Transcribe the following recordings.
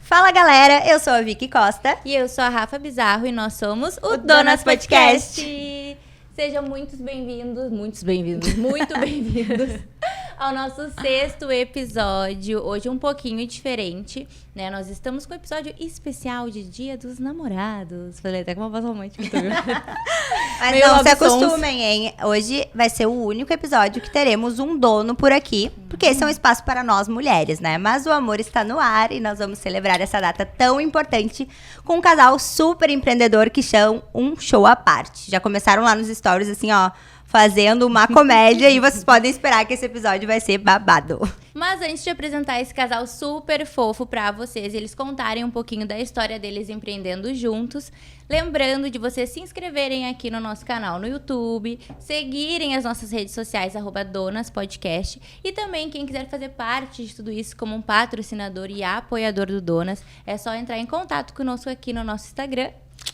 Fala galera, eu sou a Vicky Costa. E eu sou a Rafa Bizarro e nós somos o Donas Podcast. Sejam muito bem-vindos ao nosso 6º episódio. Hoje um pouquinho diferente, né? Nós estamos com um episódio especial de Dia dos Namorados. Falei até com uma voz romântica. Mas meio não se acostumem, hein? Hoje vai ser o único episódio que teremos um dono por aqui, porque esse é um espaço para nós mulheres, né? Mas o amor está no ar e nós vamos celebrar essa data tão importante com um casal super empreendedor que chama um show à parte. Já começaram lá nos stories, assim, ó, fazendo uma comédia e vocês podem esperar que esse episódio vai ser babado. Mas antes de apresentar esse casal super fofo pra vocês, eles contarem um pouquinho da história deles empreendendo juntos, lembrando de vocês se inscreverem aqui no nosso canal no YouTube, seguirem as nossas redes sociais, @donaspodcast, e também quem quiser fazer parte de tudo isso como um patrocinador e apoiador do Donas, é só entrar em contato conosco aqui no nosso Instagram.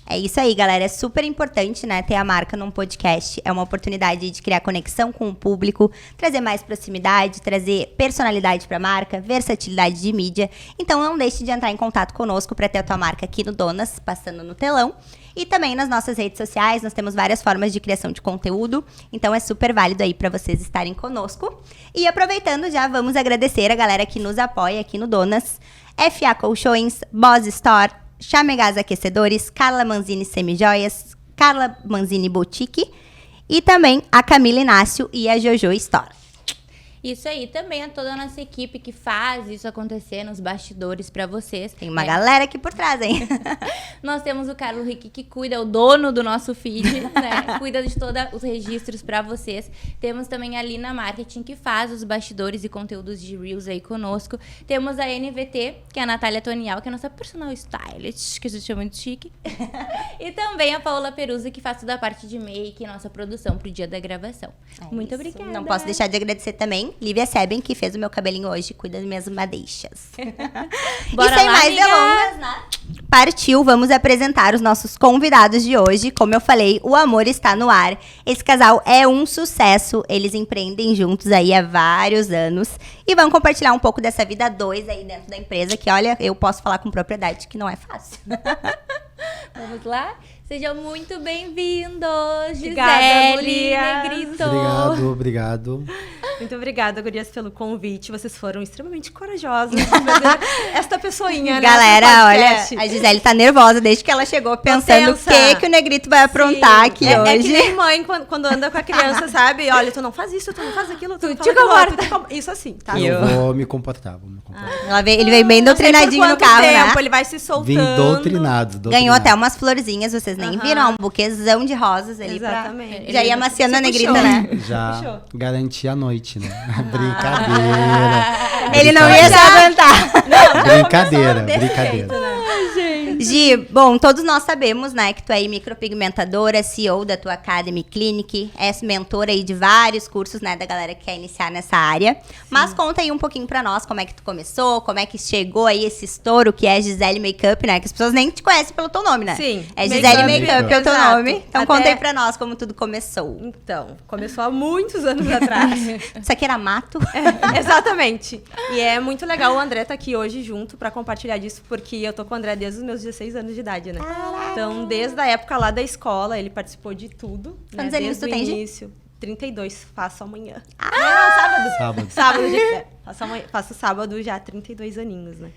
É isso aí, galera. É super importante, né, ter a marca num podcast. É uma oportunidade de criar conexão com o público, trazer mais proximidade, trazer personalidade para a marca, versatilidade de mídia. Então, não deixe de entrar em contato conosco para ter a tua marca aqui no Donas, passando no telão. E também nas nossas redes sociais, nós temos várias formas de criação de conteúdo. Então, é super válido aí para vocês estarem conosco. E aproveitando, já vamos agradecer a galera que nos apoia aqui no Donas. FA Colchões, Boss Store, Chamegás Aquecedores, Carla Manzini Semijoias, Carla Manzini Boutique e também a Camila Inácio e a Jojo Store. Isso aí, também a toda a nossa equipe que faz isso acontecer nos bastidores pra vocês. Tem uma galera aqui por trás, hein? Nós temos o Carlos Rick que cuida, o dono do nosso feed, né? Cuida de todos os registros pra vocês. Temos também a Lina Marketing que faz os bastidores e conteúdos de Reels aí conosco. Temos a NVT, que é a Natália Tonial, que é a nossa personal stylist, que a gente chama de chique. E também a Paola Perusa, que faz toda a parte de make e nossa produção pro dia da gravação. Muito obrigada. Não posso deixar de agradecer também Lívia Seben, que fez o meu cabelinho hoje, cuida das minhas madeixas. Bora e sem lá, mais amigas. delongas, né? Partiu, vamos apresentar os nossos convidados de hoje. Como eu falei, o amor está no ar. Esse casal é um sucesso. Eles empreendem juntos aí há vários anos e vão compartilhar um pouco dessa vida a dois aí dentro da empresa, que olha, eu posso falar com propriedade que não é fácil. Vamos lá? Sejam muito bem-vindos, Obrigada, Gisele, Negrito. Obrigado. Muito obrigada, gurias, pelo convite. Vocês foram extremamente corajosas de fazer esta pessoinha, Galera, né? olha, a Gisele tá nervosa desde que ela chegou pensando o que o Negrito vai aprontar aqui hoje. É que nem mãe quando anda com a criança, sabe? Olha, tu não faz isso, tu não faz aquilo, tu não faz aquilo. Isso assim, tá? Eu vou me comportar, Ele veio bem doutrinadinho no carro, tempo, né? Ele vai se soltando. Vim doutrinado. Ganhou até umas florzinhas, vocês nem viram, um buquêzão de rosas ali. Exatamente. Já ia amaciando a Negrita, puxou. né? Já garanti a noite, né? Brincadeira. Ele não ia se aguentar. Brincadeira. Gi, bom, todos nós sabemos, né, que tu é micropigmentadora, CEO da tua Academy Clinic, és mentora aí de vários cursos, né, da galera que quer iniciar nessa área. Sim. Mas conta aí um pouquinho pra nós como é que tu começou, como é que chegou aí esse estouro que é Gisele Makeup, né, que as pessoas nem te conhecem pelo teu nome, né? Sim. É Gisele Makeup, é o teu Exato. nome. Então conta aí pra nós como tudo começou. Então, começou há muitos anos atrás. Isso aqui era mato? Exatamente. E é muito legal o André tá aqui hoje junto pra compartilhar disso, porque eu tô com o André desde os meus 16 anos de idade, né? Então, desde a época lá da escola, ele participou de tudo. Quantos né? anos tu tem, Gi? 32, faço amanhã. Sábado. Sábado, dia. Faço sábado já, 32 aninhos, né?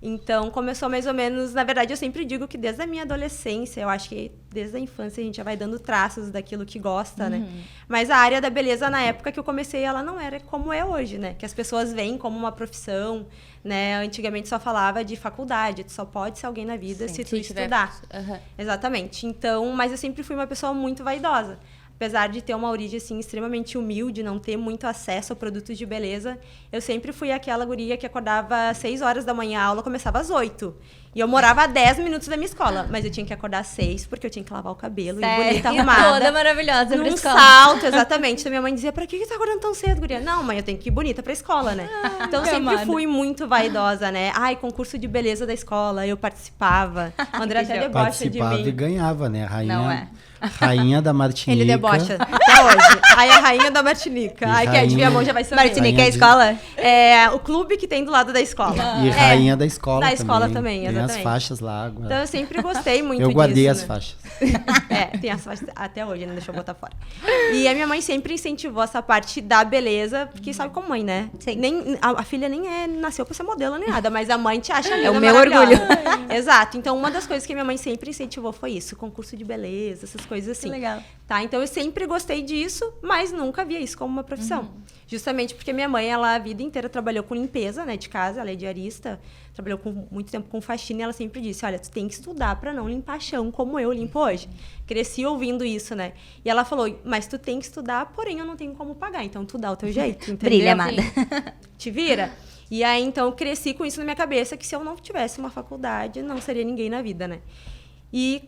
Então, começou mais ou menos... Na verdade, eu sempre digo que desde a minha adolescência, eu acho que desde a infância a gente já vai dando traços daquilo que gosta, né? Mas a área da beleza, na época que eu comecei, ela não era como é hoje, né? Que as pessoas veem como uma profissão, né? Antigamente só falava de faculdade, tu só pode ser alguém na vida se tu estudar. Exatamente. Então, mas eu sempre fui uma pessoa muito vaidosa. Apesar de ter uma origem, assim, extremamente humilde, não ter muito acesso a produtos de beleza, eu sempre fui aquela guria que acordava às 6 horas da manhã, a aula começava às 8. E eu morava a 10 minutos da minha escola, mas eu tinha que acordar às 6, porque eu tinha que lavar o cabelo, e bonita, arrumada. Toda maravilhosa pra num escola. salto, exatamente. Então minha mãe dizia, pra que tá acordando tão cedo, guria? Não, mãe, eu tenho que ir bonita pra escola, né? Então eu sempre fui muito vaidosa, né? Ai, concurso de beleza da escola, eu participava. O André até debocha de Participava mim. e ganhava, né? A rainha... Não é. Rainha da Martinica. Ele debocha até hoje. Aí a rainha da Martinica. E Aí quem adivinha a mão já vai saber. Martinica é a de- escola? É o clube que tem do lado da escola. E rainha da escola da também. escola também, Tem as exatamente. faixas lá. Agora. Então eu sempre gostei muito Eu guardei disso, as né? faixas. Tem as faixas até hoje, não deixou eu botar fora. E a minha mãe sempre incentivou essa parte da beleza, porque sabe como mãe, né? Sim. Nem, a filha nem nasceu pra ser modelo nem nada, mas a mãe te acha linda, o meu maravilhosa. Exato. Então uma das coisas que a minha mãe sempre incentivou foi isso, concurso de beleza, essas coisas assim. Que legal. Tá? Então eu sempre gostei disso, mas nunca via isso como uma profissão. Justamente porque minha mãe, ela a vida inteira trabalhou com limpeza, né, de casa, ela é diarista, trabalhou muito tempo com faxina e ela sempre disse, olha, tu tem que estudar pra não limpar chão como eu limpo hoje. Cresci ouvindo isso, né? E ela falou, mas tu tem que estudar, porém eu não tenho como pagar, então tu dá o teu jeito, entendeu? Brilha, amada. Te vira. E aí, então, eu cresci com isso na minha cabeça, que se eu não tivesse uma faculdade, não seria ninguém na vida, né? E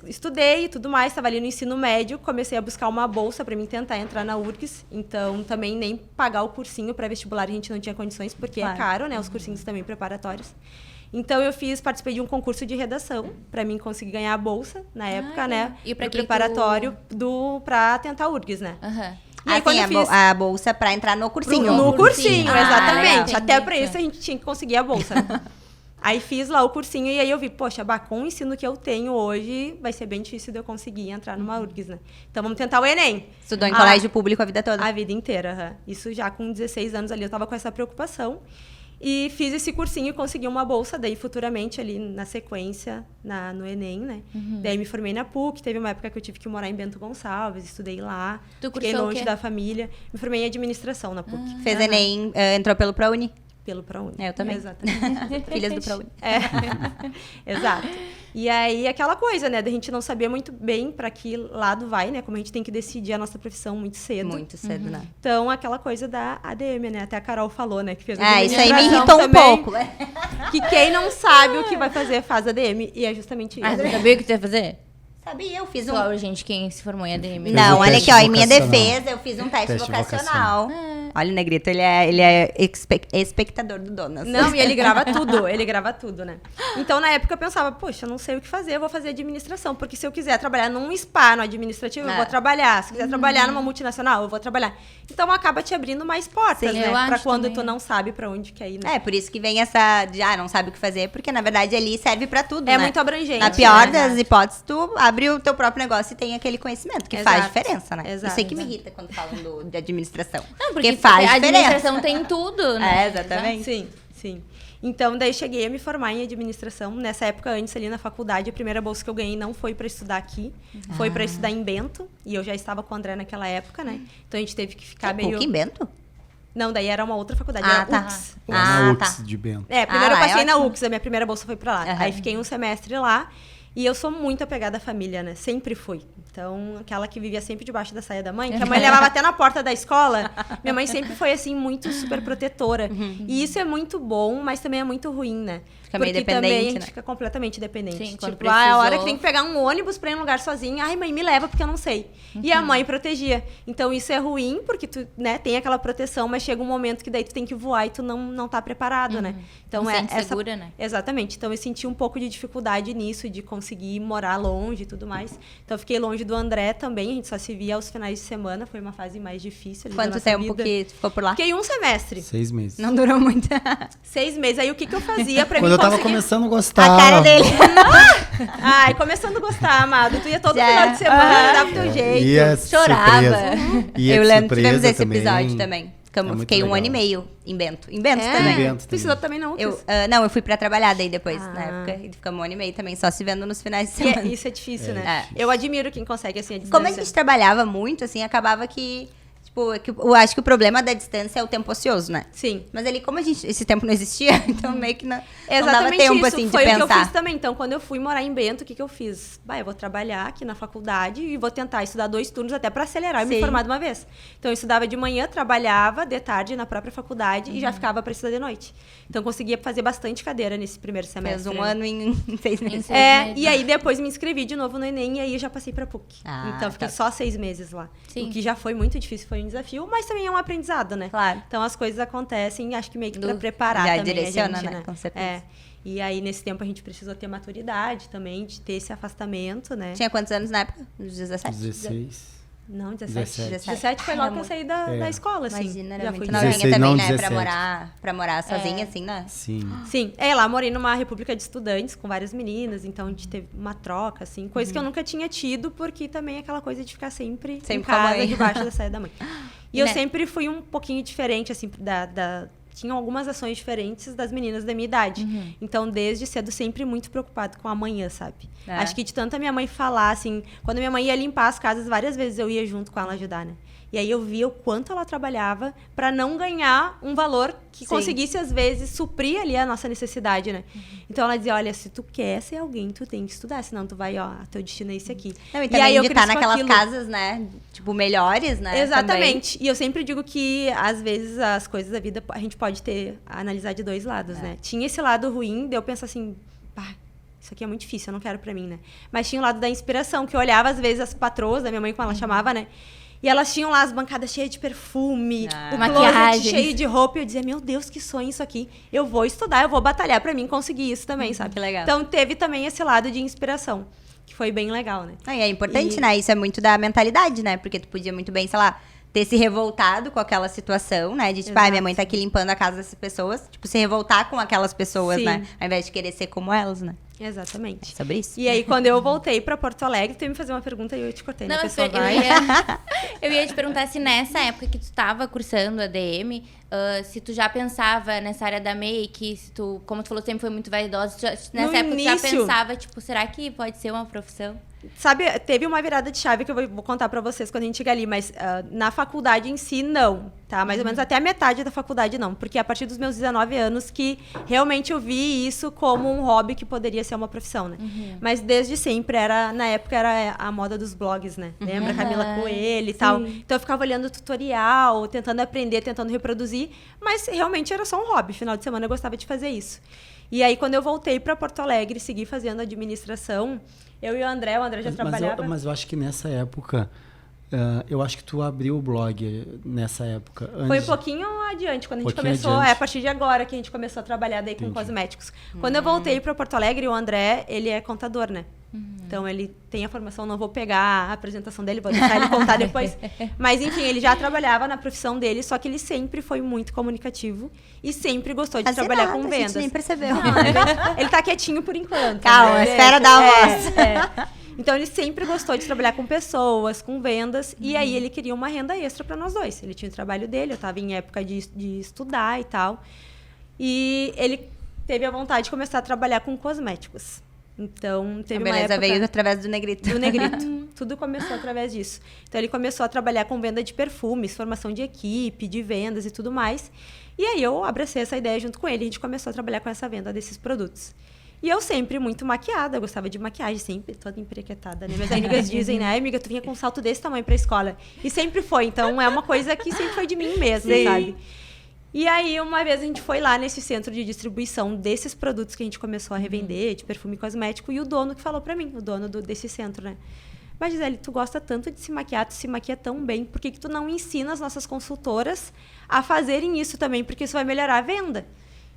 estudei e tudo mais, estava ali no ensino médio, comecei a buscar uma bolsa para mim tentar entrar na URGS. Então, também nem pagar o cursinho pré-vestibular a gente não tinha condições, porque Claro. é caro, né? Os cursinhos também preparatórios. Então, participei de um concurso de redação para mim conseguir ganhar a bolsa na época, né? E pra pro que que preparatório para tentar a URGS, né? Aham. E aí, quando eu fiz a bolsa pra entrar no cursinho. no cursinho, Ah, exatamente. legal. Até para isso a gente tinha que conseguir a bolsa. Né? Aí fiz lá o cursinho e aí eu vi, poxa, com o ensino que eu tenho hoje, vai ser bem difícil de eu conseguir entrar numa URGS, né? Então vamos tentar o Enem. Estudou em colégio público a vida toda. A vida inteira, aham. Isso já com 16 anos ali eu tava com essa preocupação. E fiz esse cursinho e consegui uma bolsa, daí futuramente ali na sequência, no Enem, né? Daí me formei na PUC, teve uma época que eu tive que morar em Bento Gonçalves, estudei lá, Tu fiquei cursou o longe quê? da família. Me formei em administração na PUC, Fez Enem, entrou pelo ProUni. pelo ProUni. Eu também. Exatamente. Filhas do ProUni. Exato. E aí, aquela coisa, né? Da gente não saber muito bem para que lado vai, né? Como a gente tem que decidir a nossa profissão muito cedo. Muito cedo, né? Então, aquela coisa da ADM, né? Até a Carol falou, né? Que fez Isso aí me administração irritou um também, pouco. Que quem não sabe o que vai fazer, faz ADM. E é justamente isso. Ah, você sabia o que tu ia fazer? Sabia, eu fiz Pessoal, gente, quem se formou em ADM. Não, um olha teste aqui, ó, em minha vocacional. defesa, eu fiz um teste vocacional. Olha o Negrito, ele é espectador do Donas. Não, e ele grava tudo, né? Então, na época, eu pensava, poxa, eu não sei o que fazer, eu vou fazer administração, porque se eu quiser trabalhar num spa, no administrativo, eu vou trabalhar. Se quiser trabalhar numa multinacional, eu vou trabalhar. Então, acaba te abrindo mais portas, Sim, né? eu Pra acho quando também, tu não sabe pra onde quer ir, né? É, por isso que vem essa de, não sabe o que fazer, porque na verdade ali serve pra tudo, É né? muito abrangente. Na pior né? das hipóteses, tu abre o teu próprio negócio e tem aquele conhecimento, que faz Exato. diferença, né? Exato, Isso aí que me exato. irrita quando falam de administração. Não, porque faz a diferença. administração tem tudo, né? É, exatamente. Sim, sim. Então, daí cheguei a me formar em administração. Nessa época, antes ali na faculdade, a primeira bolsa que eu ganhei não foi para estudar aqui, foi para estudar em Bento. E eu já estava com o André naquela época, né? Então a gente teve que ficar meio. PUC em Bento? Não, daí era uma outra faculdade, Ah, era tá. UX. Lá na tá. UX de Bento. Primeiro eu lá é passei na ótimo. UX, a minha primeira bolsa foi para lá. Aham. Aí fiquei um semestre lá. E eu sou muito apegada à família, né? Sempre fui. Então, aquela que vivia sempre debaixo da saia da mãe, que a mãe levava até na porta da escola. Minha mãe sempre foi, assim, muito super protetora. E isso é muito bom, mas também é muito ruim, né? Fica meio Porque dependente, também a gente né? fica completamente dependente. Sim, quando tipo, a hora precisou. que tem que pegar um ônibus pra ir em um lugar sozinha, ai, mãe, me leva porque eu não sei. E a mãe protegia. Então, isso é ruim, porque tu, né, tem aquela proteção, mas chega um momento que daí tu tem que voar e tu não tá preparado, né? Então, Não é sente essa... segura, né? Exatamente. Então, eu senti um pouco de dificuldade nisso, de conseguir morar longe e tudo mais. Então, eu fiquei longe do André também. A gente só se via aos finais de semana. Foi uma fase mais difícil ali da Quanto nossa tempo vida. que tu ficou por lá? Fiquei um semestre. 6 meses. Não durou muito. 6 meses. Aí, o que eu fazia pra Quando mim eu tava conseguir... começando a gostar. A cara dele. Ai, começando a gostar, amado. Tu ia todo Já. final de semana, dava o teu jeito. Ia Chorava. surpresa. Ia Eu de lembro, surpresa tivemos esse episódio também. É muito Fiquei um legal. ano e meio em Bento. Em Bento É, também. Em Bento tu também. estudou também não, Não, eu fui pra trabalhar daí depois, na Ah. época. E ficamos um ano e meio também, só se vendo nos finais de E semana. isso é difícil, É né? difícil. Eu admiro quem consegue assim a distância. Como a gente trabalhava muito, assim, acabava que... Tipo, eu acho que o problema da distância é o tempo ocioso, né? Sim. Mas ali, como esse tempo não existia, então meio que não dava Exatamente tempo, isso. assim, Foi de o que eu pensar. fiz também. Então, quando eu fui morar em Bento, o que eu fiz? Eu vou trabalhar aqui na faculdade e vou tentar estudar 2 turnos até para acelerar e me Sim. formar de uma vez. Então, eu estudava de manhã, trabalhava de tarde na própria faculdade e já ficava para estudar de noite. Então, eu conseguia fazer bastante cadeira nesse primeiro semestre. Fez um né? ano em 6 meses. Em 6 meses. E aí depois me inscrevi de novo no Enem e aí já passei pra PUC. Ah, Então, fiquei tá. só 6 meses lá. Sim. O que já foi muito difícil, foi desafio, mas também é um aprendizado, né? Claro. Então as coisas acontecem, acho que meio que pra preparar Já também direciona, a gente, né? Com certeza. É. E aí, nesse tempo, a gente precisou ter maturidade também, de ter esse afastamento, né? Tinha quantos anos na época? Uns 17? 16. Não, 17. 17. 17 foi logo que eu saí da escola, assim. Imagina, era Já muito fui. novinha 16, também, não, né? 17. Pra morar sozinha, assim, né? Sim. Sim, lá morei numa república de estudantes com várias meninas, então a gente teve uma troca, assim, coisa que eu nunca tinha tido, porque também é aquela coisa de ficar sempre em Sempre com a casa, mãe. debaixo da saia da mãe. E E eu né? sempre fui um pouquinho diferente, assim, tinham algumas ações diferentes das meninas da minha idade. Então, desde cedo, sempre muito preocupado com a amanhã, sabe? É. Acho que de tanta minha mãe falar, assim, quando minha mãe ia limpar as casas, várias vezes eu ia junto com ela ajudar, né? E aí eu via o quanto ela trabalhava para não ganhar um valor que Sim. conseguisse, às vezes, suprir ali a nossa necessidade, né? Então ela dizia, olha, se tu quer ser alguém, tu tem que estudar, senão tu vai, ó, teu destino é esse aqui. Não, e E também aí eu de estar cresci com naquelas aquilo. casas, né? Tipo, melhores, né? Exatamente. E eu sempre digo que, às vezes, as coisas da vida, a gente pode analisar de dois lados, né? Tinha esse lado ruim, de eu pensar assim, pá, isso aqui é muito difícil, eu não quero pra mim, né? Mas tinha o lado da inspiração, que eu olhava, às vezes, as patroas da minha mãe, como ela chamava, né? E elas tinham lá as bancadas cheias de perfume, o closet Maquiagens. cheio de roupa. E eu dizia, meu Deus, que sonho isso aqui. Eu vou estudar, eu vou batalhar pra mim conseguir isso também, sabe? que legal. Então, teve também esse lado de inspiração, que foi bem legal, né? Ah, e é importante, E- né? Isso é muito da mentalidade, né? Porque tu podia muito bem, sei lá, ter se revoltado com aquela situação, né? De tipo, Exato. minha mãe tá aqui limpando a casa dessas pessoas. Tipo, se revoltar com aquelas pessoas, Sim. né? Ao invés de querer ser como elas, né? Exatamente. É sobre isso. E aí, quando eu voltei pra Porto Alegre, tu ia me fazer uma pergunta e eu te cortei, né? Não, A pessoa eu vai... eu ia te perguntar se nessa época que tu tava cursando a DM, se tu já pensava nessa área da make, se tu, como tu falou, sempre foi muito vaidosa, nessa No época tu já início- pensava, tipo, será que pode ser uma profissão? Sabe, teve uma virada de chave que eu vou contar pra vocês quando a gente chega ali, mas na faculdade em si, não, tá? Mais ou menos até a metade da faculdade, não. Porque a partir dos meus 19 anos que realmente eu vi isso como um hobby que poderia ser uma profissão, né? Mas desde sempre, na época era a moda dos blogs, né? Lembra? Camila Coelho e tal. Então eu ficava olhando tutorial, tentando aprender, tentando reproduzir, mas realmente era só um hobby. Final de semana eu gostava de fazer isso. E aí, quando eu voltei pra Porto Alegre e segui fazendo administração, eu e o André já trabalhava... Mas eu acho que nessa época, eu acho que tu abriu o blog nessa época. Foi um antes- pouquinho adiante, quando a gente Pouquinho começou, adiante. a partir de agora que a gente começou a trabalhar daí com Entendi. cosméticos. Quando eu voltei para Porto Alegre, o André, ele é contador, né? Então ele tem a formação, não vou pegar a apresentação dele, vou deixar ele contar depois. Mas enfim, ele já trabalhava na profissão dele, só que ele sempre foi muito comunicativo e sempre gostou de Assim trabalhar nada, com a gente vendas. nem percebeu. Ele tá quietinho por enquanto. Calma, né? espera dar a voz. Então ele sempre gostou de trabalhar com pessoas, com vendas, e aí ele queria uma renda extra para nós dois. Ele tinha o trabalho dele, eu estava em época de estudar e tal. E ele teve a vontade de começar a trabalhar com cosméticos. Então teve A uma beleza época veio através do negrito. do negrito. Tudo começou através disso. Então ele começou a trabalhar com venda de perfumes, formação de equipe, de vendas e tudo mais. E aí eu abracei essa ideia junto com ele, a gente começou a trabalhar com essa venda desses produtos. E eu sempre muito maquiada, eu gostava de maquiagem, sempre toda emprequetada, né? Minhas amigas dizem, né? Ai, amiga, tu vinha com um salto desse tamanho pra escola. E sempre foi, então é uma coisa que sempre foi de mim mesma, Sim. sabe? E aí, uma vez a gente foi lá nesse centro de distribuição desses produtos que a gente começou a revender, de perfume e cosmético, e o dono que falou pra mim, o dono desse centro, né? Mas, Gisele, tu gosta tanto de se maquiar, tu se maquia tão bem, por que tu não ensina as nossas consultoras a fazerem isso também? Porque isso vai melhorar a venda.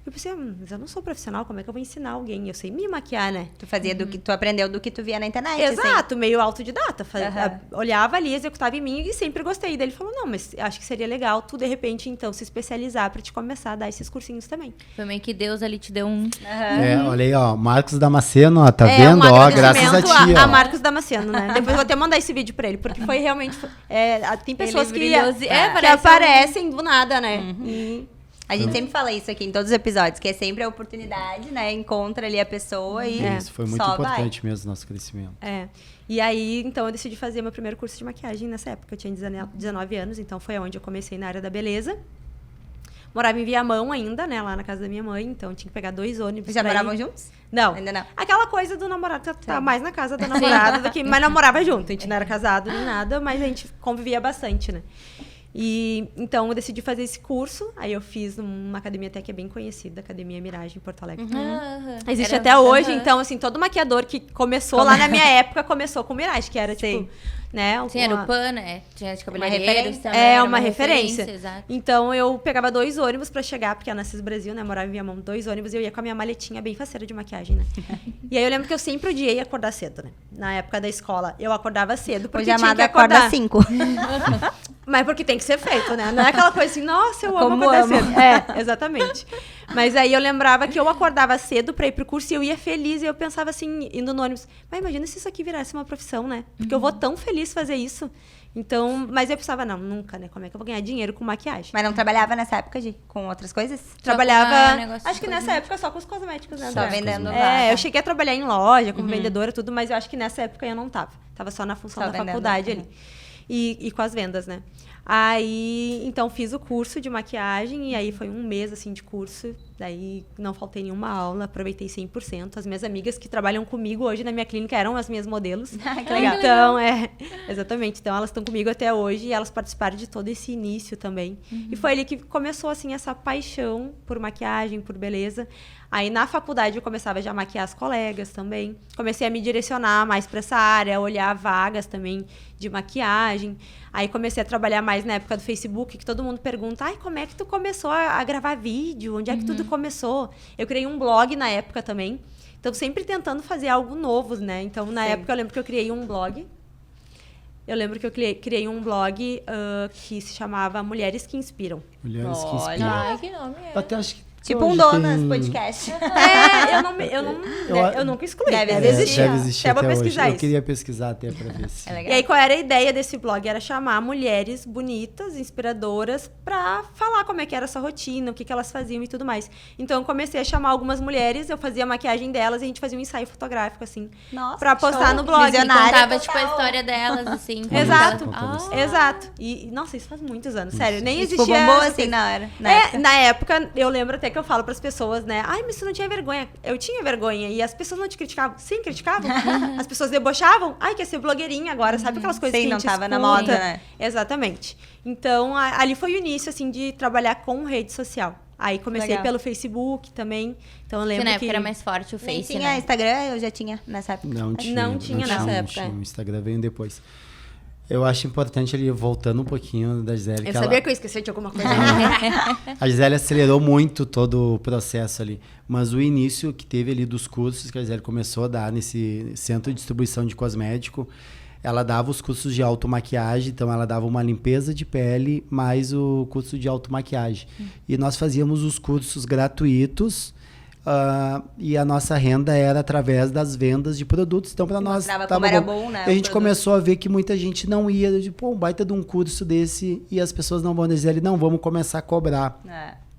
Eu pensei, mas eu não sou profissional, como é que eu vou ensinar alguém? Eu sei me maquiar, né? Tu fazia do que tu aprendeu do que tu via na internet. Exato, meio autodidata. Aham. Olhava ali, executava em mim e sempre gostei. Daí ele falou, não, mas acho que seria legal tu, de repente, então, se especializar pra te começar a dar esses cursinhos também. Foi meio que Deus ali te deu um... Olha aí, ó, Marcos Damasceno, ó, tá É vendo? um Ó, graças a agradecimento ti, a ó. Marcos Damasceno, né? Depois eu vou até mandar esse vídeo pra ele, porque foi realmente... tem pessoas que brilhou, que parece aparecem do nada, né? E A gente sempre fala isso aqui em todos os episódios, que é sempre a oportunidade, né? Encontra ali a pessoa e Isso foi muito só importante mesmo, nosso crescimento. E aí, então, eu decidi fazer meu primeiro curso de maquiagem nessa época. Eu tinha 19 anos, então foi onde eu comecei na área da beleza. Morava em Viamão ainda, né? Lá na casa da minha mãe, então tinha que pegar 2 ônibus. vai. Já pra moravam ir. juntos? Não. Ainda não. Aquela coisa do namorado tá mais na casa da namorada do que... Mas namorava junto, a gente não era casado nem nada, mas a gente convivia bastante, né? E então eu decidi fazer esse curso. Aí eu fiz uma academia até que é bem conhecida, Academia Mirage, em Porto Alegre. Existe até hoje. Então, assim, todo maquiador que começou lá na minha época começou com Mirage, que era tipo, né? Sim, era o PAN, né? Tinha de cabeleireiros referência. também. É era uma referência. Exato. Então eu pegava 2 ônibus pra chegar, porque a Nassis Brasil, né? Morava em Viamão, 2 ônibus, e eu ia com a minha maletinha bem faceira de maquiagem, né? E aí eu lembro que eu sempre odiei acordar cedo, né? Na época da escola, eu acordava cedo, porque Hoje a tinha que Amada acorda acordar. às 5. Mas porque tem que ser feito, né? Não é aquela coisa assim, nossa, eu amo Como acordar amo. cedo. É, exatamente. Mas aí eu lembrava que eu acordava cedo pra ir pro curso e eu ia feliz. E eu pensava assim, indo no ônibus, mas imagina se isso aqui virasse uma profissão, né? Porque eu vou tão feliz fazer isso. Então, mas eu pensava, não, nunca, né? Como é que eu vou ganhar dinheiro com maquiagem? Mas não trabalhava nessa época, com outras coisas? Trabalhava, negócio acho de que nessa cosméticos. época só com os cosméticos, né? Só André? vendendo lá. É, tá. eu cheguei a trabalhar em loja, como vendedora, tudo, mas eu acho que nessa época eu não tava. Tava só na função Só da vendendo, faculdade uhum. ali. E com as vendas, né? Aí, então, fiz o curso de maquiagem e aí foi um mês, assim, de curso. Daí não faltei nenhuma aula, aproveitei 100%. As minhas amigas que trabalham comigo hoje na minha clínica eram as minhas modelos. Que legal. Então, exatamente. Então, elas estão comigo até hoje e elas participaram de todo esse início também. E foi ali que começou, assim, essa paixão por maquiagem, por beleza. Aí, na faculdade, eu começava já a maquiar as colegas também. Comecei a me direcionar mais para essa área, olhar vagas também de maquiagem. Aí, comecei a trabalhar mais na época do Facebook, que todo mundo pergunta, ai, como é que tu começou a gravar vídeo? Onde é que tudo começou? Eu criei um blog na época também. Então, sempre tentando fazer algo novo, né? Então, na época, eu lembro que eu criei um blog. Eu lembro que eu criei um blog que se chamava Mulheres que Inspiram. Mulheres que Olha. inspiram. Ai, que nome é? Eu até acho que Tipo um hoje Donas tem- podcast. Eu nunca excluí. Deve Deve existir. Deve existir Até vou até hoje. pesquisar Eu isso. queria pesquisar até pra ver se... É legal. E aí, qual era a ideia desse blog? Era chamar mulheres bonitas, inspiradoras, pra falar como é que era a sua rotina, o que elas faziam e tudo mais. Então, eu comecei a chamar algumas mulheres, eu fazia a maquiagem delas e a gente fazia um ensaio fotográfico, assim, Nossa, pra postar show. no blog. Visionária. Contava, total. tipo, a história delas, assim. como Exato. elas- Contava isso. Exato. E, nossa, isso faz muitos anos, sério. Nem Tipo, existia... bombou essa assim coisa. na hora. Na época, eu lembro até que eu falo pras pessoas, né? Ai, mas você não tinha vergonha. Eu tinha vergonha. E as pessoas não te criticavam. Sim, criticavam. As pessoas debochavam. Ai, quer ser blogueirinha agora. Sabe aquelas coisas Sim, que a não gente tava na escuta? moda, né? Exatamente. Então, ali foi o início, assim, de trabalhar com rede social. Aí comecei Legal. pelo Facebook também. Então, eu Que lembro na que... época era mais forte o Nem Face, tinha né? Instagram. Instagram, eu já tinha nessa época. Não tinha. Não tinha nessa época, O Instagram veio depois. Eu acho importante ali, voltando um pouquinho da Gisele. Eu que sabia ela, que eu esqueci de alguma coisa. a Gisele acelerou muito todo o processo ali. Mas o início que teve ali dos cursos que a Gisele começou a dar nesse centro de distribuição de cosmético, ela dava os cursos de automaquiagem, então ela dava uma limpeza de pele mais o curso de automaquiagem. E nós fazíamos os cursos gratuitos. E a nossa renda era através das vendas de produtos. Então, para nós, mostrava tava como era bom, né, E a o gente produto. começou a ver que muita gente não ia, tipo, um baita de um curso desse, e as pessoas não vão dizer ali, não, vamos começar a cobrar. É.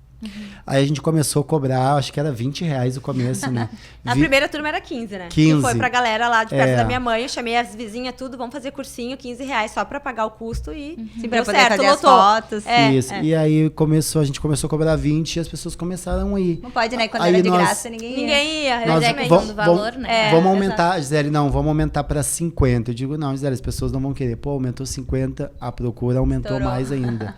Aí a gente começou a cobrar, acho que era R$20 o começo, né? A primeira turma era 15, né? 15. Que foi pra galera lá de perto É. da minha mãe. Eu chamei as vizinhas, tudo, vamos fazer cursinho, R$15 só pra pagar o custo e Sim, pra deu poder certo, fazer as lotou. fotos. Isso. E aí a gente começou a cobrar 20 e as pessoas começaram a ir. Não pode, né? Quando Aí era de nós- graça, ninguém ia. Ninguém ia, Nós- é exatamente. questão do valor, né? Vamos aumentar, Gisele, não, vamos aumentar para 50. Eu digo, não, Gisele, as pessoas não vão querer. Pô, aumentou 50, a procura aumentou Estourou. mais ainda.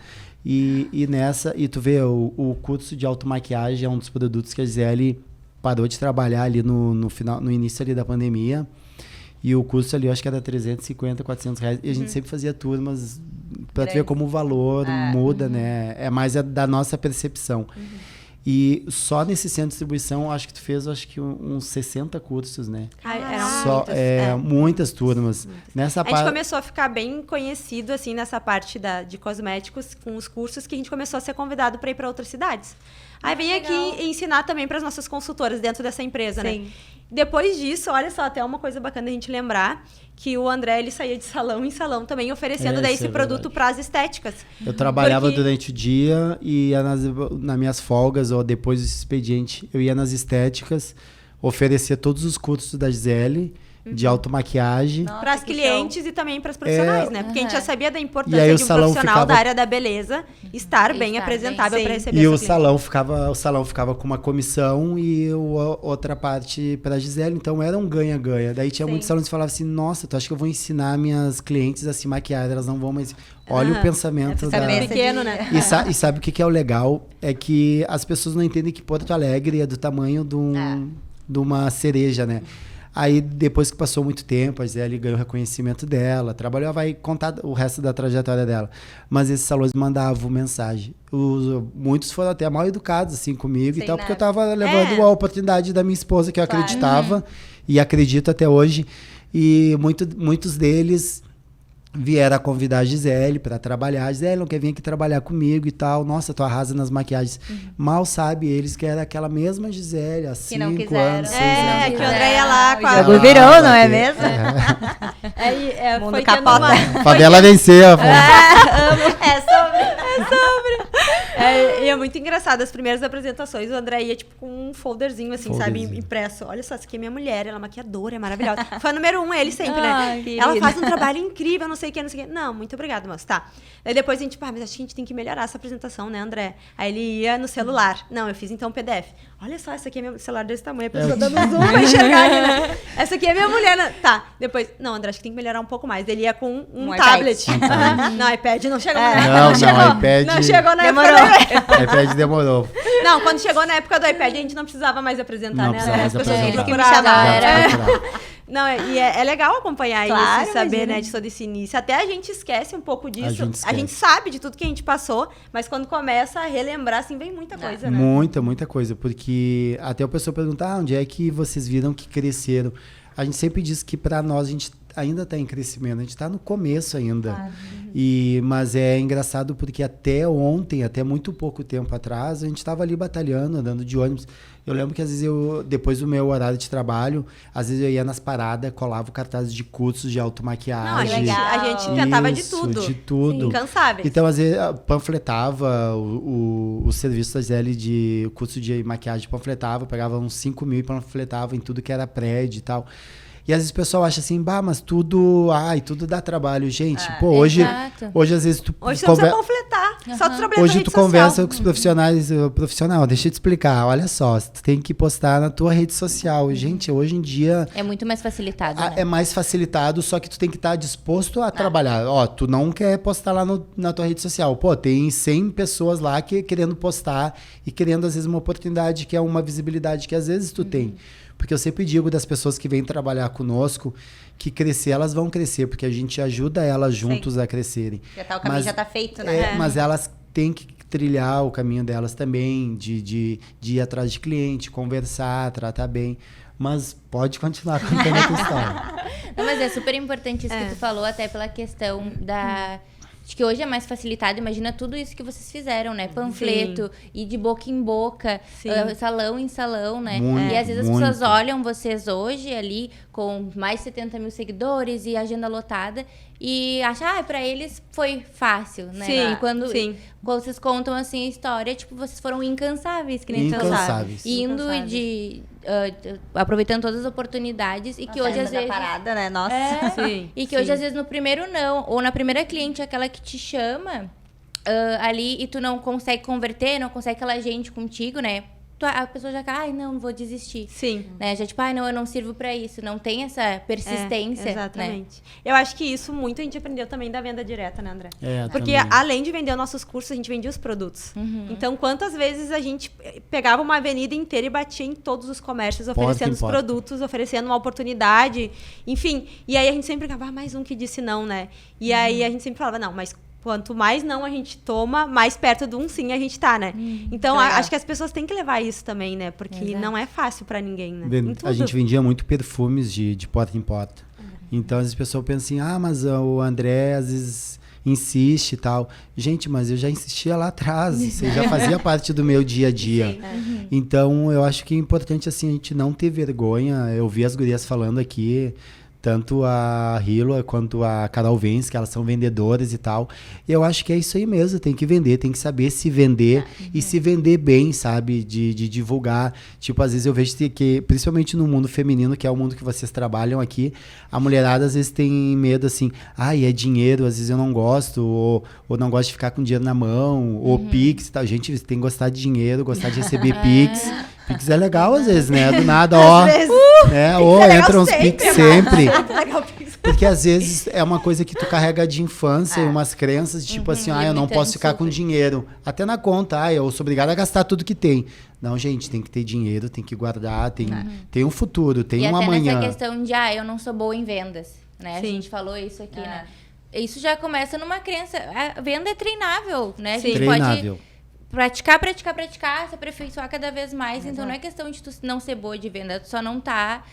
E nessa, e tu vê, o curso de automaquiagem é um dos produtos que a Gisele parou de trabalhar ali no final, no início ali da pandemia. E o curso ali, eu acho que era 350, R$400. E a gente sempre fazia turmas para tu ver Grande. como o valor muda, né? É mais da nossa percepção. E só nesse centro de distribuição, acho que tu fez uns 60 cursos, né? Eram Só, muitos, muitas turmas. Nessa A gente parte. começou a ficar bem conhecido, assim, nessa parte de cosméticos, com os cursos, que a gente começou a ser convidado para ir para outras cidades. Aí vem aqui e ensinar também para as nossas consultoras dentro dessa empresa, Sim. né? Depois disso, olha só, até uma coisa bacana a gente lembrar, que o André, ele saía de salão em salão também, oferecendo daí Isso esse é produto verdade. para as estéticas. Eu trabalhava Porque- durante o dia e ia nas minhas folgas ou depois do expediente, eu ia nas estéticas, oferecer todos os cursos da Gisele de automaquiagem. Nossa, Para as que clientes e também para as profissionais, né? Porque a gente já sabia da E aí importância o de um salão profissional ficava- da área da beleza estar bem Estar apresentável bem. para receber E essa o cliente. salão ficava com uma comissão e outra parte para a Gisele, então era um ganha-ganha. Daí tinha Sim. muitos salões que falavam assim, nossa, tu acha que eu vou ensinar minhas clientes a se maquiar, elas não vão mais... Olha o Aham. pensamento da... cabeça Pequeno, de- né? E sabe o que é o legal? É que as pessoas não entendem que Porto Alegre é do tamanho de uma cereja, né? Aí, depois que passou muito tempo, a Gisele ganhou o reconhecimento dela, trabalhou, vai contar o resto da trajetória dela. Mas esses salões mandavam mensagem. Muitos foram até mal educados, assim, comigo Sem e tal, porque eu nada. tava levando a oportunidade da minha esposa, que eu Claro. acreditava e acredito até hoje. E muitos deles vieram a convidar a Gisele para trabalhar. A Gisele não quer vir aqui trabalhar comigo e tal. Nossa, tu arrasa nas maquiagens. Mal sabe eles que era aquela mesma Gisele há Que não 5 quiseram. anos, 6 É, anos. que o André ia lá com O a... jogo Ela virou, vai não é bater. mesmo? Aí, O mundo foi tendo capota. uma... Pra dela vencer, ó. É sobre. E é muito engraçado, as primeiras apresentações, o André ia, tipo, com um folderzinho, assim, sabe, Folderzinho. impresso. Olha só, essa aqui é minha mulher, ela é maquiadora, é maravilhosa. Foi a número 1, ele sempre, Ai, né? querida. Ela faz um trabalho incrível, não sei o que, não sei o que. Não, muito obrigada, moça, tá. Daí depois a gente, mas acho que a gente tem que melhorar essa apresentação, né, André? Aí ele ia no celular. Não, eu fiz então um PDF. Olha só, essa aqui é meu celular desse tamanho, a pessoa dando zoom pra enxergar ali, né? Essa aqui é minha mulher, né? Tá, depois, não, André, acho que tem que melhorar um pouco mais. Ele ia com um iPad. tablet. Não, iPad não chegou, né? Não, iPad... Não chegou na Demorou. época do iPad demorou. Não, quando chegou na época do iPad, a gente não precisava mais apresentar, Não né? precisava mais As pessoas apresentar. procuravam. Já era. Não, e é legal acompanhar Claro, isso e saber, imagina. né, de todo esse início. Até a gente esquece um pouco disso. gente esquece. A gente sabe de tudo que a gente passou, mas quando começa a relembrar, assim, vem muita coisa, né? Muita coisa, porque até o pessoal pergunta, onde é que vocês viram que cresceram? A gente sempre diz que para nós a gente ainda está em crescimento, a gente está no começo ainda. Mas é engraçado porque até ontem, até muito pouco tempo atrás, a gente estava ali batalhando, andando de ônibus. Eu lembro que às vezes depois do meu horário de trabalho, às vezes eu ia nas paradas, colava cartazes de cursos de Não, automaquiagem. a gente tentava de Isso, tudo. de tudo. Incansáveis. Então, às vezes, panfletava o serviço da Gisele de curso de maquiagem, panfletava, pegava uns 5 mil e panfletava em tudo que era prédio e tal. E às vezes o pessoal acha assim, mas tudo dá trabalho. Gente, hoje às vezes tu Hoje você não precisa panfletar, só tu trabalha na hoje rede tu social. conversa com os profissionais, profissional, deixa eu te explicar, olha só, tu tem que postar na tua rede social. Gente, hoje em dia É muito mais facilitado, né? é mais facilitado, só que tu tem que estar disposto a trabalhar. Ó, tu não quer postar lá na tua rede social. Pô, tem 100 pessoas lá querendo postar e querendo, às vezes, uma oportunidade que é uma visibilidade que, às vezes, tu tem. Porque eu sempre digo das pessoas que vêm trabalhar conosco que crescer, elas vão crescer, porque a gente ajuda elas juntos a crescerem. O caminho já tá feito, né? Mas elas têm que trilhar o caminho delas também, de ir atrás de cliente, conversar, tratar bem. Mas pode continuar contando a tua história. Não, mas é super importante isso que tu falou, até pela questão da... Acho que hoje é mais facilitado, imagina tudo isso que vocês fizeram, né? Panfleto, ir de boca em boca, salão em salão, né? E às vezes as pessoas olham vocês hoje ali com mais de 70 mil seguidores e agenda lotada e acham, pra eles foi fácil, né? Sim, E quando sim. vocês contam assim a história, tipo, vocês foram incansáveis, que nem tu Incansáveis. sabe. Indo e de... aproveitando todas as oportunidades e que hoje às vezes... parada, né? Nossa. Sim, E que hoje, às vezes, no primeiro não, ou na primeira cliente, aquela que te chama ali e tu não consegue converter, não consegue aquela gente contigo, né? A pessoa já fica, não vou desistir. Sim. Né? Já tipo, não, eu não sirvo pra isso. Não tem essa persistência, exatamente. Eu acho que isso muito a gente aprendeu também da venda direta, né, André? Porque também. além de vender os nossos cursos, a gente vendia os produtos. Então, quantas vezes a gente pegava uma avenida inteira e batia em todos os comércios, oferecendo os produtos, oferecendo uma oportunidade, enfim. E aí a gente sempre ficava, mais um que disse não, né? E aí a gente sempre falava, não, mas quanto mais não a gente toma, mais perto de um sim a gente tá, né? Então, acho que as pessoas têm que levar isso também, né? Porque não é fácil pra ninguém, né? Em A tudo. gente vendia muito perfumes de porta em porta. Então, às vezes, o pessoal pensa assim, mas o André, às vezes, insiste e tal. Gente, mas eu já insistia lá atrás. Isso já fazia parte do meu dia a dia. Então, eu acho que é importante, assim, a gente não ter vergonha. Eu vi as gurias falando aqui, tanto a Hilo quanto a Carol Vence, que elas são vendedoras e tal. E eu acho que é isso aí mesmo, tem que vender, tem que saber se vender e se vender bem, sabe? De divulgar. Tipo, às vezes eu vejo que, principalmente no mundo feminino, que é o mundo que vocês trabalham aqui, a mulherada às vezes tem medo assim, é dinheiro, às vezes eu não gosto, ou não gosto de ficar com dinheiro na mão, ou Pix e tal. Gente, você tem que gostar de dinheiro, gostar de receber Pix. Pix é legal às vezes, né? Do nada, né? Ou entra uns Pix sempre. Porque às vezes é uma coisa que tu carrega de infância e umas crenças, tipo assim, eu não posso ficar com dinheiro. Até na conta, eu sou obrigado a gastar tudo que tem. Não, gente, tem que ter dinheiro, tem que guardar, tem um futuro, tem um amanhã. E até nessa questão de, eu não sou boa em vendas, né? Sim. A gente falou isso aqui, né? Isso já começa numa crença. A venda é treinável, né? Sim. A gente pode praticar, se aperfeiçoar cada vez mais. Exato. Então, não é questão de tu não ser boa de venda, tu só não tá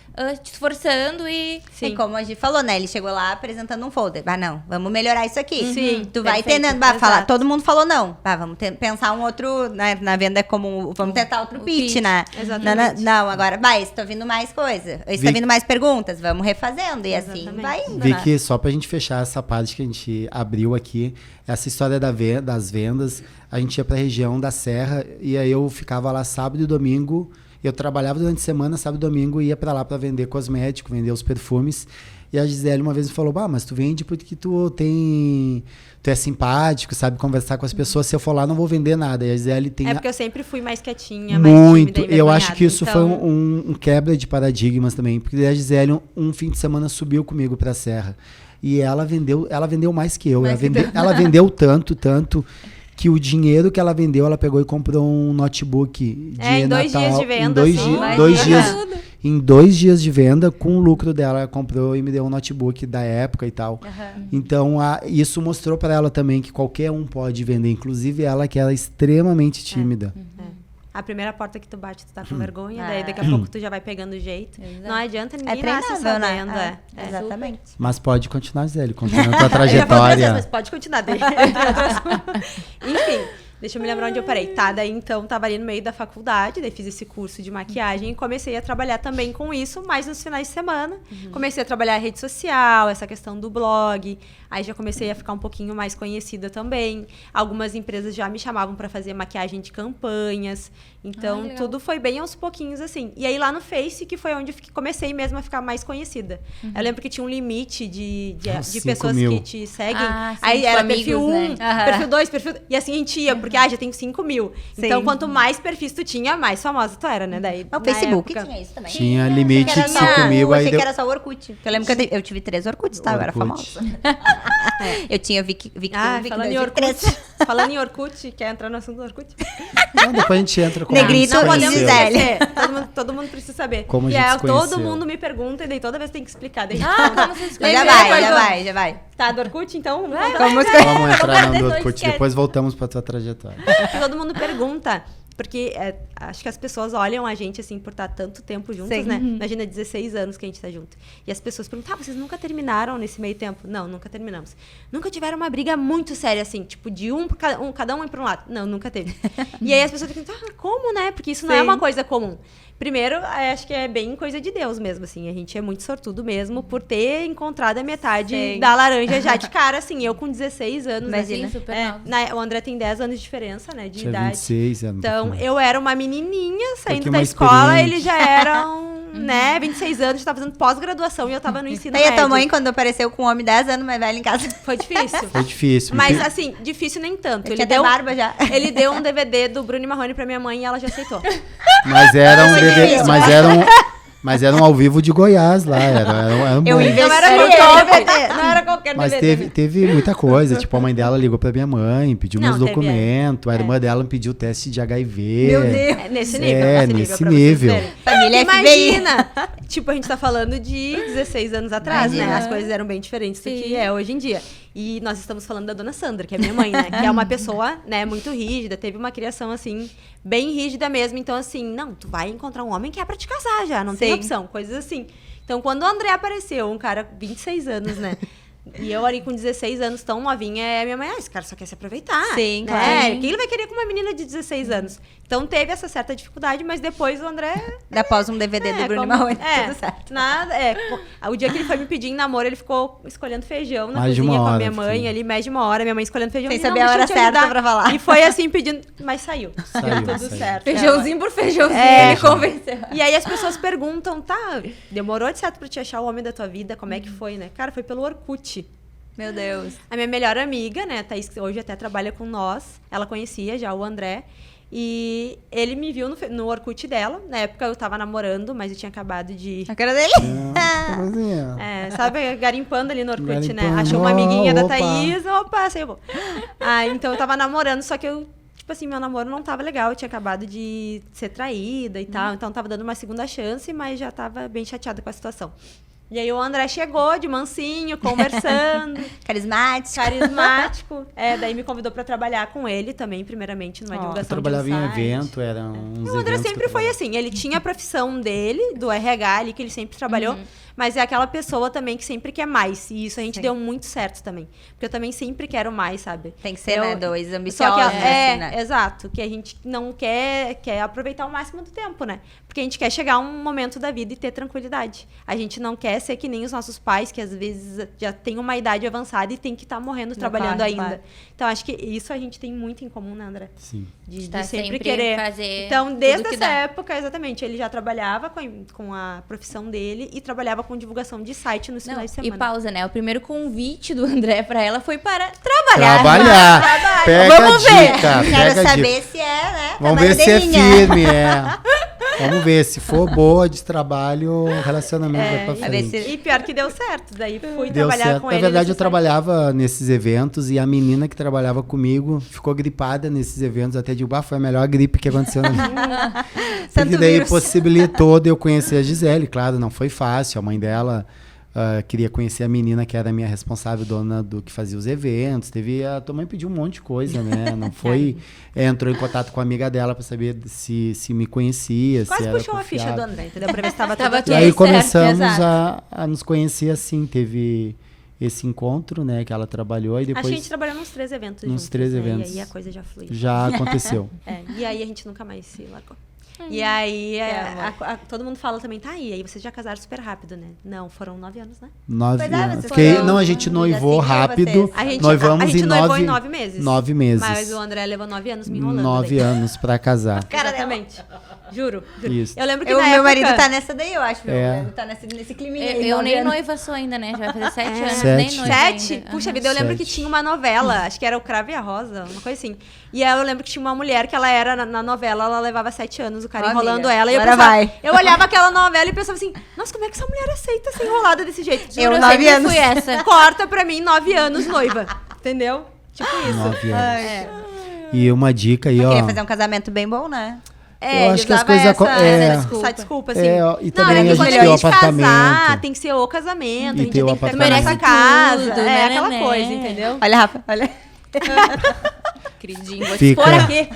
te esforçando e... Sim. E como a gente falou, né? Ele chegou lá apresentando um folder. Não, vamos melhorar isso aqui. Sim, tu vai tentando falar, todo mundo falou não. Vamos pensar um outro, né? Na venda como... Vamos tentar outro pitch, né? Exatamente. Não, agora, está vindo mais coisa. Está vindo mais perguntas, vamos refazendo. E assim vai indo, Vi que só pra gente fechar essa parte que a gente abriu aqui, essa história das vendas, a gente ia pra região da Serra e aí eu ficava lá sábado e domingo. Eu trabalhava durante a semana, sábado e domingo, e ia pra lá pra vender cosmético, vender os perfumes. E a Gisele uma vez me falou, mas tu vende porque tu é simpático, sabe conversar com as pessoas. Se eu for lá, não vou vender nada. E a Gisele tem... porque eu sempre fui mais quietinha, mais tímida e eu acho que isso foi um quebra de paradigmas também. Porque a Gisele, um fim de semana, subiu comigo pra Serra. E ela vendeu mais que eu. Ela vendeu tanto, que o dinheiro que ela vendeu, ela pegou e comprou um notebook de em 2 Natal. dias de venda, Em 2 dias de venda, com o lucro dela, ela comprou e me deu um notebook da época e tal. Então, isso mostrou para ela também que qualquer um pode vender, inclusive ela, que era extremamente tímida. A primeira porta que tu bate, tu tá com vergonha, daí daqui a pouco tu já vai pegando o jeito. Exato. Não adianta ninguém nasce sabendo. Exatamente. Mas pode continuar, Gisele, continuando a tua trajetória. Mas pode continuar daí. Enfim, deixa eu me lembrar onde eu parei. Daí então tava ali no meio da faculdade, daí fiz esse curso de maquiagem e comecei a trabalhar também com isso, mas nos finais de semana. Comecei a trabalhar a rede social, essa questão do blog. Aí já comecei a ficar um pouquinho mais conhecida também. Algumas empresas já me chamavam para fazer maquiagem de campanhas. Então, tudo foi bem aos pouquinhos, assim. E aí, lá no Face, que foi onde comecei mesmo a ficar mais conhecida. Eu lembro que tinha um limite de pessoas que te seguem. Aí era amigos, perfil 1, né? Perfil 2, perfil... E assim a gente ia, porque já tem 5 mil. Sim. Então, quanto mais perfis tu tinha, mais famosa tu era, né? Daí, o Facebook tinha isso também. Tinha limite de 5 mil. Eu achei que era só o Orkut. Eu lembro que eu tive 3 Orkuts, tá? Eu era famosa. Eu tinha Vic falando em Orkut. Falando em Orkut, quer entrar no assunto do Orkut? Não, depois a gente entra com Negrito e Gisele. Todo mundo precisa saber. Como a gente todo mundo me pergunta e daí toda vez tem que explicar. Daí como você explica? Já vai. Tá, do Orkut, então? Vamos entrar no Orkut, depois voltamos pra tua trajetória. Todo mundo pergunta. Porque acho que as pessoas olham a gente, assim, por estar tanto tempo juntas, né? Imagina, 16 anos que a gente tá junto. E as pessoas perguntam, vocês nunca terminaram nesse meio tempo? Não, nunca terminamos. Nunca tiveram uma briga muito séria, assim, tipo, de cada um ir pra um lado. Não, nunca teve. E aí as pessoas ficam, como, né? Porque isso não é uma coisa comum. Primeiro, acho que é bem coisa de Deus mesmo, assim. A gente é muito sortudo mesmo por ter encontrado a metade da laranja já de cara, assim. Eu com 16 anos, imagina, assim. Super o André tem 10 anos de diferença, né, de idade. 26 anos. Então, eu era uma menininha saindo da escola, eles já eram, né, 26 anos, estava fazendo pós-graduação e eu tava no ensino médio. E a tua mãe, quando apareceu com um homem 10 anos mais velho em casa? Foi difícil. Foi difícil. Mas, assim, difícil nem tanto. Ele deu barba já. Ele deu um DVD do Bruno e Marrone pra minha mãe e ela já aceitou. Mas era um DVD, mas era um ao vivo de Goiás lá, era eu investi, não era qualquer mas DVD. Mas teve muita coisa, tipo, a mãe dela ligou pra minha mãe, pediu meus documentos, a irmã dela me pediu teste de HIV. Meu Deus. Nesse nível. Nesse nível. Família Imagina, tipo, a gente tá falando de 16 anos atrás, né? As coisas eram bem diferentes do que é hoje em dia. E nós estamos falando da dona Sandra, que é minha mãe, né? Que é uma pessoa, né, muito rígida, teve uma criação, assim, bem rígida mesmo. Então, assim, não, tu vai encontrar um homem que é pra te casar já, não tem opção, coisas assim. Então, quando o André apareceu, um cara, 26 anos, né? E eu ali com 16 anos, tão novinha, minha mãe, esse cara só quer se aproveitar. Sim, né? claro. Quem ele vai querer com uma menina de 16 anos? Então teve essa certa dificuldade, mas depois o André... Após um DVD do Bruno Marrone, tudo certo. O dia que ele foi me pedir em namoro, ele ficou escolhendo feijão na Mais de cozinha uma com a hora, minha mãe, sim. ali mais de uma hora, minha mãe escolhendo feijão. Sem Não, saber a deixa eu hora te certa ajudar. pra falar. E foi assim pedindo, mas saiu. Saiu, Tudo saiu. certo. Feijãozinho por feijãozinho, É. ele convenceu. E aí as pessoas perguntam, tá, demorou de certo pra te achar o homem da tua vida? Como é que foi, né? Cara, foi pelo Orkut. Meu Deus. A minha melhor amiga, né, Thaís, que hoje até trabalha com nós, ela conhecia já o André, e ele me viu no Orkut dela. Na época eu tava namorando, mas eu tinha acabado de... A cara dele? sabe, garimpando ali no Orkut, né? Garimpando. Achou uma amiguinha da Opa. Thaís, saiu bom. Então eu tava namorando, só que eu, tipo assim, meu namoro não tava legal. Eu tinha acabado de ser traída e tal, então tava dando uma segunda chance, mas já tava bem chateada com a situação. E aí o André chegou de mansinho, conversando, Carismático. carismático. Daí me convidou pra trabalhar com ele também, primeiramente, numa divulgação Trabalhava de um em site. evento, era uns O André eventos que sempre eu foi trabalhava. assim, ele tinha a profissão dele, do RH ali, que ele sempre trabalhou, mas é aquela pessoa também que sempre quer mais, e isso a gente Sim. deu muito certo também, porque eu também sempre quero mais, sabe? Tem que ser, Eu- né? Dois Só ambiciosos, que, assim, né? exato, que a gente não quer aproveitar o máximo do tempo, né? Porque a gente quer chegar a um momento da vida e ter tranquilidade. A gente não quer ser que nem os nossos pais, que às vezes já tem uma idade avançada e tem que estar morrendo trabalhando claro, ainda. claro. Então, acho que isso a gente tem muito em comum, né, André? Sim. De Tá sempre sempre querer fazer Então, tudo desde que essa dá. época, exatamente, ele já trabalhava com a profissão dele e trabalhava com divulgação de site nos Não, finais de e semana. pausa, né? O primeiro convite do André pra ela foi para trabalhar. Trabalhar. Pega Vamos a ver. dica. Quero Pega a saber dica. se é, né? Vamos ver trabalho se é de linha. firme, Vamos ver, se for boa de trabalho, o relacionamento vai pra vai ver frente. se- E pior que deu certo. Daí fui Deu trabalhar certo. com Na ele. verdade, nesse eu site. trabalhava nesses eventos e a menina que trabalhava comigo ficou gripada nesses eventos. Até digo, foi a melhor gripe que aconteceu na vida. Santo Porque daí vírus. possibilitou de eu conhecer a Gisele. Claro, não foi fácil. A mãe dela queria conhecer a menina que era a minha responsável, dona do que fazia os eventos. A tua mãe pediu um monte de coisa, né? Não foi... entrou em contato com a amiga dela para saber se me conhecia, Quase se era puxou a ficha do confiável. André, entendeu? Pra ver se tava Tava tudo tudo E ok. aí certo, começamos exato. a nos conhecer assim. Teve esse encontro, né? Que ela trabalhou e Acho que a gente depois trabalhou nos 3 eventos Nos juntos, 3 né? eventos. E aí a coisa já fluiu. já aconteceu. E aí a gente nunca mais se largou. E aí todo mundo fala também, tá aí vocês já casaram super rápido, né? Não, foram 9 anos, né? 9 Pois é, anos. vocês Fiquei- foram- não, a gente já noivou seguiu rápido. vocês. A gente, Noivamos a gente em noivou 9 em 9 meses. 9 meses. Mas o André levou 9 anos me enrolando. 9 daí. anos pra casar. Exatamente. Juro. Isso. Eu lembro que O na meu época... marido tá nessa daí, eu acho. Meu É. marido tá nesse climinha aí. Eu 9 nem anos. noiva sou ainda, né? Já vai fazer 7 anos, 7. nem noiva 7? ainda. Puxa Aham. vida, eu lembro que 7. tinha uma novela, acho que era o Cravo e a Rosa, uma coisa assim. E aí eu lembro que tinha uma mulher que ela era, na novela, ela levava 7 anos, o cara Ó, enrolando amiga, ela. E eu agora pensava, vai. eu olhava aquela novela e pensava assim, nossa, como é que essa mulher aceita ser enrolada desse jeito? Eu, Eu 9 sempre anos. fui essa. Corta pra mim 9 anos noiva, entendeu? Tipo isso. 9 anos. É. E uma dica aí, ó. Queria fazer um casamento bem bom, né? É, Eu ele acho que as usava coisas essa desculpa, assim. É, ó, e Não, também era que a quando gente a tem o gente casar, apartamento. tem que ser o casamento, E a gente ter o tem que ficar com apartamento. essa casa. Tudo, É né, aquela né? coisa, entendeu? Olha, Rafa, olha. Queridinho, vou te Fica- expor aqui.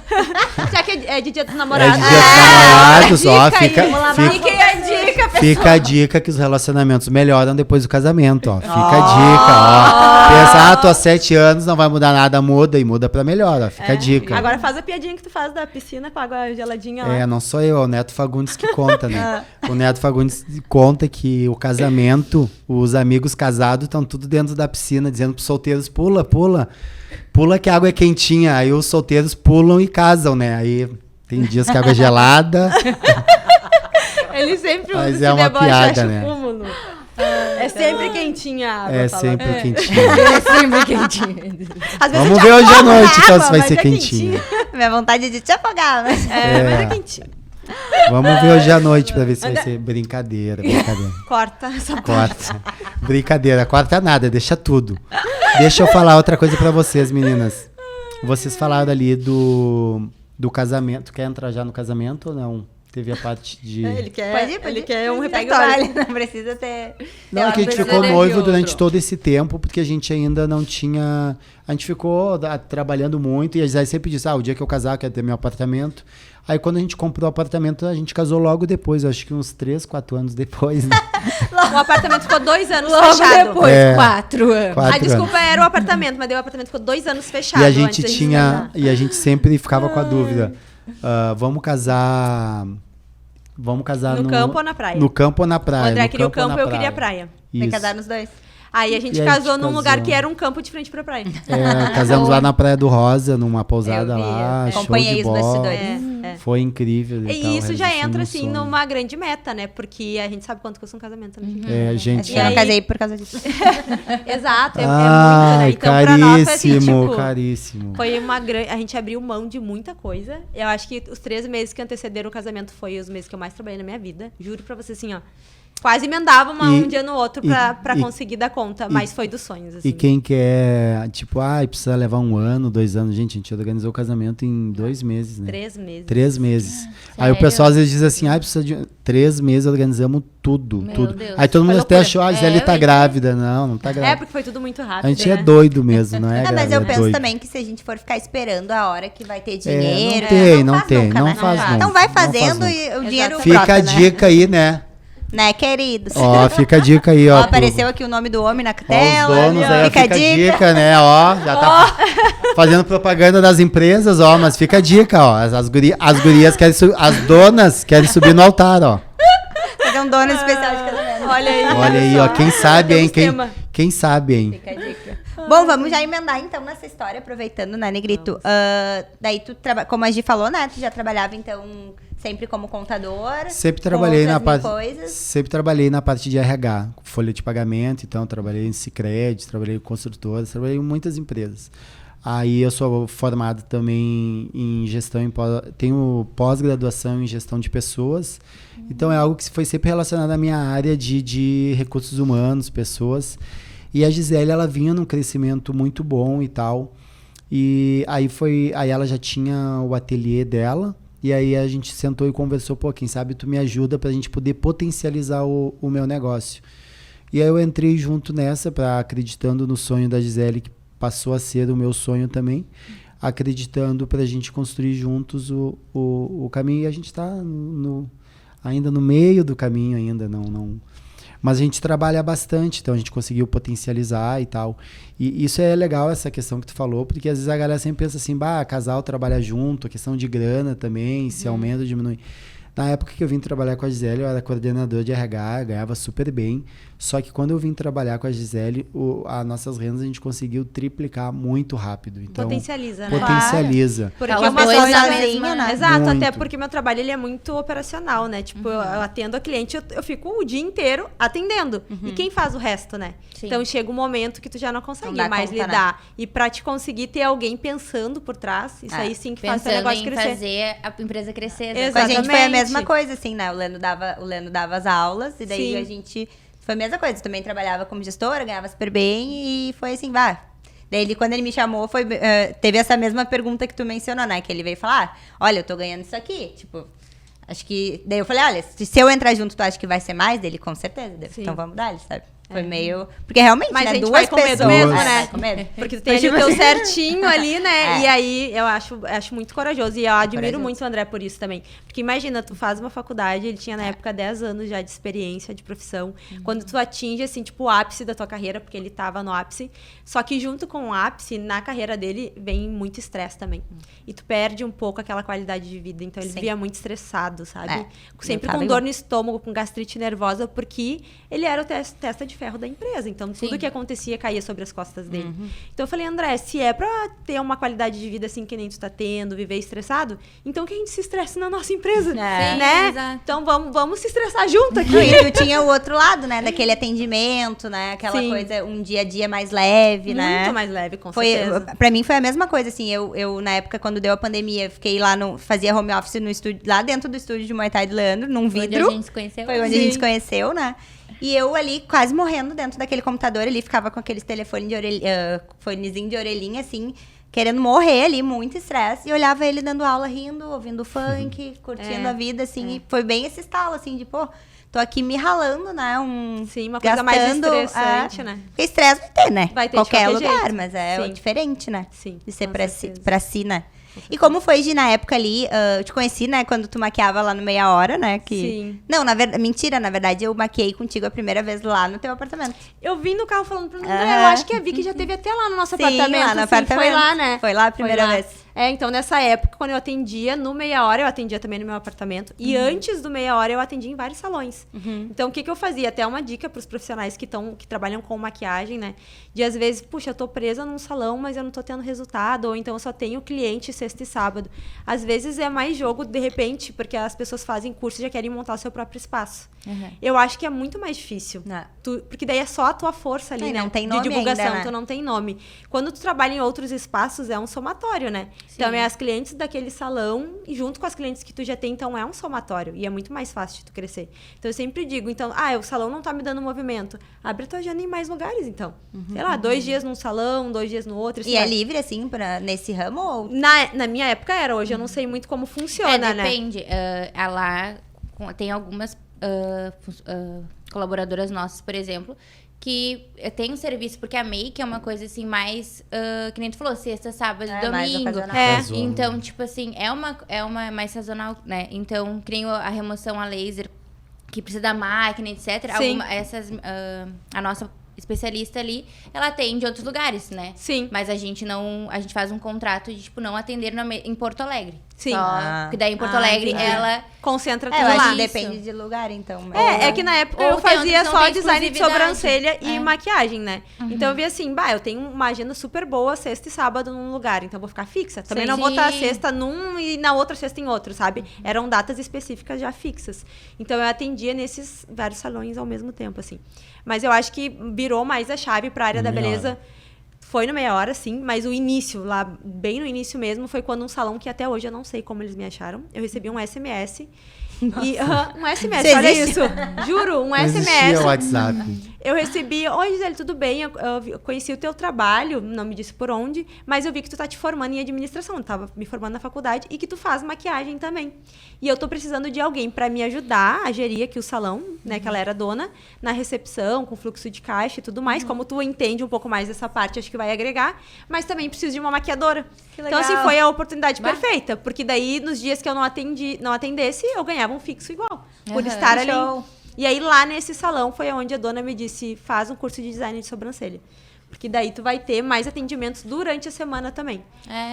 Já que é de dia dos É namorados. de dia dos namorados, ó. dica aí, Fica, vamos lá, fica, fiquem a dica, pessoal. fica a dica que os relacionamentos melhoram depois do casamento, ó. Fica a dica, ó. Pensa, tô há 7 anos, não vai mudar nada, muda e muda pra melhor, ó. Fica a dica. Agora faz a piadinha que tu faz da piscina com água geladinha lá. É, não sou eu, é o Neto Fagundes que conta, né? O Neto Fagundes conta que o casamento, os amigos casados estão tudo dentro da piscina, dizendo pros solteiros, pula, pula. Pula que a água é quentinha. Aí os solteiros pulam e casam, né? Aí tem dias que a água é gelada. Ele sempre usa Mas esse é uma deboche, piada, acho né? cúmulo. É sempre quentinha a água. É fala. sempre quentinha. É sempre quentinho. Às vezes Vamos te ver hoje à afoga na noite, então, água, se vai mas ser é quentinha. Minha vontade é de te apagar, mas... Mas é quentinho. Vamos ver hoje à noite pra ver se vai ser brincadeira. Corta essa parte. Corta. Brincadeira, corta nada, deixa tudo. Deixa eu falar outra coisa pra vocês, meninas. Vocês falaram ali do casamento. Quer entrar já no casamento ou não? teve a parte de... Ele quer, Pode ir, pode ele ir. quer um Segue o repertório. baile, não precisa ter... Não, é que a gente precisa ficou de noivo outro. durante todo esse tempo, porque a gente ainda não tinha... A gente ficou trabalhando muito, e a Gisele sempre disse, o dia que eu casar, eu quero ter meu apartamento. Aí quando a gente comprou o apartamento, a gente casou logo depois, acho que uns 3, 4 anos depois, né? O apartamento ficou 2 anos Logo fechado. depois, É. 4 anos. 4 A desculpa era o apartamento, mas daí o apartamento ficou 2 anos fechado. E a gente antes tinha... E a gente sempre ficava com a dúvida, vamos casar No campo ou na praia? No campo ou na O praia? André no queria o campo ou campo na e eu queria a praia. Vai Isso. casar nos dois. Aí a gente E a casou gente num lugar casou. que era um campo de frente pra praia. Casamos lá na Praia do Rosa, numa pousada Eu vi, lá, show acompanhei de os bola. bastidores. Foi incrível. E, tal, E isso já realizou entra, um assim, sonho. numa grande meta, né? Porque a gente sabe quanto custa um casamento, né? Gente, Eu não aí- casei por causa disso. Exato, é muito, né? Então, pra nós foi assim, caríssimo, tipo... caríssimo. Foi uma grande... A gente abriu mão de muita coisa. Eu acho que os 3 meses que antecederam o casamento foi os meses que eu mais trabalhei na minha vida. Juro pra você, assim, ó. Quase emendava um dia no outro pra conseguir dar conta. Mas foi dos sonhos, assim. E quem quer, tipo, precisa levar 1 ano, 2 anos. Gente, a gente organizou o casamento em 2 meses, né? 3 meses. 3 meses. Aí o sério? pessoal às vezes diz assim, precisa de 3 meses, organizamos tudo, Meu tudo. Deus. Aí todo mundo Foi até loucura. achou, a Gisele tá eu- grávida. Não tá É, grávida. porque foi tudo muito rápido, A gente né? é doido mesmo, não é, Mas grávida, eu é penso doido. também que se a gente for ficar esperando a hora que vai ter não dinheiro... tem, não faz tem, nunca, não né? faz nunca. Então vai Não faz fazendo nunca. e o dinheiro Fica brota, a dica aí, né? Né, queridos? Ó, fica a dica aí, ó. Ó, apareceu aqui o nome do homem na Ó, os tela. donos aí, ó, fica a dica. né? Ó, já tá fazendo propaganda das empresas, ó, mas fica a dica, ó. As gurias querem as donas querem subir no altar, ó. Fazer um dono especial de casamento. Olha aí. Olha aí, ó, quem sabe, hein? Temos tema. Quem sabe, hein? Fica a dica. Bom, vamos já emendar então nessa história, aproveitando, né, Negrito? Daí tu, como a Gi falou, né, tu já trabalhava então sempre como contador. Sempre trabalhei com na outras parte, mil coisas. sempre trabalhei na parte de RH, folha de pagamento, então trabalhei em Sicredi, trabalhei em construtoras, trabalhei em muitas empresas. Aí eu sou formado também em gestão, tenho pós-graduação em gestão de pessoas, então é algo que foi sempre relacionado à minha área de recursos humanos, pessoas. E a Gisele, ela vinha num crescimento muito bom e tal. E aí ela já tinha o ateliê dela. E aí a gente sentou e conversou, quem sabe tu me ajuda pra gente poder potencializar o meu negócio. E aí eu entrei junto nessa, acreditando no sonho da Gisele, que passou a ser o meu sonho também, acreditando pra gente construir juntos o caminho. E a gente tá ainda no meio do caminho ainda, não. Mas a gente trabalha bastante, então a gente conseguiu potencializar e tal. E isso é legal, essa questão que tu falou, porque às vezes a galera sempre pensa assim, casal trabalha junto, a questão de grana também, se aumenta ou diminui. Na época que eu vim trabalhar com a Gisele, eu era coordenador de RH, ganhava super bem. Só que quando eu vim trabalhar com a Gisele, as nossas rendas a gente conseguiu triplicar muito rápido. Então, Potencializa, né? potencializa. Porque Tá os uma dois coisa na sozinha, mesma, né? Exato, Muito. até porque meu trabalho ele é muito operacional, né? Tipo, eu atendo a cliente, eu fico o dia inteiro atendendo. E quem faz o resto, né? Sim. Então chega um momento que tu já não consegue Não dá mais conta, lidar. E pra te conseguir ter alguém pensando por trás, isso aí sim que faz o teu Pensando negócio em crescer. fazer a empresa crescer. Exato. Com a gente foi a Exatamente. mesma coisa, assim, né? O Leno dava as aulas e daí Sim. a gente... Foi a mesma coisa. Eu também trabalhava como gestora, ganhava super bem e foi assim, Daí, quando ele me chamou, teve essa mesma pergunta que tu mencionou, né? Que ele veio falar, olha, eu tô ganhando isso aqui. Tipo, acho que... Daí eu falei, olha, se eu entrar junto, tu acha que vai ser mais? Dele, com certeza. Sim. Então vamos dar, sabe? Foi meio... Porque realmente, Mas né? a gente Duas vai com medo pessoas... mesmo, É, né? vai com medo. Porque tu tem ali o teu certinho ali, né? É. E aí eu acho muito corajoso. E eu admiro Corajoso. muito o André por isso também. Porque imagina, tu faz uma faculdade, ele tinha na época 10 anos já de experiência, de profissão. Quando tu atinge, assim, tipo, o ápice da tua carreira, porque ele tava no ápice. Só que junto com o ápice, na carreira dele, vem muito estresse também. E tu perde um pouco aquela qualidade de vida. Então ele Sim. vivia muito estressado, sabe? É, Sempre eu tava com igual. dor no estômago, com gastrite nervosa, porque ele era o testa de ferro da empresa. Então, tudo Sim. que acontecia caía sobre as costas dele. Então, eu falei, André, se é pra ter uma qualidade de vida assim que nem tu tá tendo, viver estressado, então que a gente se estresse na nossa empresa, É. né? Sim, exato. Então, vamos se estressar junto aqui. Não, e tu tinha o outro lado, né? Daquele atendimento, né? Aquela Sim. coisa, um dia a dia mais leve, né? Muito mais leve, com Foi, certeza. pra mim foi a mesma coisa, assim, eu na época, quando deu a pandemia, fiquei lá, fazia home office no estúdio, lá dentro do estúdio de Muay Thai do Leandro, num Onde vidro. a gente se conheceu. Foi onde a Sim. gente se conheceu, né? E eu ali, quase morrendo dentro daquele computador ali, ficava com aqueles telefones de fonezinho de orelhinha, assim, querendo morrer ali, muito estresse. E olhava ele dando aula, rindo, ouvindo funk, curtindo a vida, assim. E foi bem esse estalo, assim, de, pô, tô aqui me ralando, né? Sim, uma coisa mais estressante, né? Porque estresse vai ter, né? Vai ter qualquer de lugar, qualquer jeito. mas é Sim. diferente, né? Sim, De ser com pra certeza. si, né? E como foi, Gi, na época ali, eu te conheci, né, quando tu maquiava lá no Meia Hora, né? Que... Sim. Não, mentira, na verdade, eu maquiei contigo a primeira vez lá no teu apartamento. Eu vim no carro falando pro André, Aham. eu acho que a Vicky já teve até lá no nosso Sim, apartamento. lá no assim, apartamento. Foi lá, né? Foi lá a primeira vez. Então nessa época, quando eu atendia no Meia Hora, eu atendia também no meu apartamento. E antes do Meia Hora, eu atendia em vários salões. Então, o que eu fazia? Até uma dica pros profissionais que trabalham com maquiagem, né? De, às vezes, puxa, eu tô presa num salão, mas eu não tô tendo resultado. Ou então, eu só tenho cliente sexta e sábado. Às vezes, é mais jogo, de repente, porque as pessoas fazem curso e já querem montar o seu próprio espaço. Eu acho que é muito mais difícil. Porque daí é só a tua força ali, né? Não tem de nome divulgação, ainda, né? tu não tem nome. Quando tu trabalha em outros espaços, é um somatório, né? Então, é as clientes daquele salão e junto com as clientes que tu já tem, então é um somatório. E é muito mais fácil de tu crescer. Então, eu sempre digo, então, o salão não tá me dando movimento. Abre a tua agenda em mais lugares, então. Sei lá, 2 dias num salão, 2 dias no outro. E é livre, assim, nesse ramo? Ou... Na minha época era, hoje eu não sei muito como funciona, né? Depende. Ela tem algumas colaboradoras nossas, por exemplo, que tem um serviço, porque a make é uma coisa assim mais, que nem tu falou, sexta, sábado e mais domingo. ocasional. Então, tipo assim, é uma mais sazonal, né? Então, creio a remoção a laser, que precisa da máquina, etc. Sim. A nossa especialista ali, ela atende em outros lugares, né? Sim. Mas a gente faz um contrato de, tipo, não atender em Porto Alegre. Sim. Porque daí em Porto Alegre, entendi. ela... Concentra tudo eu acho lá. que depende de lugar, então. Mas... É que na época Ou eu tem fazia outros que não só tem design de exclusividade. sobrancelha e maquiagem, né? Então eu vi assim, eu tenho uma agenda super boa sexta e sábado num lugar, então eu vou ficar fixa. Também Sim. não vou estar sexta num e na outra sexta em outro, sabe? Eram datas específicas já fixas. Então eu atendia nesses vários salões ao mesmo tempo, assim. Mas eu acho que virou mais a chave para a área da Meia beleza. hora. Foi no Meia Hora, sim, mas o início, lá bem no início mesmo, foi quando um salão que até hoje eu não sei como eles me acharam. Eu recebi um SMS. Um SMS, Você olha existe? isso. Juro, um Não SMS. existia o WhatsApp. Eu recebi, oi Gisele, tudo bem? Eu conheci o teu trabalho, não me disse por onde, mas eu vi que tu tá te formando em administração, eu tava me formando na faculdade e que tu faz maquiagem também. E eu tô precisando de alguém para me ajudar a gerir aqui o salão, né, que ela era dona, na recepção, com fluxo de caixa e tudo mais. Como tu entende um pouco mais dessa parte, acho que vai agregar, mas também preciso de uma maquiadora. Que Então, assim, legal. foi a oportunidade perfeita, porque daí, nos dias que eu não atendesse, eu ganhava um fixo igual, por Aham, estar ali. show. E aí, lá nesse salão, foi onde a dona me disse, faz um curso de design de sobrancelha. Porque daí tu vai ter mais atendimentos durante a semana também.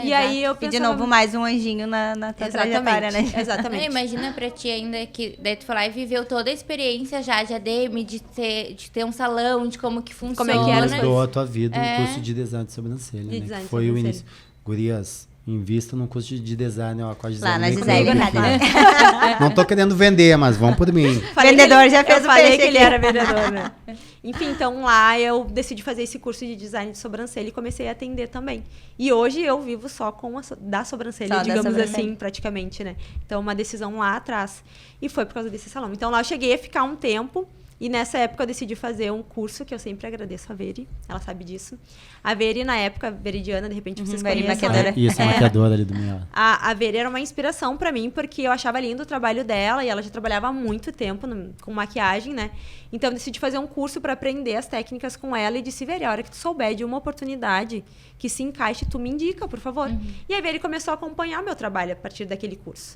E aí eu E pensava... de novo, mais um anjinho na tua trajetória, né? Exatamente. Imagina pra ti ainda que daí tu foi lá e viveu toda a experiência já de ADM, de ter um salão, de como que funciona. é que era as Mudou a tua vida no curso de design de sobrancelha, De né? design Que de foi o sobrancelha. início. Gurias, invista num curso de design, ó, com a Gisele. Lá na Bem Gisele, claro, nada, bem né? claro. Não tô querendo vender, mas vão por mim. Vendedor já fez eu o falei peixe que ele aqui. era vendedor, né? Enfim, então lá eu decidi fazer esse curso de design de sobrancelha e comecei a atender também. E hoje eu vivo só com da sobrancelha, Só da digamos sobrancelha. assim, praticamente, né? Então, uma decisão lá atrás. E foi por causa desse salão. Então, lá eu cheguei a ficar um tempo. E nessa época eu decidi fazer um curso, que eu sempre agradeço a Veri, ela sabe disso. A Veri, na época, veridiana, de repente vocês Veri conhecem. maquiadora. Né? Isso, a maquiadora ali do meio. A Veri era uma inspiração pra mim, porque eu achava lindo o trabalho dela, e ela já trabalhava há muito tempo com maquiagem, né? Então, eu decidi fazer um curso pra aprender as técnicas com ela e disse, Veri, a hora que tu souber de uma oportunidade que se encaixe, tu me indica, por favor. E a Veri começou a acompanhar meu trabalho a partir daquele curso.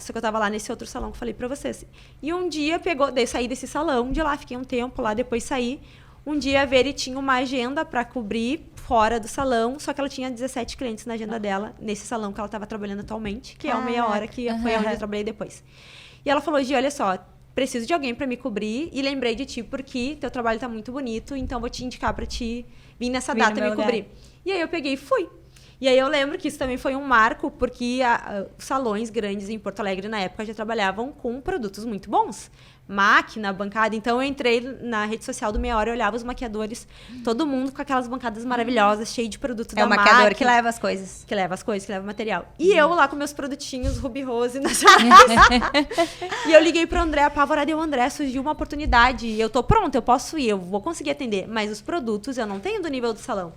Só que eu tava lá nesse outro salão que eu falei pra vocês. E um dia daí eu saí desse salão, de lá, fiquei um tempo lá, depois saí. Um dia a Veri tinha uma agenda pra cobrir fora do salão, só que ela tinha 17 clientes na agenda dela, nesse salão que ela tava trabalhando atualmente, que é o Meia Hora, que foi onde eu trabalhei depois. E ela falou, Gi, olha só, preciso de alguém pra me cobrir, e lembrei de ti porque teu trabalho tá muito bonito, então vou te indicar pra ti vir nessa Vir no data meu me lugar. cobrir. E aí eu peguei e fui. E aí eu lembro que isso também foi um marco, porque os salões grandes em Porto Alegre, na época, já trabalhavam com produtos muito bons. Máquina, bancada. Então, eu entrei na rede social do Meia Hora e olhava os maquiadores, todo mundo com aquelas bancadas maravilhosas, cheio de produto da É o maquiador MAC, que leva as coisas. que leva as coisas, que leva o material. E eu lá com meus produtinhos Ruby Rose. E eu liguei pro André, apavorada, e o André, surgiu uma oportunidade. Eu tô pronta, eu posso ir, eu vou conseguir atender. Mas os produtos eu não tenho do nível do salão.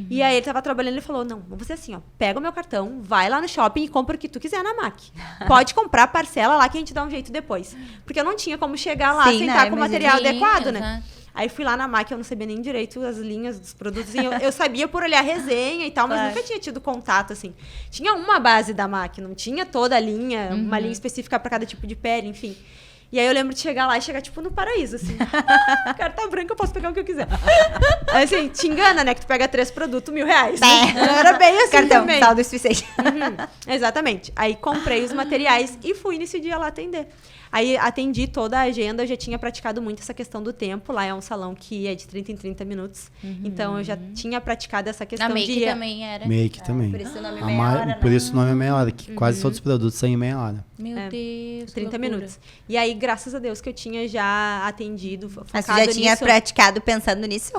E aí ele tava trabalhando e ele falou, não, vamos fazer assim, ó, pega o meu cartão, vai lá no shopping e compra o que tu quiser na MAC. Pode comprar, parcela lá que a gente dá um jeito depois. Porque eu não tinha como chegar lá Sim, sem né, estar com o imagina. material Sim, adequado, né? exato. Aí fui lá na MAC, eu não sabia nem direito as linhas dos produtos. Eu sabia por olhar resenha e tal, mas Claro. nunca tinha tido contato, assim. Tinha uma base da MAC, não tinha toda a linha, uma linha específica para cada tipo de pele, enfim. E aí eu lembro de chegar lá e chegar, tipo, no paraíso, assim. Carta branca, eu posso pegar o que eu quiser. Aí, assim, te engana, né? Que tu pega 3 produtos, R$1.000. Era bem assim Cartão, também. saldo suficiente. Exatamente. Aí comprei os materiais e fui nesse dia lá atender. Aí atendi toda a agenda, eu já tinha praticado muito essa questão do tempo. Lá é um salão que é de 30 em 30 minutos. Então eu já tinha praticado essa questão Na make de... também era. Make também. por isso o nome A meia hora, né? Por isso o nome é meia hora, que quase todos os produtos saem em meia hora. Meu É, Deus, 30 que loucura. minutos. E aí, graças a Deus, que eu tinha já atendido, Mas tu focado já tinha nisso. praticado pensando nisso?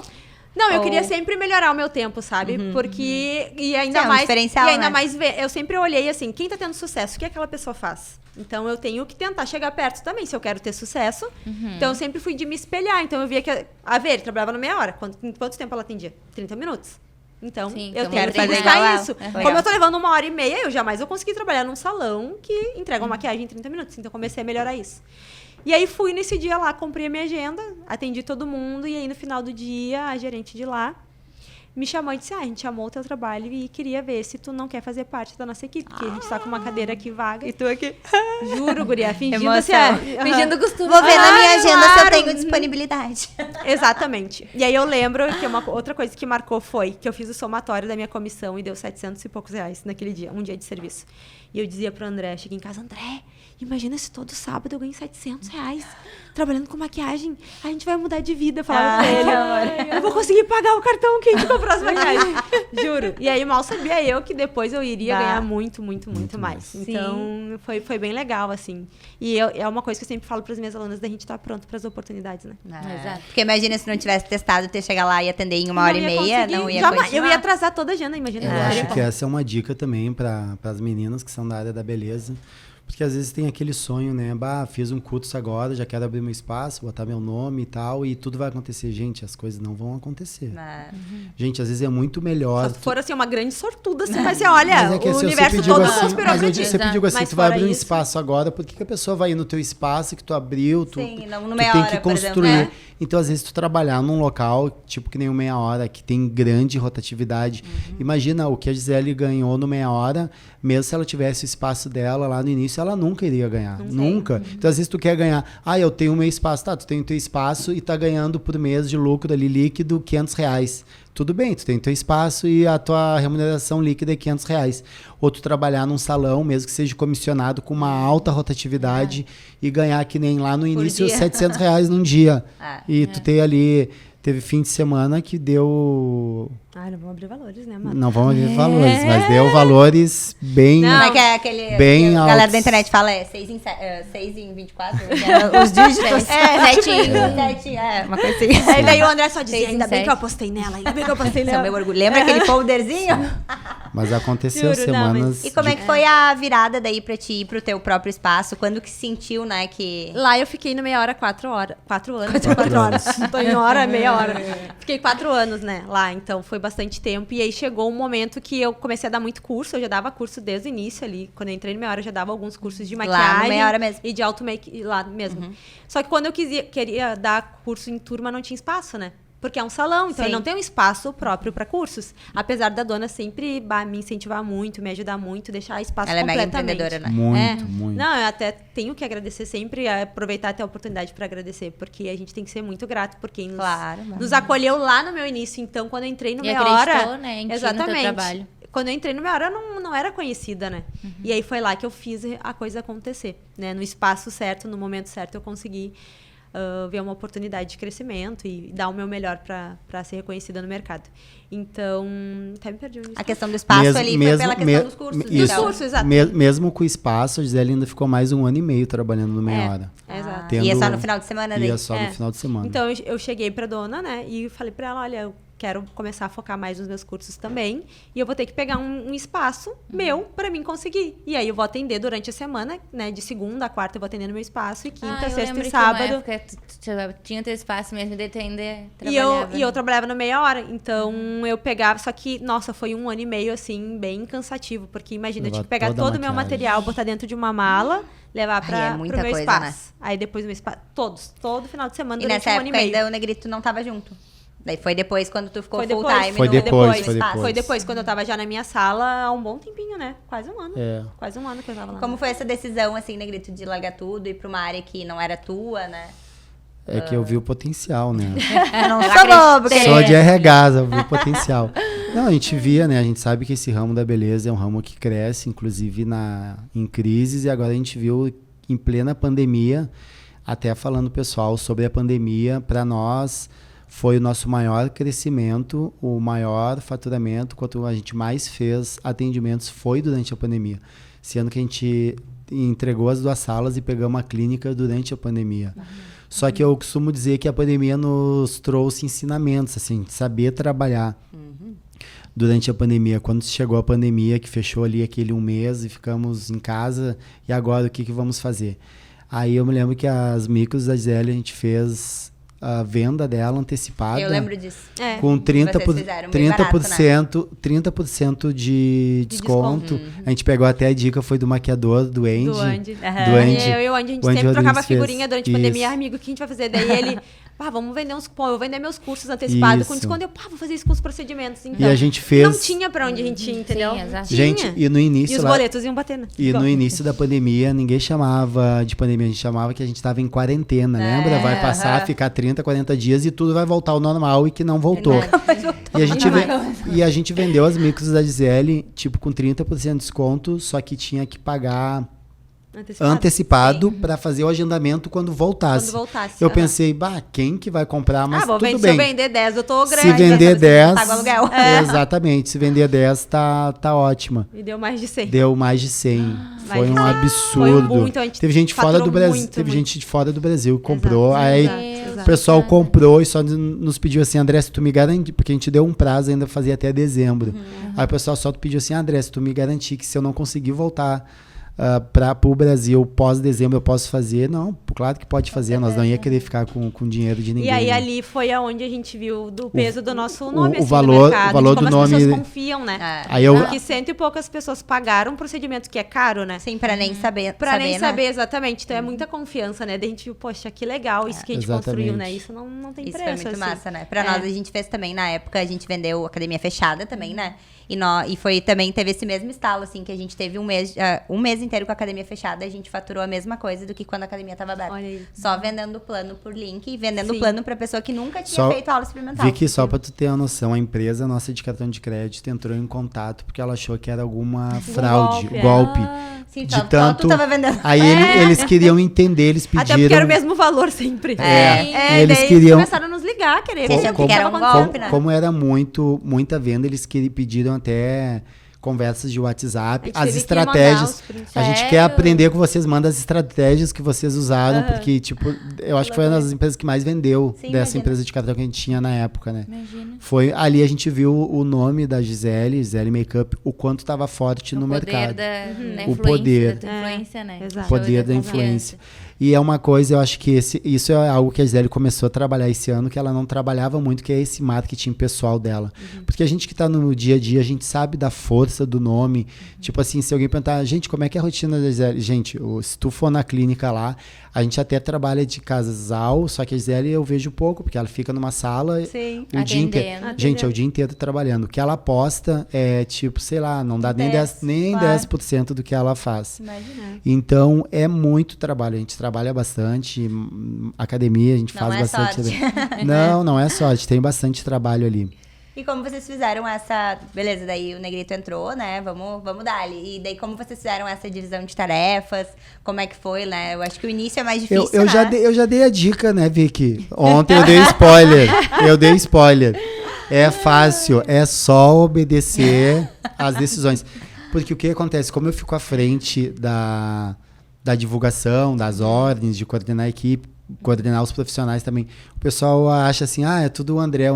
Não, eu Ou- queria sempre melhorar o meu tempo, sabe? Porque... E ainda Sim, é um mais... diferencial, e ainda né? mais... Eu sempre olhei assim, quem tá tendo sucesso, o que aquela pessoa faz? Então, eu tenho que tentar chegar perto também, se eu quero ter sucesso. Então, eu sempre fui de me espelhar. Então, eu via que... A Ver trabalhava na meia hora. Quanto tempo ela atendia? 30 minutos. Então, Sim, eu então tenho quero que fazer buscar igual ela. isso. É. Como Legal. eu tô levando 1h30, eu jamais vou conseguir trabalhar num salão que entrega uma maquiagem em 30 minutos. Então, eu comecei a melhorar isso. E aí, fui nesse dia lá, comprei a minha agenda, atendi todo mundo. E aí, no final do dia, a gerente de lá me chamou e disse, a gente amou o teu trabalho e queria ver se tu não quer fazer parte da nossa equipe. Porque a gente tá com uma cadeira aqui vaga. E tu aqui? Juro, guria, fingindo Emoção. assim. Fingindo costume. Vou ver na minha Ai, agenda se eu claro. tenho disponibilidade. Exatamente. E aí eu lembro que outra coisa que marcou foi que eu fiz o somatório da minha comissão e deu 700 e poucos reais naquele dia, um dia de serviço. E eu dizia pro André, cheguei em casa, André, imagina se todo sábado eu ganho 700 reais trabalhando com maquiagem. A gente vai mudar de vida, falava pra ele. Eu vou conseguir pagar o cartão que a gente comprou as maquiagens. Juro. E aí mal sabia eu que depois eu iria Bah. ganhar muito, muito, muito mais. Então foi bem legal, assim. E é uma coisa que eu sempre falo pras minhas alunas, da gente estar pronto pras oportunidades, né? Exato. Porque imagina se não tivesse testado, ter chegar lá e atender em 1 hora e Não ia meia, conseguir. não ia Jamais. continuar. Eu ia atrasar toda a agenda, imagina. Eu Não acho ia que essa é uma dica também para as meninas que são da área da beleza. Porque às vezes tem aquele sonho, né? Bah, fiz um curso agora, já quero abrir meu espaço, botar meu nome e tal, e tudo vai acontecer. Gente, as coisas não vão acontecer. Ah. Gente, às vezes é muito melhor. Só se for assim, uma grande sortuda, assim, mas assim, olha, Mas é que o assim, eu universo sempre digo todo assim, conspirou mas pra eu ti. sempre digo assim, Mas tu vai fora abrir um isso- espaço agora, por que a pessoa vai ir no teu espaço que tu abriu, tu, Sim, não no tu meia tem hora, que por exemplo, construir. né? Então, às vezes, tu trabalhar num local, tipo que nem o Meia Hora, que tem grande rotatividade. Imagina o que a Gisele ganhou no Meia Hora, mesmo se ela tivesse o espaço dela lá no início, ela nunca iria ganhar. Nunca. Então, às vezes, tu quer ganhar. Ah, eu tenho o meu espaço. Tá, tu tem o teu espaço e tá ganhando por mês de lucro ali líquido R$500. Tudo bem, tu tem o teu espaço e a tua remuneração líquida é R$500. Ou tu trabalhar num salão, mesmo que seja comissionado, com uma alta rotatividade e ganhar que nem lá no início dia. R$700 num dia. Ah, E tu ter ali... Teve fim de semana que deu... Ai, não vamos abrir valores, né, mano? Não vamos ver valores, mas deu valores bem... Como é que é aquele Bem que a galera altos. da internet fala? É 6 em 24? Os dígitos? Certinho. Uma coisa assim. Aí daí o André só dizia, 6 em ainda bem 7. que eu apostei nela, ainda bem que eu apostei Esse é o nela. meu orgulho. Lembra aquele folderzinho? Mas aconteceu Juro, não, semanas... E como é de- que foi a virada daí pra ti ir pro teu próprio espaço? Quando que sentiu, né, que... Lá eu fiquei no meia hora 4 horas. 4 anos. 4 horas. Tô em hora, meia hora. Fiquei 4 anos, né, lá. Então foi bastante tempo. E aí chegou um momento que eu comecei a dar muito curso. Eu já dava curso desde o início ali. Quando eu entrei no meia hora, eu já dava alguns cursos de Lá no maquiagem. Meia Hora mesmo. E de auto make lá mesmo. Só que quando eu queria dar curso em turma, não tinha espaço, né? Porque é um salão, então Sim. ele não tem um espaço próprio para cursos. Apesar da dona sempre me incentivar muito, me ajudar muito, deixar espaço Ela é mega completamente. empreendedora, né? Muito, É. muito. Não, eu até tenho que agradecer sempre, aproveitar até a oportunidade para agradecer, porque a gente tem que ser muito grato por quem Claro, nos acolheu lá no meu início. Então, quando eu entrei no E Meia acreditou, Hora... né, em ti, no teu exatamente. trabalho. Quando eu entrei no Meia Hora, eu não era conhecida, né? E aí foi lá que eu fiz a coisa acontecer, né? No espaço certo, no momento certo, eu consegui ver uma oportunidade de crescimento e dar o meu melhor para ser reconhecida no mercado. Então, até me perdi onde A questão do espaço ali foi pela questão dos cursos. Dos então. cursos, exato. Mesmo com o espaço, a Gisele ainda ficou mais 1 ano e meio trabalhando no Meia Hora. Exato. Tendo- E é só no final de semana daí? Ia só no final de semana. Então, eu cheguei pra dona, né, e falei pra ela, olha, quero começar a focar mais nos meus cursos também. E eu vou ter que pegar um espaço meu para mim conseguir. E aí eu vou atender durante a semana, né? De segunda a quarta eu vou atender no meu espaço. E quinta, sexta e sábado. Tinha teu espaço mesmo de atender. E eu trabalhava na meia hora. Então eu pegava. Só que, nossa, foi 1 ano e meio, assim, bem cansativo. Porque imagina, eu tinha que pegar todo o meu material, botar dentro de uma mala, levar pro meu espaço. Né? Aí depois o meu espaço. Todo final de semana e durante nessa 1 ano e época meio. ainda o Negrito não tava junto. Daí foi depois, quando tu ficou Foi full depois. time Foi no depois, espaço. Foi depois, quando eu tava já na minha sala há um bom tempinho, né? Quase 1 ano. É. Quase 1 ano que eu tava lá. Como foi essa decisão, assim, Negrito, de largar tudo e ir pra uma área que não era tua, né? É que eu vi o potencial, né? Não sou bobo, Só de RH, eu vi o potencial. Não, a gente via, né? A gente sabe que esse ramo da beleza é um ramo que cresce, inclusive em crises, e agora a gente viu em plena pandemia, até falando pessoal sobre a pandemia, para nós foi o nosso maior crescimento, o maior faturamento, quanto a gente mais fez atendimentos foi durante a pandemia. Sendo que a gente entregou as 2 salas e pegamos a clínica durante a pandemia. Só que eu costumo dizer que a pandemia nos trouxe ensinamentos, assim, de saber trabalhar. Durante a pandemia, quando chegou a pandemia, que fechou ali aquele 1 mês e ficamos em casa, e agora o que vamos fazer? Aí eu me lembro que as micros da Gisele a gente fez a venda dela antecipada. Eu lembro disso. Com 30%, Vocês fizeram bem barato, né? 30% de desconto. A gente pegou até a dica, foi do maquiador, do Andy. Do Andy. Do Andy. Eu e o Andy, a gente O Andy sempre trocava Rodrigues figurinha durante a fez. pandemia. Amigo, o que a gente vai fazer? Daí ele, vamos vender uns cupons, eu vou vender meus cursos antecipados com Isso. desconto. Eu, vou fazer isso com os procedimentos. E Então, a gente fez... não tinha pra onde a gente ir, entendeu? Sim, exato. Tinha. Gente, e no início... E os lá- boletos iam bater, né? E no início da pandemia, ninguém chamava de pandemia, a gente chamava que a gente estava em quarentena, lembra? Vai passar, ficar 30, 40 dias e tudo vai voltar ao normal e que não voltou. E a gente vendeu as micros da Gisele, tipo, com 30% de desconto, só que tinha que pagar antecipado para fazer o agendamento quando voltasse. Quando voltasse. Eu pensei, quem que vai comprar? Mas vou tudo vender, bem. se eu vender 10, eu tô grande. Se vender 10, paga o aluguel. exatamente, se vender 10 tá ótima. E deu mais de 100. Deu mais de 100. Foi um mais de 100. absurdo. Foi um boom, então a gente teve gente fora do Brasil, muito, teve muito. gente de fora do Brasil que comprou. Exato, Aí exato. o pessoal comprou e só nos pediu assim, André, se tu me garantir, porque a gente deu um prazo ainda fazia até dezembro. Aí o pessoal só pediu assim, André, se tu me garantir que se eu não conseguir voltar para o Brasil pós-dezembro eu posso fazer? Não, claro que pode fazer, nós não ia querer ficar com dinheiro de ninguém. E aí né? ali foi aonde a gente viu do peso do nosso nome, assim, valor- no mercado, o valor de como do as nome- pessoas confiam, né? Aí eu, Porque 100 e poucas pessoas pagaram um procedimento que é caro, né? Sim, pra nem saber. Pra nem né? saber exatamente. Então é muita confiança, né? Daí a gente viu, poxa, que legal isso que a gente construiu, né? Isso não tem Isso preço. foi muito assim. massa, né? Pra nós, a gente fez também, na época, a gente vendeu academia fechada também, né? E foi também, teve esse mesmo estalo, assim, que a gente teve um mês inteiro com a academia fechada, a gente faturou a mesma coisa do que quando a academia tava aberta. Olha aí. Só vendendo plano por link e vendendo Sim. plano pra pessoa que nunca tinha Só- feito aula experimental. Vicky, só pra tu ter uma noção, a empresa nossa de cartão de crédito entrou em contato porque ela achou que era alguma fraude, golpe, golpe. Sim, de só tanto, tu tava vendendo. Aí eles queriam entender, eles pediram... Até porque era o mesmo valor sempre. eles daí queriam- começaram a nos ligar, querer Como- ver o como- que era tava um acontecendo. golpe, né? Como era muita venda, eles pediram até conversas de WhatsApp, A gente as teve que mandar estratégias. os prints. A gente Sério? quer aprender com vocês, manda as estratégias que vocês usaram, porque, tipo, eu acho que foi uma das empresas que mais vendeu Sim, dessa imagina. empresa de cartão que a gente tinha na época, né? Imagina. Foi ali a gente viu o nome da Gisele Makeup, o quanto estava forte no o poder mercado. da O poder. da tua influência, né? Exato. O poder da influência. E é uma coisa, eu acho que isso é algo que a Gisele começou a trabalhar esse ano, que ela não trabalhava muito, que é esse marketing pessoal dela. Porque a gente que tá no dia a dia, a gente sabe da força do nome. Tipo assim, se alguém perguntar, gente, como é que é a rotina da Gisele? Gente, se tu for na clínica lá, a gente até trabalha de casal, só que a Gisele eu vejo pouco, porque ela fica numa sala Sim. o dia inteiro. Atendendo. Gente, é o dia inteiro trabalhando. O que ela posta é tipo, sei lá, não dá nem 10% do que ela faz. Imagina. Então, é muito trabalho. A gente trabalha bastante. Academia, a gente Não faz é bastante. sorte. Não é sorte. Tem bastante trabalho ali. E como vocês fizeram essa... Beleza, daí o Negrito entrou, né? Vamos dar ali. E daí como vocês fizeram essa divisão de tarefas? Como é que foi, né? Eu acho que o início é mais difícil, Eu né? já dei a dica, né, Vicky? Ontem eu dei spoiler. É fácil. É só obedecer às decisões. Porque o que acontece? Como eu fico à frente da divulgação, das ordens, de coordenar a equipe, coordenar os profissionais também. O pessoal acha assim, é tudo o André.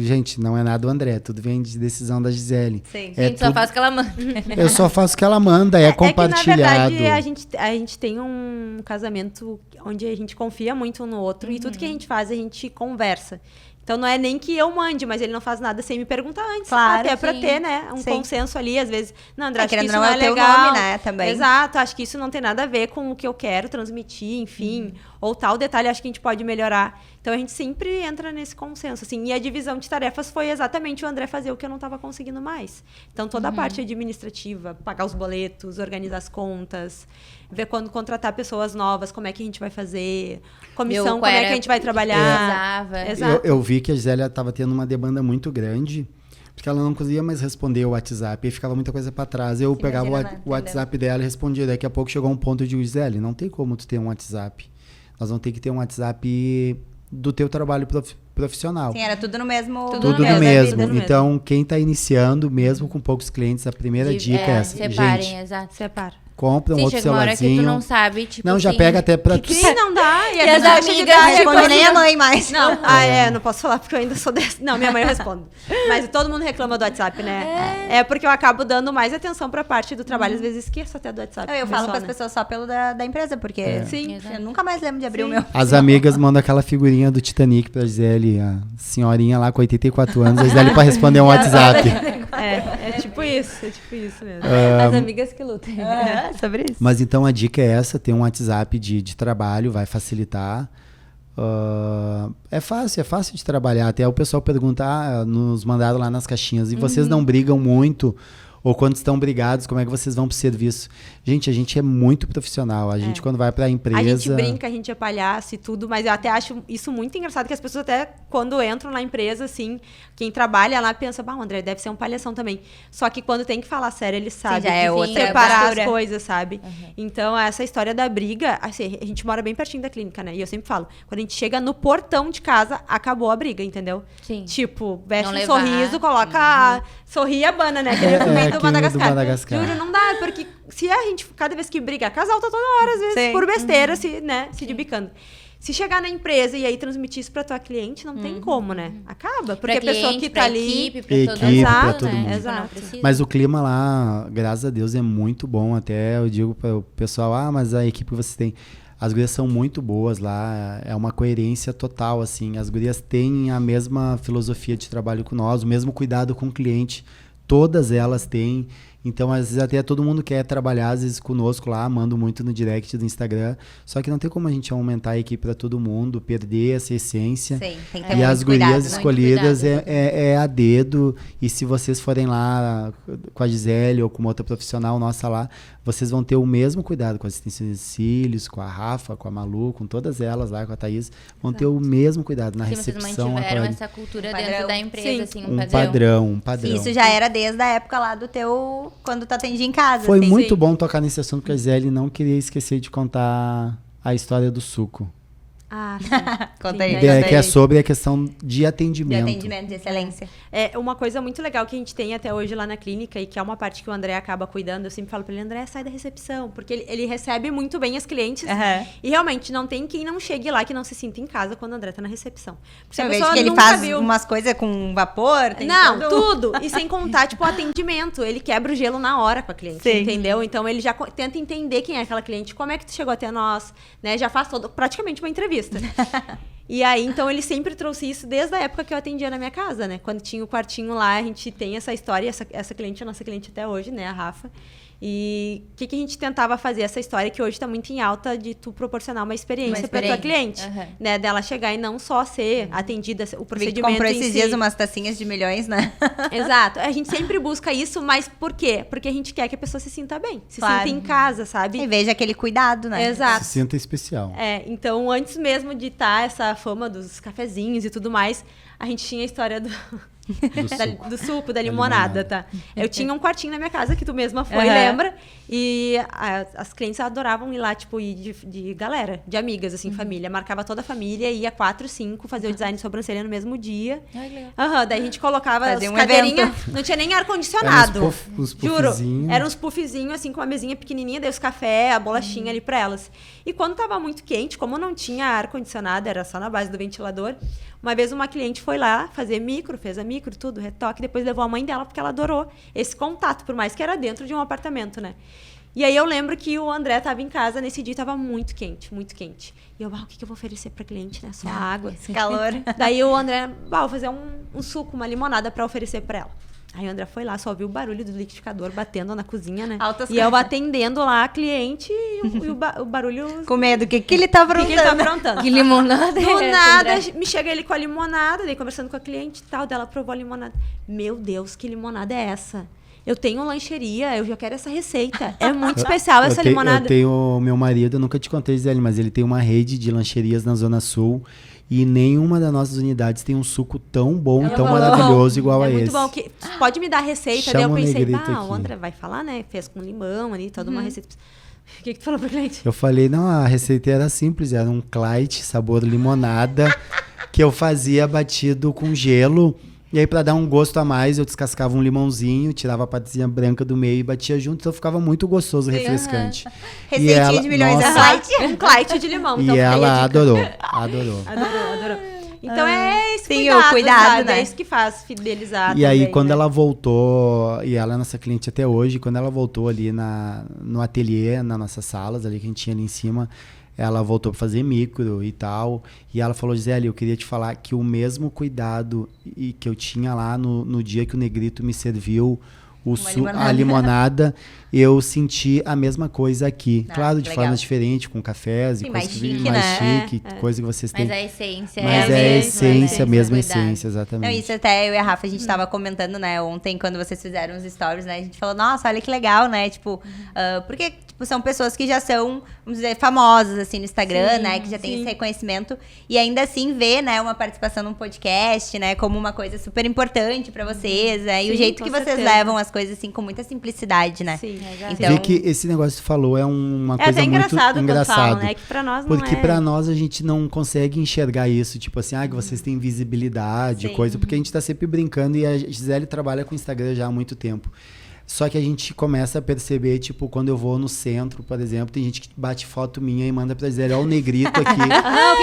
Gente, não é nada o André, tudo vem de decisão da Gisele. Sim. A gente só faz o que ela manda. Eu só faço o que ela manda, é compartilhado. É que, na verdade, a gente tem um casamento onde a gente confia muito um no outro e tudo que a gente faz, a gente conversa. Então, não é nem que eu mande, mas ele não faz nada sem me perguntar antes. Claro, até pra sim. ter, né, um consenso ali. Às vezes, não, André, acho que querendo isso ou não não, é é o teu legal. nome, né, também. Exato, acho que isso não tem nada a ver com o que eu quero transmitir, enfim. Ou tal detalhe, acho que a gente pode melhorar. Então, a gente sempre entra nesse consenso, assim. E a divisão de tarefas foi exatamente o André fazer o que eu não estava conseguindo mais. Então, toda a parte administrativa, pagar os boletos, organizar as contas, ver quando contratar pessoas novas, como é que a gente vai fazer, comissão, como é que a gente vai trabalhar. Exato. Eu vi que a Gisele estava tendo uma demanda muito grande, porque ela não conseguia mais responder o WhatsApp, e ficava muita coisa para trás. Eu pegava o WhatsApp dela e respondia. Daqui a pouco chegou um ponto de Gisele, não tem como tu ter um WhatsApp. Nós vamos ter que ter um WhatsApp do teu trabalho profissional. Sim, era tudo no mesmo... Tudo no mesmo. Então, quem está iniciando, mesmo com poucos clientes, a primeira dica é essa. Separem, gente, exato. Separa. compra um outro chega uma hora que celularzinho. tu não sabe, tipo Não, já assim, pega até pra... Sim, não dá. E as amigas Não responde nem a mãe mais. Não, não posso falar porque eu ainda sou dessa. Não, minha mãe responde. Mas todo mundo reclama do WhatsApp, né? É porque eu acabo dando mais atenção pra parte do trabalho. Às vezes esqueço até do WhatsApp. Eu falo pessoal, com as né? pessoas só pelo da empresa, porque Sim. eu nunca mais lembro de abrir o meu. As amigas mandam aquela figurinha do Titanic pra Gisele, a senhorinha lá com 84 anos, a Gisele pra responder um WhatsApp. É tipo isso mesmo. As amigas que lutam. É, sobre isso. Mas então a dica é essa, ter um WhatsApp de trabalho, vai facilitar. É fácil de trabalhar. Até o pessoal pergunta, nos mandaram lá nas caixinhas, e vocês não brigam muito? Ou quando estão brigados, como é que vocês vão pro serviço? Gente, a gente é muito profissional. A gente, quando vai pra empresa... A gente brinca, a gente é palhaço e tudo, mas eu até acho isso muito engraçado, que as pessoas até, quando entram na empresa, assim, quem trabalha lá pensa, o André deve ser um palhação também. Só que quando tem que falar sério, ele sabe já é outra separar postura. as coisas, sabe? Então, essa história da briga, assim, a gente mora bem pertinho da clínica, né? E eu sempre falo, quando a gente chega no portão de casa, acabou a briga, entendeu? Sim. Tipo, veste Não um levar. sorriso, coloca... Sorri e abana, né? Aquele filme do aquele Madagascar. do Madagascar. Juro, não dá, porque se a gente, cada vez que briga, casal tá toda hora, às vezes, Sim. por besteira, se debicando. Se chegar na empresa e aí transmitir isso pra tua cliente, não tem como, né? Acaba, porque Pra a pessoa cliente, que tá pra ali... equipe, pra todo Equipe, pra mundo, todo né? mundo. Tipo, Exato. não precisa. Mas o clima lá, graças a Deus, é muito bom. Até eu digo para o pessoal, mas a equipe que você tem... As gurias são muito boas lá, é uma coerência total, assim. As gurias têm a mesma filosofia de trabalho com nós, o mesmo cuidado com o cliente. Todas elas têm. Então, às vezes, até todo mundo quer trabalhar, às vezes, conosco lá, mando muito no direct do Instagram. Só que não tem como a gente aumentar a equipe para todo mundo, perder essa essência. Sim, tem que ter E as muito cuidado, gurias né? escolhidas cuidado. é a dedo. E se vocês forem lá com a Gisele ou com uma outra profissional nossa lá, vocês vão ter o mesmo cuidado com a assistência de cílios, com a Rafa, com a Malu, com todas elas lá, com a Thaís. Vão ter o mesmo cuidado na Sim, vocês recepção. mantiveram essa cultura Padrão. dentro da empresa, Sim. assim, Um padrão. Isso já era desde a época lá do teu... Quando tu atendia em casa, Foi assim. muito bom tocar nesse assunto, porque a Gisele não queria esquecer de contar a história do suco. Ah, sim. Conta aí, Sim. conta Que é aí. sobre a questão de De atendimento. atendimento, de excelência. É uma coisa muito legal que a gente tem até hoje lá na clínica e que é uma parte que o André acaba cuidando. Eu sempre falo pra ele, André, sai da recepção, porque ele recebe muito bem as clientes Aham. e realmente não tem quem não chegue lá que não se sinta em casa quando o André tá na recepção. Porque se a Eu vejo pessoa que ele nunca faz viu... umas coisas com vapor. Tem Não, todo- tudo. E sem contar, tipo, o atendimento. Ele quebra o gelo na hora com a cliente, Sim. entendeu? Então, ele já tenta entender quem é aquela cliente, como é que tu chegou até nós, né? Já faz praticamente uma entrevista. E aí, então, ele sempre trouxe isso desde a época que eu atendia na minha casa, né? Quando tinha o quartinho lá, a gente tem essa história, essa cliente é a nossa cliente até hoje, né? A Rafa. E o que a gente tentava fazer? Essa história que hoje está muito em alta de tu proporcionar uma experiência para tua cliente, né? Dela chegar e não só ser atendida, o Vi que procedimento comprou em esses si. dias umas tacinhas de milhões, né? Exato. A gente sempre busca isso, mas por quê? Porque a gente quer que a pessoa se sinta bem, se Claro. sinta em casa, sabe? E veja aquele cuidado, né? Exato. Se sinta especial. Então, antes mesmo de estar essa fama dos cafezinhos e tudo mais, a gente tinha a história do... Do suco, da limonada, tá? Eu tinha um quartinho na minha casa, que tu mesma foi, Aham. lembra? E as clientes adoravam ir lá, tipo, ir de galera, de amigas, assim, família. Marcava toda a família, ia 4, 5, fazer o design de sobrancelha no mesmo dia. Ai, que legal. Aham, daí a gente colocava Fazia as um cadeirinhas, evento. não tinha nem ar-condicionado. Uns Juro, puffzinhos. eram uns puffzinhos, assim, com uma mesinha pequenininha, daí os café, a bolachinha ali pra elas. E quando tava muito quente, como não tinha ar-condicionado, era só na base do ventilador, uma vez uma cliente foi lá fazer micro, fez a micro, tudo, retoque, depois levou a mãe dela, porque ela adorou esse contato, por mais que era dentro de um apartamento, né? E aí eu lembro que o André tava em casa nesse dia e tava muito quente, muito quente. E eu, o que eu vou oferecer pra cliente, né? Só água. Esse calor. Daí o André, vou fazer um suco, uma limonada pra oferecer pra ela. Aí o André foi lá, só ouviu o barulho do liquidificador batendo na cozinha, né? Altas E eu atendendo lá a cliente e o barulho... Com medo, o que ele tá O que aprontando? ele tá aprontando? Que limonada é Do essa, nada, André? me chega ele com a limonada, daí conversando com a cliente e tal, dela provou a limonada. Meu Deus, que limonada é essa? Eu tenho lancheria, eu já quero essa receita. É muito especial essa limonada. Eu tenho meu marido, eu nunca te contei, Gisele, mas ele tem uma rede de lancherias na Zona Sul e nenhuma das nossas unidades tem um suco tão bom e tão bom. maravilhoso igual É a muito esse. bom. Pode me dar a receita? Chama Daí eu o pensei, Negrito o aqui. André vai falar, né? Fez com limão ali, toda uma receita. O que tu falou pra cliente? Eu falei, não, a receita era simples, era um Clyde sabor limonada que eu fazia batido com gelo. E aí, pra dar um gosto a mais, eu descascava um limãozinho, tirava a partezinha branca do meio e batia junto, então ficava muito gostoso, refrescante. Receitinha de milhões, nossa, Clyde. Um Clyde de limão. E então fica aí a ela dica. adorou. Adorou. Então é esse Sim, cuidado, o cuidado, sabe? né? É isso que faz fidelizar E aí, também, quando né? ela voltou, e ela é nossa cliente até hoje, quando ela voltou ali no ateliê, nas nossas salas ali que a gente tinha ali em cima, ela voltou para fazer micro e tal. E ela falou, Gisele, eu queria te falar que o mesmo cuidado que eu tinha lá no dia que o Negrito me serviu a limonada, eu senti a mesma coisa aqui. Ah, claro, de legal. formas diferentes, com cafés Sim, e mais coisas que chique, mais né? chique, coisa que vocês têm. Mas a essência Mas é a é a mesma, essência, a né? mesma Cuidado. essência, Não, exatamente. isso até eu e a Rafa, a gente tava comentando, né, ontem, quando vocês fizeram os stories, né, a gente falou, nossa, olha que legal, né, tipo, porque, tipo, são pessoas que já são, vamos dizer, famosas, assim, no Instagram, Sim, né, que já tem sim. esse reconhecimento, e ainda assim ver, né, uma participação num podcast, né, como uma coisa super importante pra vocês, né, e o Sim, jeito com que vocês certeza. levam as coisas, assim, com muita simplicidade, né. Sim. Então, Vê que esse negócio que tu falou é uma É coisa até muito engraçado quando engraçado. falam, né? Que pra nós não Porque é... pra nós a gente não consegue enxergar isso, tipo assim, que vocês têm visibilidade, Sim. coisa, porque a gente tá sempre brincando e a Gisele trabalha com Instagram já há muito tempo. Só que a gente começa a perceber, tipo, quando eu vou no centro, por exemplo, tem gente que bate foto minha e manda pra Gisele, ó, o Negrito aqui o que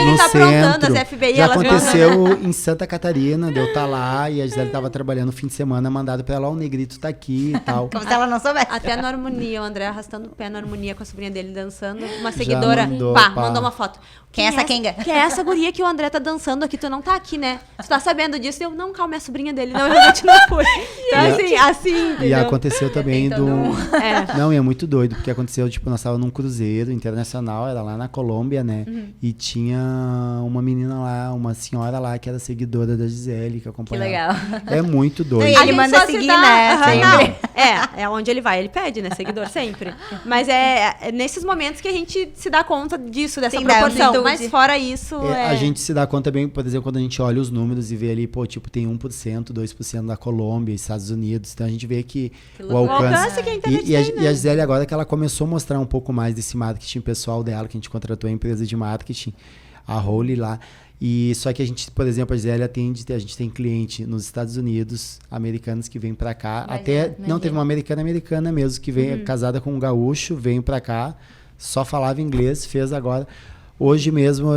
no ele tá aprontando, centro. as FBI, Já elas aconteceu em Santa Catarina, de eu tá lá e a Gisele tava trabalhando no fim de semana, mandado pra ela, ó, o Negrito tá aqui e tal. como se ela não soubesse. Até na harmonia, o André arrastando o pé na harmonia com a sobrinha dele dançando. Uma seguidora, mandou, pá, pá. mandou uma foto. Quem é essa Kenga? Que é essa guria que o André tá dançando aqui? Tu não tá aqui, né? Tu tá sabendo disso? Eu, não, calma, é a sobrinha dele. Não, eu realmente não fui. Então, assim, E entendeu? aconteceu também Tem todo É. Não, e é muito doido, porque aconteceu, tipo, nós estávamos num cruzeiro internacional, era lá na Colômbia, né? E tinha uma menina lá, uma senhora lá, que era seguidora da Gisele, que Que acompanhava. legal. É muito doido. E A ele gente manda só se seguir, dá- né, Aham, sempre. não. É onde ele vai, ele pede, né? Seguidor sempre. Mas é nesses momentos que a gente se dá conta disso, dessa Sim, da proporção. amplitude. Mas fora isso, A gente se dá conta bem, por exemplo, quando a gente olha os números e vê ali, pô, tipo, tem 1%, 2% da Colômbia, Estados Unidos. Então a gente vê que o o alcance alcance. que a internet E a, tem, e né? a Gisele, agora que ela começou a mostrar um pouco mais desse marketing pessoal dela, que a gente contratou a empresa de marketing, a Holy lá. E só que a gente, por exemplo, a Gisele atende, a gente tem cliente nos Estados Unidos, americanos que vêm pra cá. Não, teve uma americana mesmo, que vem casada com um gaúcho, veio pra cá, só falava inglês, fez agora. Hoje mesmo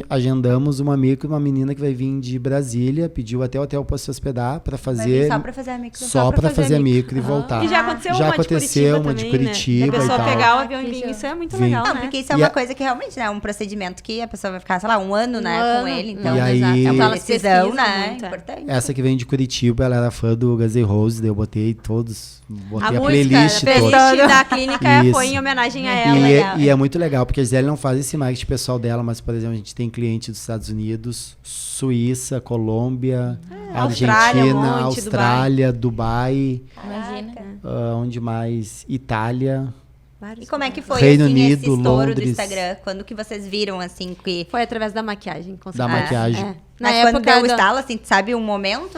agendamos uma menina que vai vir de Brasília, pediu até o hotel para se hospedar para fazer Só pra fazer a micro. só para fazer a micro e voltar. E já aconteceu Já uma aconteceu uma de de Curitiba Curitiba também, né? Da pessoa e tal. pegar o avião e Que vir, show. isso é muito Vim. legal, Não, né? porque isso é E uma a- coisa que realmente, né, um procedimento que a pessoa vai ficar, sei lá, um ano, né, ano. com ele. Então, E aí- é uma Elas decisão, pesquisam né, muito, é. importante. Essa que vem de Curitiba, ela era fã do Guns N' Roses, daí eu botei a A playlist música, a toda. playlist da clínica Isso. foi em homenagem a ela. E, legal. e é muito legal, porque a Gisele não faz esse marketing pessoal dela, mas, por exemplo, a gente tem cliente dos Estados Unidos, Suíça, Colômbia, Austrália, um Argentina, monte, Austrália, Dubai, Imagina. onde mais? Itália. E como é que foi, Reino assim, Unido, esse estouro Londres. do Instagram? Quando que vocês viram, assim, que... Foi através da maquiagem, com Da certeza. maquiagem. É. Na Mas época quando deu o da- estalo, assim, tu sabe um momento?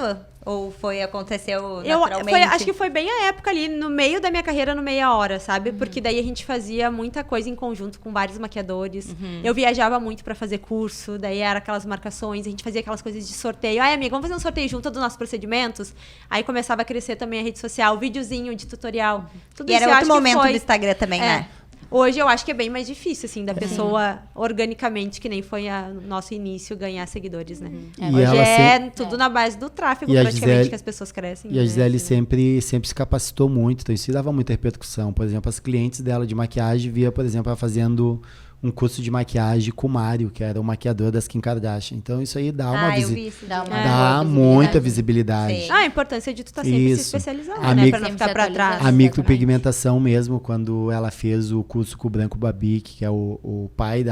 Ou aconteceu naturalmente? Acho que foi bem a época ali, no meio da minha carreira, no meia hora, sabe? Porque daí a gente fazia muita coisa em conjunto com vários maquiadores. Eu viajava muito pra fazer curso, daí era aquelas marcações, a gente fazia aquelas coisas de sorteio. Ai, amiga, vamos fazer um sorteio junto dos nossos procedimentos? Aí começava a crescer também a rede social, videozinho de tutorial. Tudo E isso era eu outro acho que momento foi... do Instagram também, né? Hoje eu acho que é bem mais difícil, assim, da pessoa organicamente, que nem foi o nosso início, ganhar seguidores, né? E Hoje ela é tudo na base do tráfego, E a praticamente, Gisele- que as pessoas crescem. E a né? Gisele Assim. sempre se capacitou muito, então isso dava muita repercussão. Por exemplo, as clientes dela de maquiagem via, por exemplo, ela fazendo um curso de maquiagem com o Mário, que era o maquiador das Kim Kardashian. Então isso aí dá uma eu vi isso. Dá uma dá boa muita visibilidade. visibilidade. Sim. A importância de tu estar sempre se Isso. especializando, A né? micro- Pra não Sempre ficar se pra atualizando. trás. A micropigmentação mesmo, quando ela fez o curso com o Branco Babic, que é o pai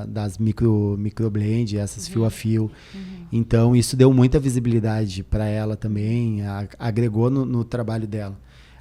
das microblend, essas fio a fio. Então, isso deu muita visibilidade para ela também, agregou no trabalho dela.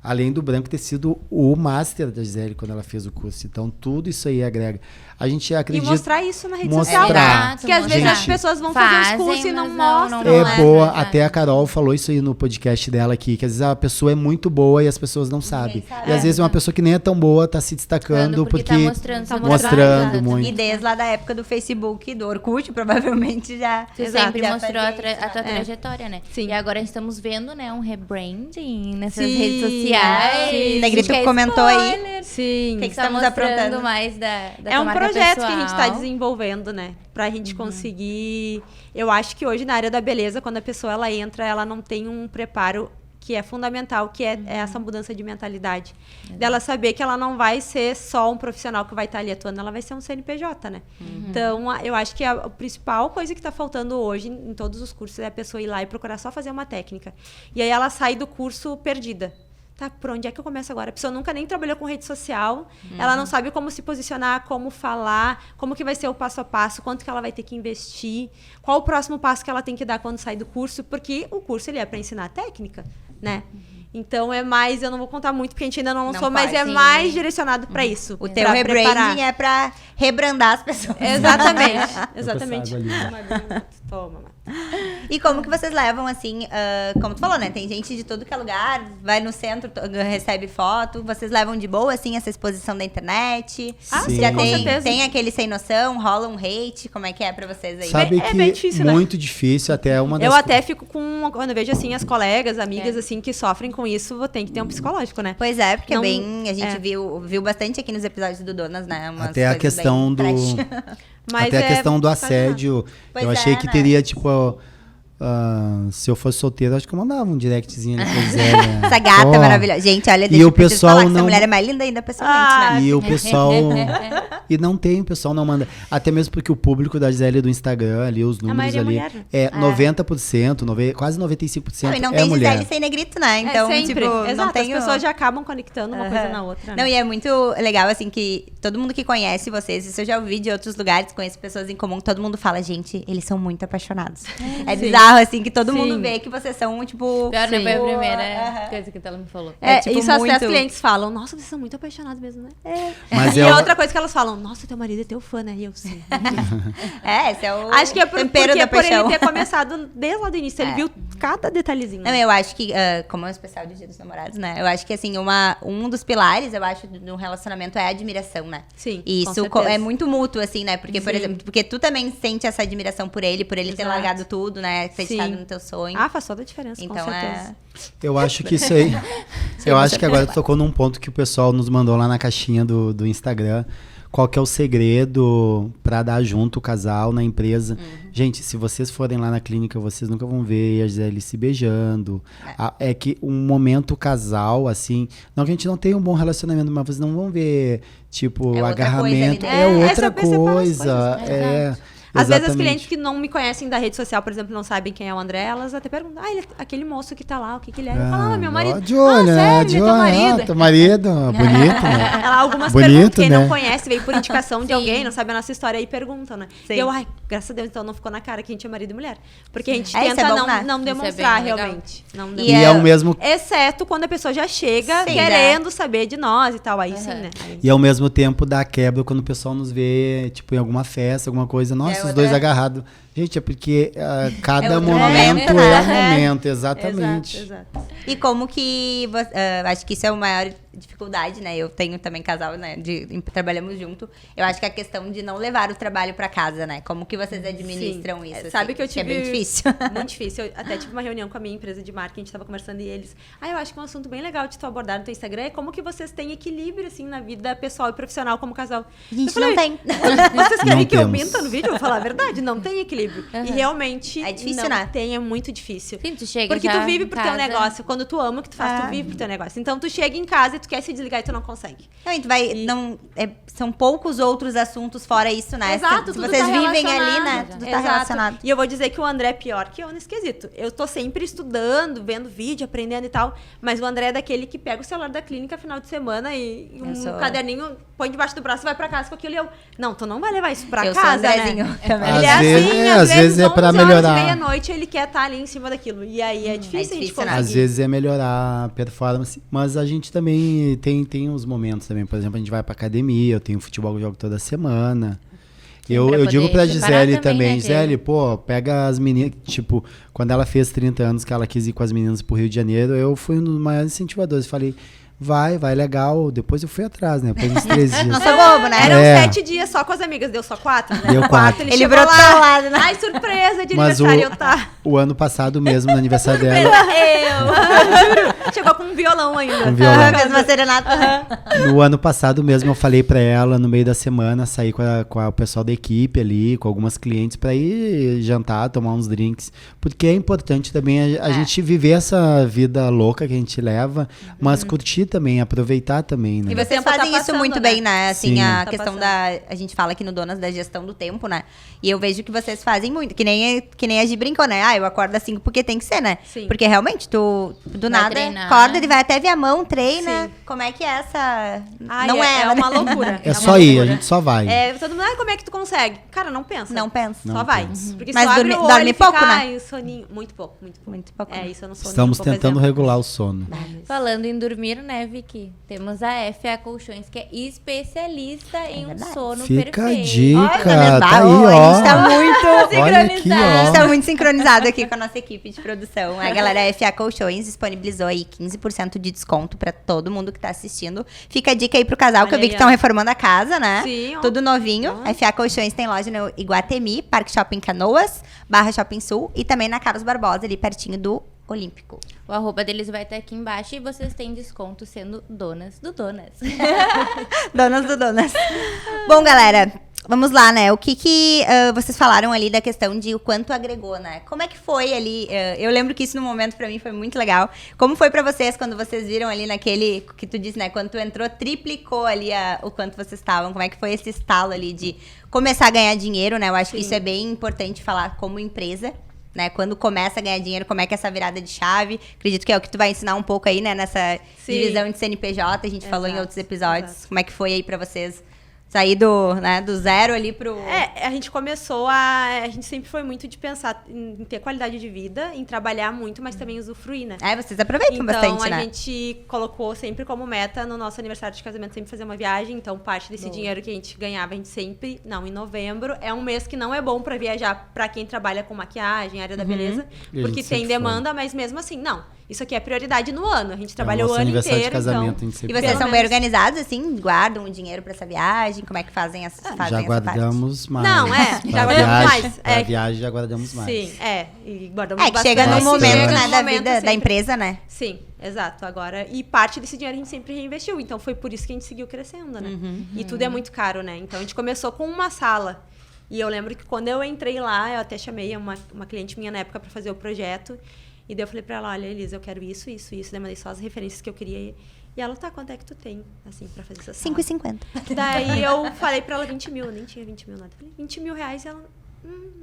Além do Branco ter sido o master da Gisele quando ela fez o curso. Então, tudo isso aí agrega. A gente E acredita... mostrar isso na rede Mostrar. social. Exato, Porque às vezes Gente, as pessoas vão fazer os fazem, cursos e não mas não mostram. não É né? boa, verdade. até a Carol falou isso aí no podcast dela aqui, que às vezes a pessoa é muito boa e as pessoas não sabem. sabe. E às vezes uma pessoa que nem é tão boa tá se destacando Porque porque tá mostrando, seu mostrando trabalho, muito. E desde lá da época do Facebook, do Orkut, provavelmente já... Tu Exato. sempre já mostrou a, fazia isso, a tua né? trajetória, né? Sim. E agora estamos vendo, né, um rebranding nessas Sim. redes sociais. Sim. Negrito Que é comentou aí. spoiler. Sim. Que Tá estamos mostrando aprontando. mais da É tua um marca projeto que a gente está pessoal. desenvolvendo, né? Pra gente conseguir... Eu acho que hoje, na área da beleza, quando a pessoa ela entra, ela não tem um preparo que é fundamental, que é essa mudança de mentalidade. Dela saber que ela não vai ser só um profissional que vai estar ali atuando, ela vai ser um CNPJ, né? Então, eu acho que a principal coisa que está faltando hoje em todos os cursos é a pessoa ir lá e procurar só fazer uma técnica. E aí ela sai do curso perdida. Tá, por onde é que eu começo agora? A pessoa nunca nem trabalhou com rede social, ela não sabe como se posicionar, como falar, como que vai ser o passo a passo, quanto que ela vai ter que investir, qual o próximo passo que ela tem que dar quando sair do curso, porque o curso ele é para ensinar técnica, né? Então é mais, eu não vou contar muito porque a gente ainda não lançou, mas pode, é sim. mais direcionado para isso. O teu pra rebranding preparar. é pra rebrandar as pessoas. Exatamente, exatamente. Água ali. Toma, mano. E como que vocês levam, assim, como tu falou, né? Tem gente de todo que é lugar, vai no centro, recebe foto. Vocês levam de boa, assim, essa exposição da internet? Sim. Já com tem, certeza. tem aquele sem noção, rola um hate? Como é que é pra vocês aí? Sabe É que bem difícil, né? muito difícil, até uma das Eu até fico com, quando eu vejo assim as colegas, amigas assim que sofrem com isso, tem que ter um psicológico, né? Pois é, porque Não- é bem... A gente é. viu bastante aqui nos episódios do Donas, né? Umas Até a coisas questão bem do trash. Mas até a questão do faz assédio. Pois eu achei é, que né? teria, tipo, se eu fosse solteiro, acho que eu mandava um directzinho ali pra Zélia. Essa gata Pô. maravilhosa. Gente, olha, E deixa o eu preciso pessoal falar que não- essa mulher é mais linda ainda pessoalmente, Ah, né? E o pessoal. E não tem, o pessoal não manda. Até mesmo porque o público da Gisele do Instagram, ali, os números maioria é ali. mulher, né? É 90%, quase 95% Não, e não é tem mulher. Gisele sem negrito, né? Então, é sempre. tipo, Exato, não tem as pessoas já acabam conectando uma coisa na outra. Não, né? e é muito legal, assim, que todo mundo que conhece vocês, isso eu já ouvi de outros lugares, conheço pessoas em comum, todo mundo fala, gente, eles são muito apaixonados. É bizarro, assim, que todo mundo Sim. vê que vocês são, tipo... Pior, não foi a tipo, primeira aham. coisa que ela me falou. É, tipo, isso até muito- as clientes falam, nossa, vocês são muito apaixonados mesmo, né? Mas E é o- outra coisa que elas falam, nossa, teu marido é teu fã, né? E eu sim. Esse é o Acho que é tempero porque da por paixão. ele ter começado desde lá do início, ele viu cada detalhezinho. Não, eu acho que, como é um especial do Dia dos Namorados, né? Eu acho que, assim, um dos pilares, eu acho, do relacionamento é a admiração, né? Sim, E com isso certeza. é muito mútuo, assim, né? Porque, por Sim. exemplo, porque tu também sente essa admiração por ele ter Exato. largado tudo, né? Ter Sim. estado no teu sonho. Ah, faz toda a diferença, Então, com certeza. Eu acho que isso aí. Eu acho que agora tu tocou num ponto que o pessoal nos mandou lá na caixinha do Instagram. Qual que é o segredo pra dar junto o casal na empresa? Gente, se vocês forem lá na clínica, vocês nunca vão ver a Gisele se beijando. É que um momento casal, assim... Não que a gente não tenha um bom relacionamento, mas vocês não vão ver, tipo, É outra agarramento. coisa ali É dentro. outra É só separar as coisa. coisas, É, Às vezes as exatamente. clientes que não me conhecem da rede social, por exemplo, não sabem quem é o André, elas até perguntam, aquele moço que tá lá, o que que ele é? Eu falo, meu marido. De olho, ah, né? sério, De ele é olho. teu marido? Teu marido, bonito, né? Ela, algumas Bonito, perguntam, quem né? não conhece, veio por indicação de alguém, não sabe a nossa história, aí perguntam, né? Sim. E eu, graças a Deus, então não ficou na cara que a gente é marido e mulher. Porque a gente É, isso tenta é bom, né? não Isso é demonstrar bem legal. realmente. Não E E demonstrar. é o mesmo Exceto quando a pessoa já chega Sim, querendo saber de nós e tal. Aí sim, né? Aí- E ao mesmo tempo dá quebra quando o pessoal nos vê, tipo, em alguma festa, alguma coisa. Nossa, os outra- dois agarrados. Gente, é porque cada outro momento momento, é um né? momento, exatamente. Exato. E como que... acho que isso é a maior dificuldade, né? Eu tenho também casal, né? Trabalhamos junto. Eu acho que a questão de não levar o trabalho pra casa, né? Como que vocês administram Sim. isso? Sabe assim? que eu tive... É bem difícil. Muito difícil. Eu até tive uma reunião com a minha empresa de marketing, a gente tava conversando e eles... eu acho que um assunto bem legal de tu abordar no teu Instagram é como que vocês têm equilíbrio, assim, na vida pessoal e profissional como casal. A gente Eu falei, não tem. Vocês querem Não que eu temos. minta no vídeo? Eu vou falar a verdade. Não tem equilíbrio. E realmente É difícil, não né? tem, é muito difícil. Sim, tu chega Porque já tu vive em pro teu casa. negócio. Quando tu ama o que tu faz, tu vive pro teu negócio. Então tu chega em casa e tu quer se desligar e tu não consegue. Não, e tu vai, são poucos outros assuntos fora isso, né? Exato, Se tudo vocês tá vivem ali, relacionado. né? Tudo tá Exato. relacionado. E eu vou dizer que o André é pior que eu nesse quesito. Eu tô sempre estudando, vendo vídeo, aprendendo e tal. Mas o André é daquele que pega o celular da clínica final de semana e um caderninho põe debaixo do braço e vai pra casa com aquilo. E eu, não, tu não vai levar isso pra Eu sou casa, Andrezinho né? também. Ele Às às vezes é pra 11 melhorar. horas, meia-noite, ele quer estar ali em cima daquilo. E aí é difícil a gente difícil, né? conseguir. Às vezes é melhorar a performance, mas a gente também tem uns momentos também. Por exemplo, a gente vai pra academia, eu tenho futebol que eu jogo toda semana. Eu pra digo poder pra separar Gisele também, também, né, Gisele, pô, pega as meninas, tipo, quando ela fez 30 anos, que ela quis ir com as meninas pro Rio de Janeiro, eu fui um dos maiores incentivadores. Falei, vai legal. Depois eu fui atrás, né? Depois de uns 3 dias. Não sou bobo, né? Eram É. 7 dias só com as amigas, deu só 4, né? Deu No 4. Ele Ele chegou brotou lá. ao lado, né? Ai, surpresa de Mas aniversário, eu tá. o ano passado mesmo, no aniversário dela, Eu. Chegou com um violão ainda. Um violão. Fez uma serenata. no ano passado mesmo, eu falei pra ela, no meio da semana, sair com o pessoal da equipe ali, com algumas clientes, pra ir jantar, tomar uns drinks. Porque é importante também a gente viver essa vida louca que a gente leva, mas curtir também, aproveitar também, né? E vocês tempo tá fazem isso passando, muito né? bem, né? Assim, Sim. a Tá questão passando. a gente fala aqui no Donas da gestão do tempo, né? E eu vejo que vocês fazem muito, que nem a Gi brincou, né? Eu acordo às 5 porque tem que ser, né? Sim. Porque realmente, tu do Vai nada treinar. acorda, ele vai até ver a mão, treina. Sim. Como é que é essa... Ai, não é, é né? uma loucura. É uma só ir, a loucura. gente só vai. Todo mundo, como é que tu consegue? Cara, não pensa. Não pensa. Só Não vai. pensa. Porque Mas se tu abre dorme- o olho dorme e pouco, fica, né? ai, soninho. Muito pouco. Muito pouco. É, isso eu não sou Estamos nem um pouco tentando exemplo. regular o sono. Falando em dormir, né, Vicky? Temos a FA Colchões, que é especialista em um verdade. sono Fica a perfeito. dica, Olha, tá aí, ó, ó. a gente tá muito... Olha aqui, A ó. gente tá muito sincronizado aqui com a nossa equipe de produção. A galera FA Colchões disponibilizou aí 15% de desconto pra todo mundo que tá assistindo. Fica a dica aí pro casal, que eu Olha vi aí, que estão ó. reformando a casa, né? Sim, ó. Tudo novinho. FA Colchões tem loja no Iguatemi, Parque Shopping Canoas, Barra Shopping Sul e também na Carlos Barbosa, ali pertinho do Olímpico. O arroba deles vai estar aqui embaixo e vocês têm desconto sendo donas do Donas. Donas do Donas. Bom, galera, vamos lá, né? O que vocês falaram ali da questão de o quanto agregou, né? Como é que foi ali? Eu lembro que isso no momento pra mim foi muito legal. Como foi pra vocês quando vocês viram ali naquele que tu disse, né? Quando tu entrou, triplicou ali o quanto vocês estavam. Como é que foi esse estalo ali de começar a ganhar dinheiro, né? Eu acho que isso é bem importante falar como empresa. Né? Quando começa a ganhar dinheiro, como é que é essa virada de chave? Acredito que é o que tu vai ensinar um pouco aí, né? Nessa Sim. divisão de CNPJ, a gente falou em Exato, outros episódios. exato. Como é que foi aí pra vocês sair do zero ali pro... A gente começou a gente sempre foi muito de pensar em ter qualidade de vida, em trabalhar muito, mas também usufruir, né? Vocês aproveitam Então, bastante, né? a gente colocou sempre como meta no nosso aniversário de casamento sempre fazer uma viagem. Então, parte desse dinheiro que a gente ganhava, a gente sempre... Não, em novembro. É um mês que não é bom pra viajar pra quem trabalha com maquiagem, área da beleza. E a Porque gente tem sempre demanda, mas mesmo assim, não. Isso aqui é prioridade no ano. A gente trabalha É o nosso ano aniversário inteiro, de casamento, então... a gente E sempre vocês Pelo são bem menos- organizados, assim? Guardam o dinheiro pra essa viagem? Como é que fazem essa fazem Já essa guardamos mais. Não, já Pra guardamos viagem, mais. Pra É. viagem já guardamos mais. Sim, e guardamos parte? Que chega no bastante. momento, Chega né, no da momento vida da sempre. empresa, né? Sim, exato. Agora, e parte desse dinheiro a gente sempre reinvestiu. Então, foi por isso que a gente seguiu crescendo, né? E tudo é muito caro, né? Então, a gente começou com uma sala. E eu lembro que quando eu entrei lá, eu até chamei uma cliente minha na época para fazer o projeto. E daí eu falei pra ela, olha, Elisa, eu quero isso. Daí mandei só as referências que eu queria. E ela, tá, quanto é que tu tem, assim, pra fazer essa sala? 5,50. Daí eu falei pra ela 20 mil, eu nem tinha 20 mil nada. Eu falei, 20 mil reais, e ela...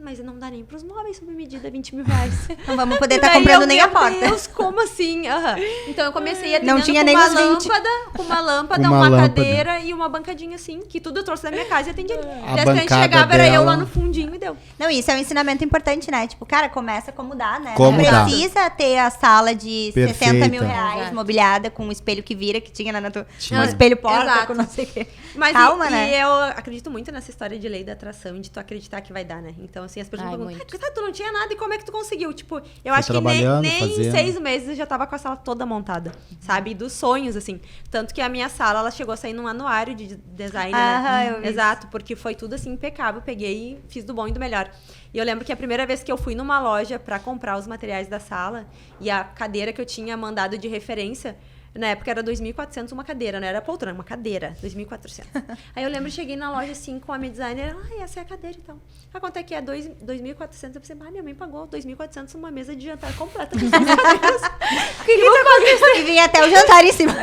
mas não dá nem pros móveis sob medida, 20 mil reais. Não vamos poder E estar daí comprando eu, nem a meu porta. Deus, como assim? Aham. Então eu comecei Não atendendo tinha com nem uma os 20. lâmpada, com uma lâmpada, Uma uma lâmpada. cadeira e uma bancadinha assim, que tudo eu trouxe da minha casa e atendi ali. A Daí as clientes bancada chegavam, era eu dela- lá no fundinho e deu. Não, isso é um ensinamento importante, né? Tipo, cara, começa como dá, né? Como não dá. precisa ter a sala de 60 mil Perfeita. reais, Exato. mobiliada, com um espelho que vira, que tinha na tua... Tinha. Um espelho porta, Exato. com não sei o quê. Mas Calma, e né? eu acredito muito nessa história de lei da atração e de tu acreditar que vai dar, né? né? Então, assim, as pessoas Ai, perguntam, muito. tu não tinha nada e como é que tu conseguiu? Tipo, eu Foi acho que nem trabalhando, em fazendo. 6 meses eu já tava com a sala toda montada, sabe? E dos sonhos, assim. Tanto que a minha sala, ela chegou a sair num anuário de design, Ah, eu né? vi Exato, porque foi tudo assim impecável. Peguei e fiz do bom e do melhor. E eu lembro que a primeira vez que eu fui numa loja pra comprar os materiais da sala e a cadeira que eu tinha mandado de referência, na época era 2.400 uma cadeira, não era poltrona, uma cadeira, 2.400. Aí eu lembro, cheguei na loja assim com a minha designer, essa é a cadeira e tal. Ah, quanto é que é? 2.400. Eu pensei, minha mãe pagou 2.400 uma mesa de jantar completa. E vinha até o jantar em cima.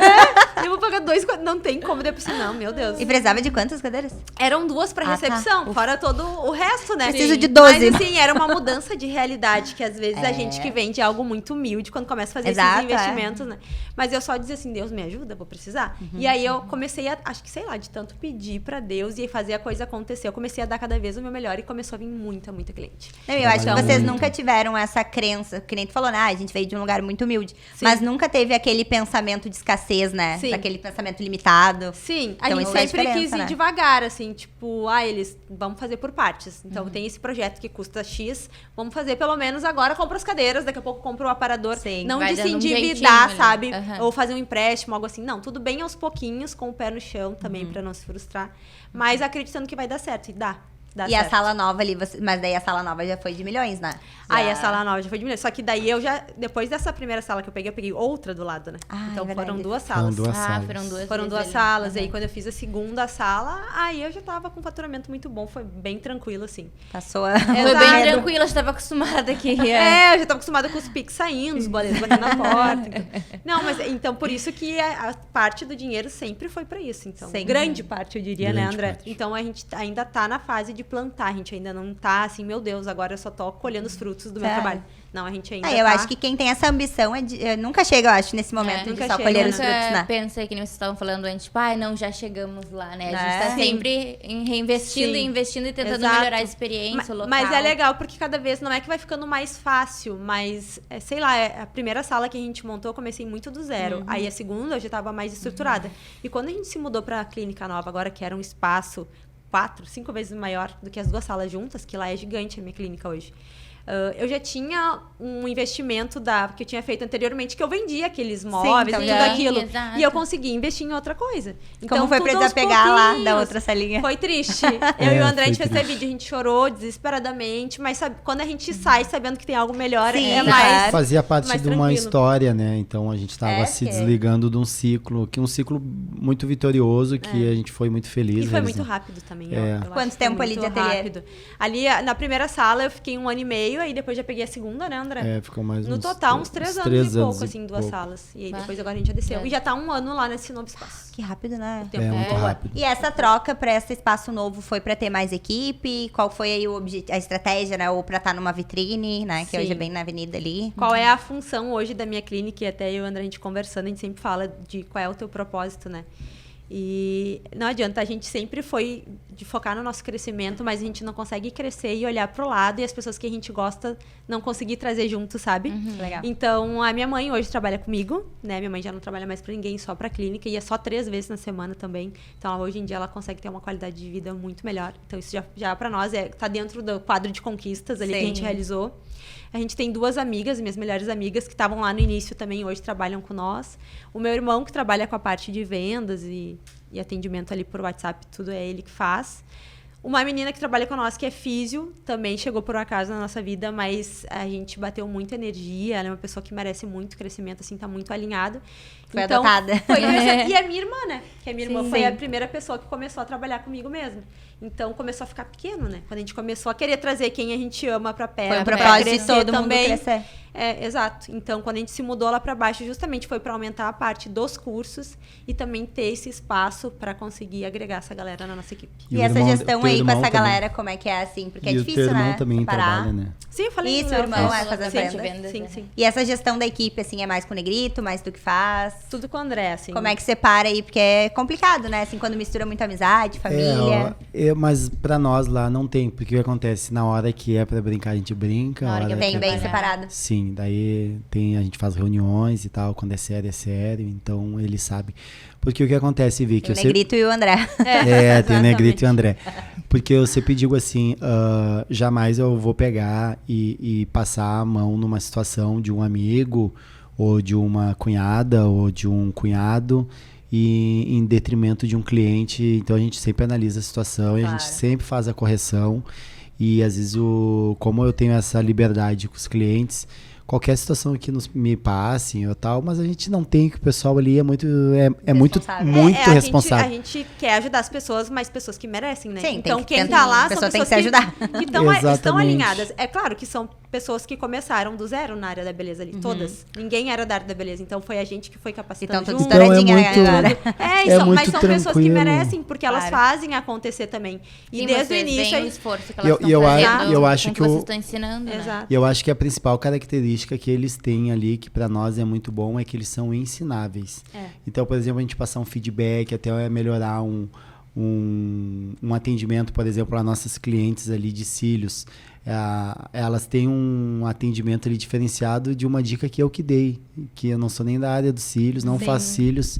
Eu vou pagar 2.400, não tem como. Depois assim, não, meu Deus. E precisava de quantas cadeiras? Eram 2 pra Ah, recepção, tá. fora todo o resto, né? Preciso Sim. de 12. Mas assim, era uma mudança de realidade, que às vezes a gente que vende algo muito humilde, quando começa a fazer Exato, esses investimentos, né? Mas eu só dizia assim, Deus me ajuda, vou precisar. E aí eu comecei a, acho que sei lá, de tanto pedir pra Deus e fazer a coisa acontecer, eu comecei a dar cada vez o meu melhor e começou a vir muita cliente. Não, eu acho que Trabalhando vocês muito. nunca tiveram essa crença, que nem tu falou, né? A gente veio de um lugar muito humilde. Sim. Mas nunca teve aquele pensamento de escassez, né? Sim. Aquele pensamento limitado. Sim, a Então, gente isso é a sempre diferença, quis ir né? devagar, assim, tipo, eles vamos fazer por partes. Então tem esse projeto que custa X, vamos fazer pelo menos agora, compra as cadeiras, daqui a pouco compra o aparador. Sim, não vai de se dando um jeitinho endividar, ali. sabe? Aham. Ou fazer um empréstimo, algo assim. Não, tudo bem aos pouquinhos, com o pé no chão também, pra não se frustrar. Mas acreditando que vai dar certo, e dá. Dá E a certo. sala nova ali, mas daí a sala nova já foi de milhões, né? Aí Já- a sala nova já foi diminuindo. Só que daí eu já, depois dessa primeira sala que eu peguei outra do lado, né? Ah, é então verdade. foram 2 Foram salas. duas Ah, salas. foram duas Foram vezes 2 ali. salas. E aí, Aham. quando eu fiz a segunda sala, aí eu já tava com um faturamento muito bom. Foi bem tranquilo, assim. Passou a... Foi Exato. bem tranquila, já tava acostumada aqui. É, eu já tava acostumada com os Pix saindo, os boletos batendo na porta. Então. Não, mas então, por isso que a parte do dinheiro sempre foi pra isso. Então, Sempre. grande parte, eu diria, né, Grande André? parte. Então, a gente ainda tá na fase de plantar. A gente ainda não tá assim, meu Deus, agora eu só tô colhendo os frutos do meu Tá. trabalho. Não, a gente ainda eu tá... acho que quem tem essa ambição nunca chega, eu acho, nesse momento de nunca só chega, colher né? os frutos, né? Pensa que nem vocês estavam falando antes, tipo, não, já chegamos lá, né? A gente É. tá Sim. sempre reinvestindo Sim. e investindo e tentando Exato. melhorar a experiência, o local. Mas é legal, porque cada vez não é que vai ficando mais fácil, mas, sei lá, a primeira sala que a gente montou, eu comecei muito do zero. Aí a segunda eu já estava mais estruturada. E quando a gente se mudou para a clínica nova, agora que era um espaço 4, 5 vezes maior do que as 2 salas juntas, que lá é gigante a minha clínica hoje. Eu já tinha um investimento que eu tinha feito anteriormente, que eu vendia aqueles móveis, também. tudo aquilo. Exato. E eu consegui investir em outra coisa. Como foi pra tudo aos desapegar lá da pouquinhos. outra salinha? Foi triste. Eu e o André, a gente foi fez esse triste. vídeo, a gente chorou desesperadamente, mas quando a gente sai sabendo que tem algo melhor, Sim, é claro. mais... Fazia parte mais de uma tranquilo. história, né? Então a gente estava se que- desligando de um ciclo muito vitorioso, que a gente foi muito feliz. E foi muito realizando. rápido também. É. Eu acho Quanto que foi tempo ali muito de ateliê? rápido. Ali, na primeira sala, eu fiquei 1 ano e meio, aí depois já peguei a segunda, né, André? Ficou mais No total, uns 3 anos três e pouco, anos e assim, 2 pouco. salas. E aí Tá. depois agora a gente já desceu. É. E já tá 1 ano lá nesse novo espaço. Que rápido, né? tempo É muito voa. rápido. E essa troca para esse espaço novo foi para ter mais equipe? Qual foi aí a estratégia, né? Ou para estar numa vitrine, né? Que Sim. hoje é bem na avenida ali. Qual é a função hoje da minha clínica? E até eu e o André, a gente conversando, a gente sempre fala de qual é o teu propósito, né? E não adianta, a gente sempre foi de focar no nosso crescimento, mas a gente não consegue crescer e olhar pro lado e as pessoas que a gente gosta não conseguir trazer junto, sabe? Legal. Então, a minha mãe hoje trabalha comigo, né? Minha mãe já não trabalha mais pra ninguém, só pra clínica, e é só 3 vezes na semana também. Então, hoje em dia, ela consegue ter uma qualidade de vida muito melhor. Então, isso já pra nós, tá dentro do quadro de conquistas ali que a gente Sim. realizou. A gente tem 2 amigas, minhas melhores amigas, que estavam lá no início também, hoje trabalham com nós. O meu irmão, que trabalha com a parte de vendas e atendimento ali por WhatsApp, tudo é ele que faz. Uma menina que trabalha com nós, que é físio, também chegou por um acaso na nossa vida, mas a gente bateu muita energia. Ela é uma pessoa que merece muito crescimento, assim, tá muito alinhado. Foi adotada. Foi crescendo. E a minha irmã, né? Que a minha irmã Sim. foi Sim. a primeira pessoa que começou a trabalhar comigo mesmo. Então, começou a ficar pequeno, né? Quando a gente começou a querer trazer quem a gente ama pra perto. Foi um pra propósito de crescer todo mundo também. crescer. É, exato. Então, quando a gente se mudou lá para baixo, justamente foi para aumentar a parte dos cursos e também ter esse espaço para conseguir agregar essa galera na nossa equipe. E o essa irmão- gestão teu aí com irmão essa também. galera, como é que é assim? Porque é E difícil, o teu irmão né? também Separar. trabalha, né? Sim, eu falei Isso, do o irmão faz é fazer bastante vendas. vendas, Sim, né? sim. E essa gestão da equipe, assim, é mais com o Negrito, mais tu que faz? Tudo com o André, assim. Como é que separa aí? Porque é complicado, né? Assim, quando mistura muita amizade, família. Mas pra nós lá não tem, porque o que acontece? Na hora que é pra brincar, a gente brinca. Na hora que é Bem, pra bem trabalhar. separado. Sim, daí a gente faz reuniões e tal, quando é sério, então ele sabe. Porque o que acontece, Vicky? O Negrito e o André. Tem o Negrito e o André. Porque eu sempre digo assim, jamais eu vou pegar e passar a mão numa situação de um amigo, ou de uma cunhada, ou de um cunhado, e em detrimento de um cliente. Então a gente sempre analisa a situação e a gente sempre faz a correção. E às vezes, como eu tenho essa liberdade com os clientes, qualquer situação que me passem ou tal, mas a gente não tem, que o pessoal ali é muito responsável. A gente quer ajudar as pessoas, mas pessoas que merecem, né? Sim, então quem tá lá são pessoas que ajudar. que estão alinhadas. É claro que são pessoas que começaram do zero na área da beleza ali, todas. Ninguém era da área da beleza, então foi a gente que foi capacitando então, junto. estouradinha agora. Mas são pessoas que tranquilo. merecem, porque elas fazem acontecer também. E Sim, desde o início... o esforço que elas estão fazendo, eu acho com que vocês estão ensinando, né? Exato. E eu acho que a principal característica que eles têm ali, que para nós é muito bom, é que eles são ensináveis. Então, por exemplo, a gente passar um feedback, até melhorar um atendimento, por exemplo, para nossas clientes ali de cílios. Elas têm um atendimento ali diferenciado de uma dica que eu que dei, que eu não sou nem da área dos cílios, não faço cílios.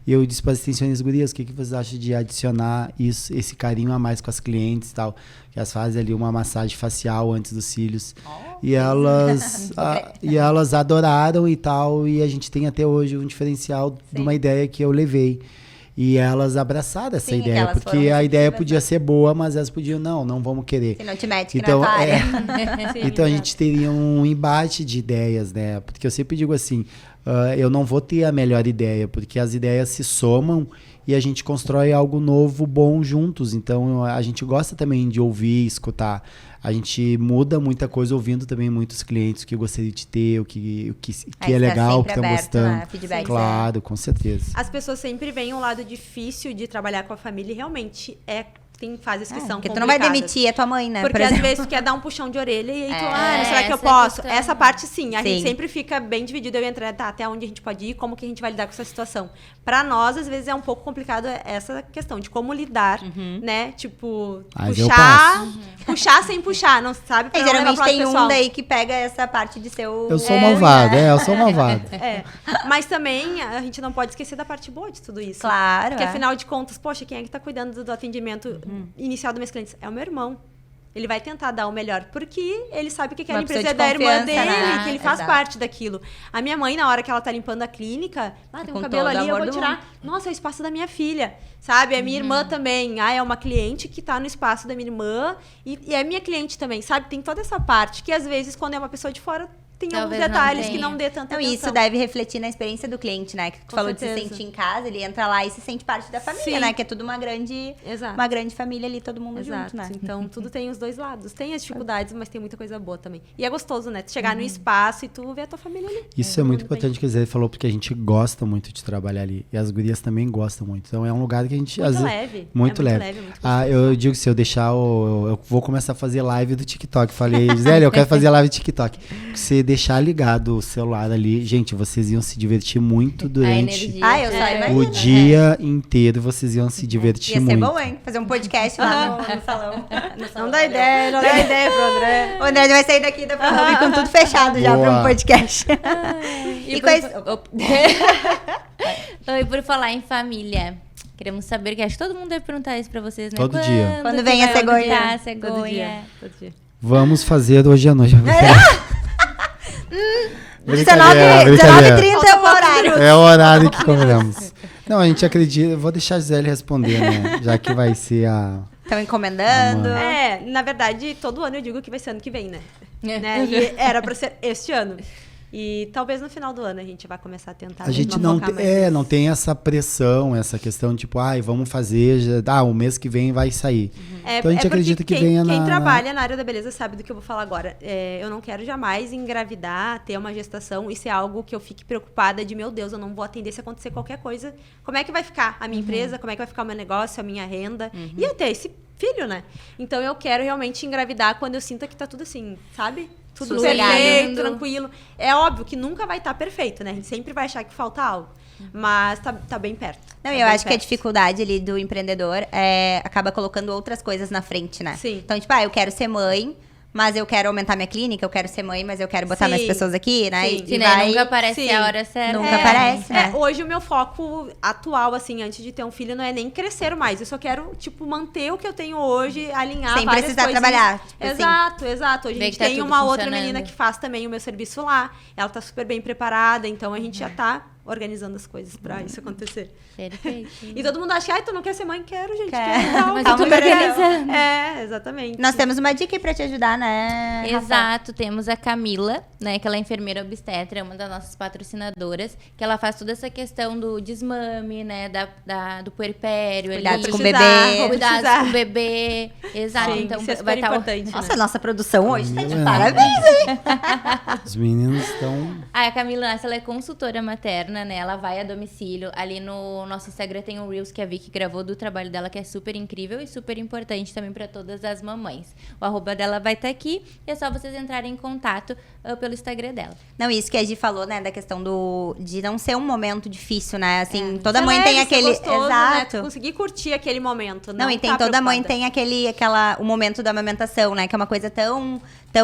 E eu disse para as extensionistas, gurias, o que vocês acham de adicionar esse carinho a mais com as clientes e tal? Que elas fazem ali uma massagem facial antes dos cílios. E elas adoraram e tal, e a gente tem até hoje um diferencial de uma ideia que eu levei. E elas abraçaram essa ideia, porque a ideia podia ser boa, mas elas podiam, não vamos querer. Se não te mete, então, que não é então a gente teria um embate de ideias, né? Porque eu sempre digo assim, eu não vou ter a melhor ideia, porque as ideias se somam e a gente constrói algo novo, bom juntos. Então a gente gosta também de ouvir, escutar. A gente muda muita coisa ouvindo também muitos clientes que gostaria de ter, o que é legal, o que estão gostando. Né? Feedback, claro, com certeza. As pessoas sempre veem um lado difícil de trabalhar com a família e realmente tem fases que são porque complicadas. tu não vai demitir a tua mãe, né? Porque às vezes tu quer dar um puxão de orelha e aí tu, será que eu essa posso? questão. Essa parte sim, a gente sempre fica bem dividido. Eu entro, até onde a gente pode ir, como que a gente vai lidar com essa situação. Pra nós, às vezes, é um pouco complicado essa questão de como lidar, né? Tipo, puxar sem puxar, não sabe? Pra não levar geralmente pro lado tem pessoal. um daí que pega essa parte de ser o... Eu sou malvado, eu sou malvado. Mas também a gente não pode esquecer da parte boa de tudo isso. Claro. Porque afinal de contas, poxa, quem é que tá cuidando do atendimento inicial dos meus clientes? É o meu irmão. Ele vai tentar dar o melhor, porque ele sabe que aquela empresa é da irmã dele, né? que ele faz parte daquilo. A minha mãe, na hora que ela tá limpando a clínica, tem um cabelo ali, eu vou tirar. Nossa, é o espaço da minha filha, sabe? A minha irmã também, é uma cliente que tá no espaço da minha irmã e é minha cliente também, sabe? Tem toda essa parte que, às vezes, quando é uma pessoa de fora, tem Talvez alguns detalhes não que não dê tanta atenção. Isso deve refletir na experiência do cliente, né? Que tu Com falou certeza. de se sentir em casa, ele entra lá e se sente parte da família, Sim. né? Que é tudo uma grande família ali, todo mundo junto, né? Então, tudo tem os dois lados. Tem as dificuldades, mas tem muita coisa boa também. E é gostoso, né? Tu chegar no espaço e tu ver a tua família ali. Isso é muito importante que a Zé falou, porque a gente gosta muito de trabalhar ali. E as gurias também gostam muito. Então é um lugar que a gente... Muito leve. Muito leve. Muito gostoso. Eu digo que se eu deixar... Eu vou começar a fazer live do TikTok. Falei, Zé, eu quero fazer live do TikTok. Se deixar ligado o celular ali, gente, vocês iam se divertir muito durante eu só imagino. o dia inteiro. Vocês iam se divertir Ia muito. ser bom, hein? Fazer um podcast lá no salão. Não dá ideia pro André. O André vai sair daqui da Home com tudo fechado já Boa. para um podcast. E por falar em família, queremos saber, que acho que todo mundo deve perguntar isso pra vocês, né? Todo dia. Quando vem a cegonha. Todo dia. Vamos fazer hoje à noite. 19h30 é o horário. É o horário que cobramos. Não, a gente acredita. Eu vou deixar a Gisele responder, né? Já que vai ser a... Estão encomendando. Na verdade, todo ano eu digo que vai ser ano que vem, né? E era pra ser este ano. E talvez no final do ano a gente vai começar a tentar. A gente não tem essa pressão, essa questão tipo, vamos fazer, o mês que vem vai sair. Então a gente acredita que venha Quem trabalha na área da beleza sabe do que eu vou falar agora. Eu não quero jamais engravidar, ter uma gestação, isso é algo que eu fique preocupada de, meu Deus, eu não vou atender se acontecer qualquer coisa. Como é que vai ficar a minha empresa? Como é que vai ficar o meu negócio, a minha renda? E até esse filho, né? Então eu quero realmente engravidar quando eu sinta que tá tudo assim, sabe? Tudo perfeito, tranquilo. É óbvio que nunca vai estar perfeito, né? A gente sempre vai achar que falta algo. Mas tá bem perto. Não, eu acho que a dificuldade ali do empreendedor acaba colocando outras coisas na frente, né? Sim. Então, tipo, eu quero ser mãe, mas eu quero aumentar minha clínica, eu quero ser mãe, mas eu quero botar Sim. mais pessoas aqui, né? Sim. Sim, né? Nunca aparece Sim. a hora certa. Nunca aparece, né? Hoje o meu foco atual, assim, antes de ter um filho, não é nem crescer mais. Eu só quero, tipo, manter o que eu tenho hoje, alinhar Sem várias precisar coisas. trabalhar, tipo assim. Exato. Hoje Ver a gente que tá tem tudo uma outra funcionando. menina que faz também o meu serviço lá. Ela tá super bem preparada, então a gente já tá organizando as coisas pra isso acontecer. Perfeito. E todo mundo acha, ai, tu não quer ser mãe? Quero, gente. Quer. Quero, tal. Mas eu tô me organizando. Exatamente. Nós temos uma dica aí pra te ajudar, né, Rafa? Exato, temos a Camila, né, que ela é enfermeira obstetra, é uma das nossas patrocinadoras, que ela faz toda essa questão do desmame, né, do puerpério, Cuidados ali, com o precisar, bebê. vou cuidados precisar. com o bebê, exato, Sim, então isso é super vai estar importante, Nossa, né? a nossa produção hoje tá de Camila. parabéns, hein? Os meninos estão... A Camila, ela é consultora materna, né? Ela vai a domicílio. Ali no nosso Instagram tem um Reels que a Vicky gravou do trabalho dela, que é super incrível e super importante também para todas as mamães. O arroba dela vai estar aqui e é só vocês entrarem em contato pelo Instagram dela. Não, isso que a Gi falou, né, da questão de não ser um momento difícil, né? Assim, toda Ser mãe leve, tem ser aquele... gostoso, né? Exato. Tu conseguir curtir aquele momento. Não, e tem tá toda mãe preocupada. tem o momento da amamentação, né? Que é uma coisa tão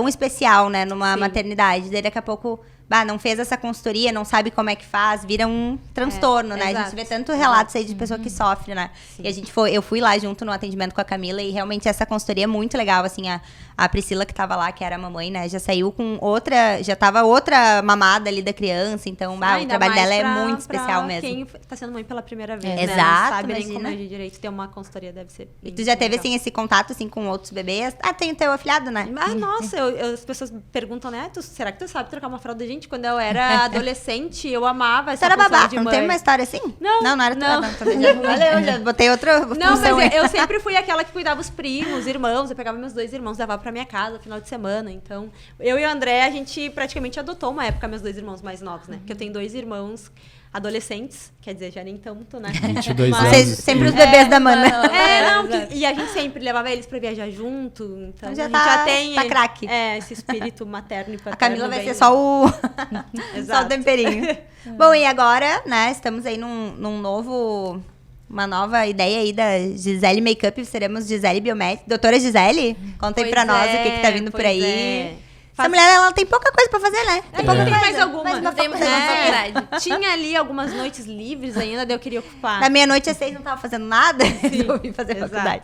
especial, né? Numa Sim. maternidade. Daí daqui a pouco, não fez essa consultoria, não sabe como é que faz, vira um transtorno, né? A gente exato. vê tanto relatos aí de pessoa que sofre, né? E eu fui lá junto no atendimento com a Camila e realmente essa consultoria é muito legal, assim, a Priscila que tava lá, que era a mamãe, né? Já saiu com já tava outra mamada ali da criança, então, o Ainda trabalho mais dela é pra- muito especial pra mesmo. quem tá sendo mãe pela primeira vez, né? Exato, Não sabe nem imagina. como agir direito. Ter uma consultoria deve ser E bem tu já teve, legal. assim, esse contato, assim, com outros bebês? Ah, tem o teu afilhado, né? Nossa, as pessoas perguntam, né? Será que tu sabe trocar uma fralda? Gente, quando eu era adolescente, eu amava Você essa era função babá, de não mãe. teve uma história assim? Não, Não era não. não. Também já, valeu, já botei outra Não, função aí. mas eu sempre fui aquela que cuidava os primos, os irmãos. Eu pegava meus 2 irmãos, levava pra minha casa no final de semana. Então, eu e o André, a gente praticamente adotou uma época meus 2 irmãos mais novos, né? Porque eu tenho 2 irmãos adolescentes, quer dizer, já nem tanto, né? 22 Mas- anos. Sempre os bebês da mana. E a gente sempre levava eles pra viajar junto. Então, Já a gente tá- já tem tá craque. esse espírito materno e paterno. A Camila vai bem- ser só o, só o Exato. temperinho. Bom, e agora, né, estamos aí uma nova ideia aí da Gisele Makeup, seremos Gisele Biomédica. Doutora Gisele, conta aí Pois pra nós o é, que tá vindo por pois aí. é. Essa mulher, ela tem pouca coisa pra fazer, né? Tem pouca Tem coisa. mais alguma. Mais uma Tem mais faculdade. uma faculdade. Tinha ali algumas noites livres ainda, daí eu queria ocupar. Da meia-noite às 6 não tava fazendo nada, resolvi fazer exato. faculdade.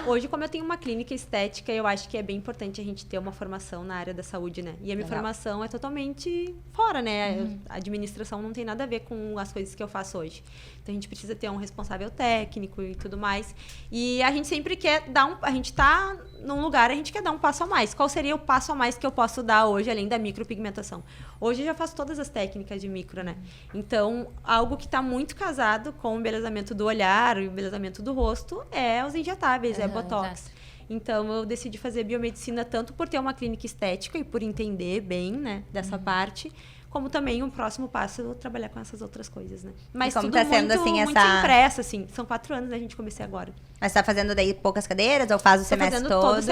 Hoje, como eu tenho uma clínica estética, eu acho que é bem importante a gente ter uma formação na área da saúde, né? E a minha Legal. formação é totalmente fora, né? A administração não tem nada a ver com as coisas que eu faço hoje. Então, a gente precisa ter um responsável técnico e tudo mais. E a gente sempre quer a gente tá num lugar, a gente quer dar um passo a mais. Qual seria o passo a mais que eu posso dar hoje, além da micropigmentação? Hoje eu já faço todas as técnicas de micro, né? Então, algo que está muito casado com o embelezamento do olhar, o embelezamento do rosto, é os injetáveis, é Aham, Botox. exato. Então, eu decidi fazer biomedicina tanto por ter uma clínica estética e por entender bem, né, dessa parte, como também o próximo passo eu trabalhar com essas outras coisas, né? Mas como tudo tá sendo, muito, assim, muito essa- sem pressa, assim. São 4 anos, né? A gente comecei agora. Mas tá fazendo daí poucas cadeiras ou faz o Tô semestre fazendo todo?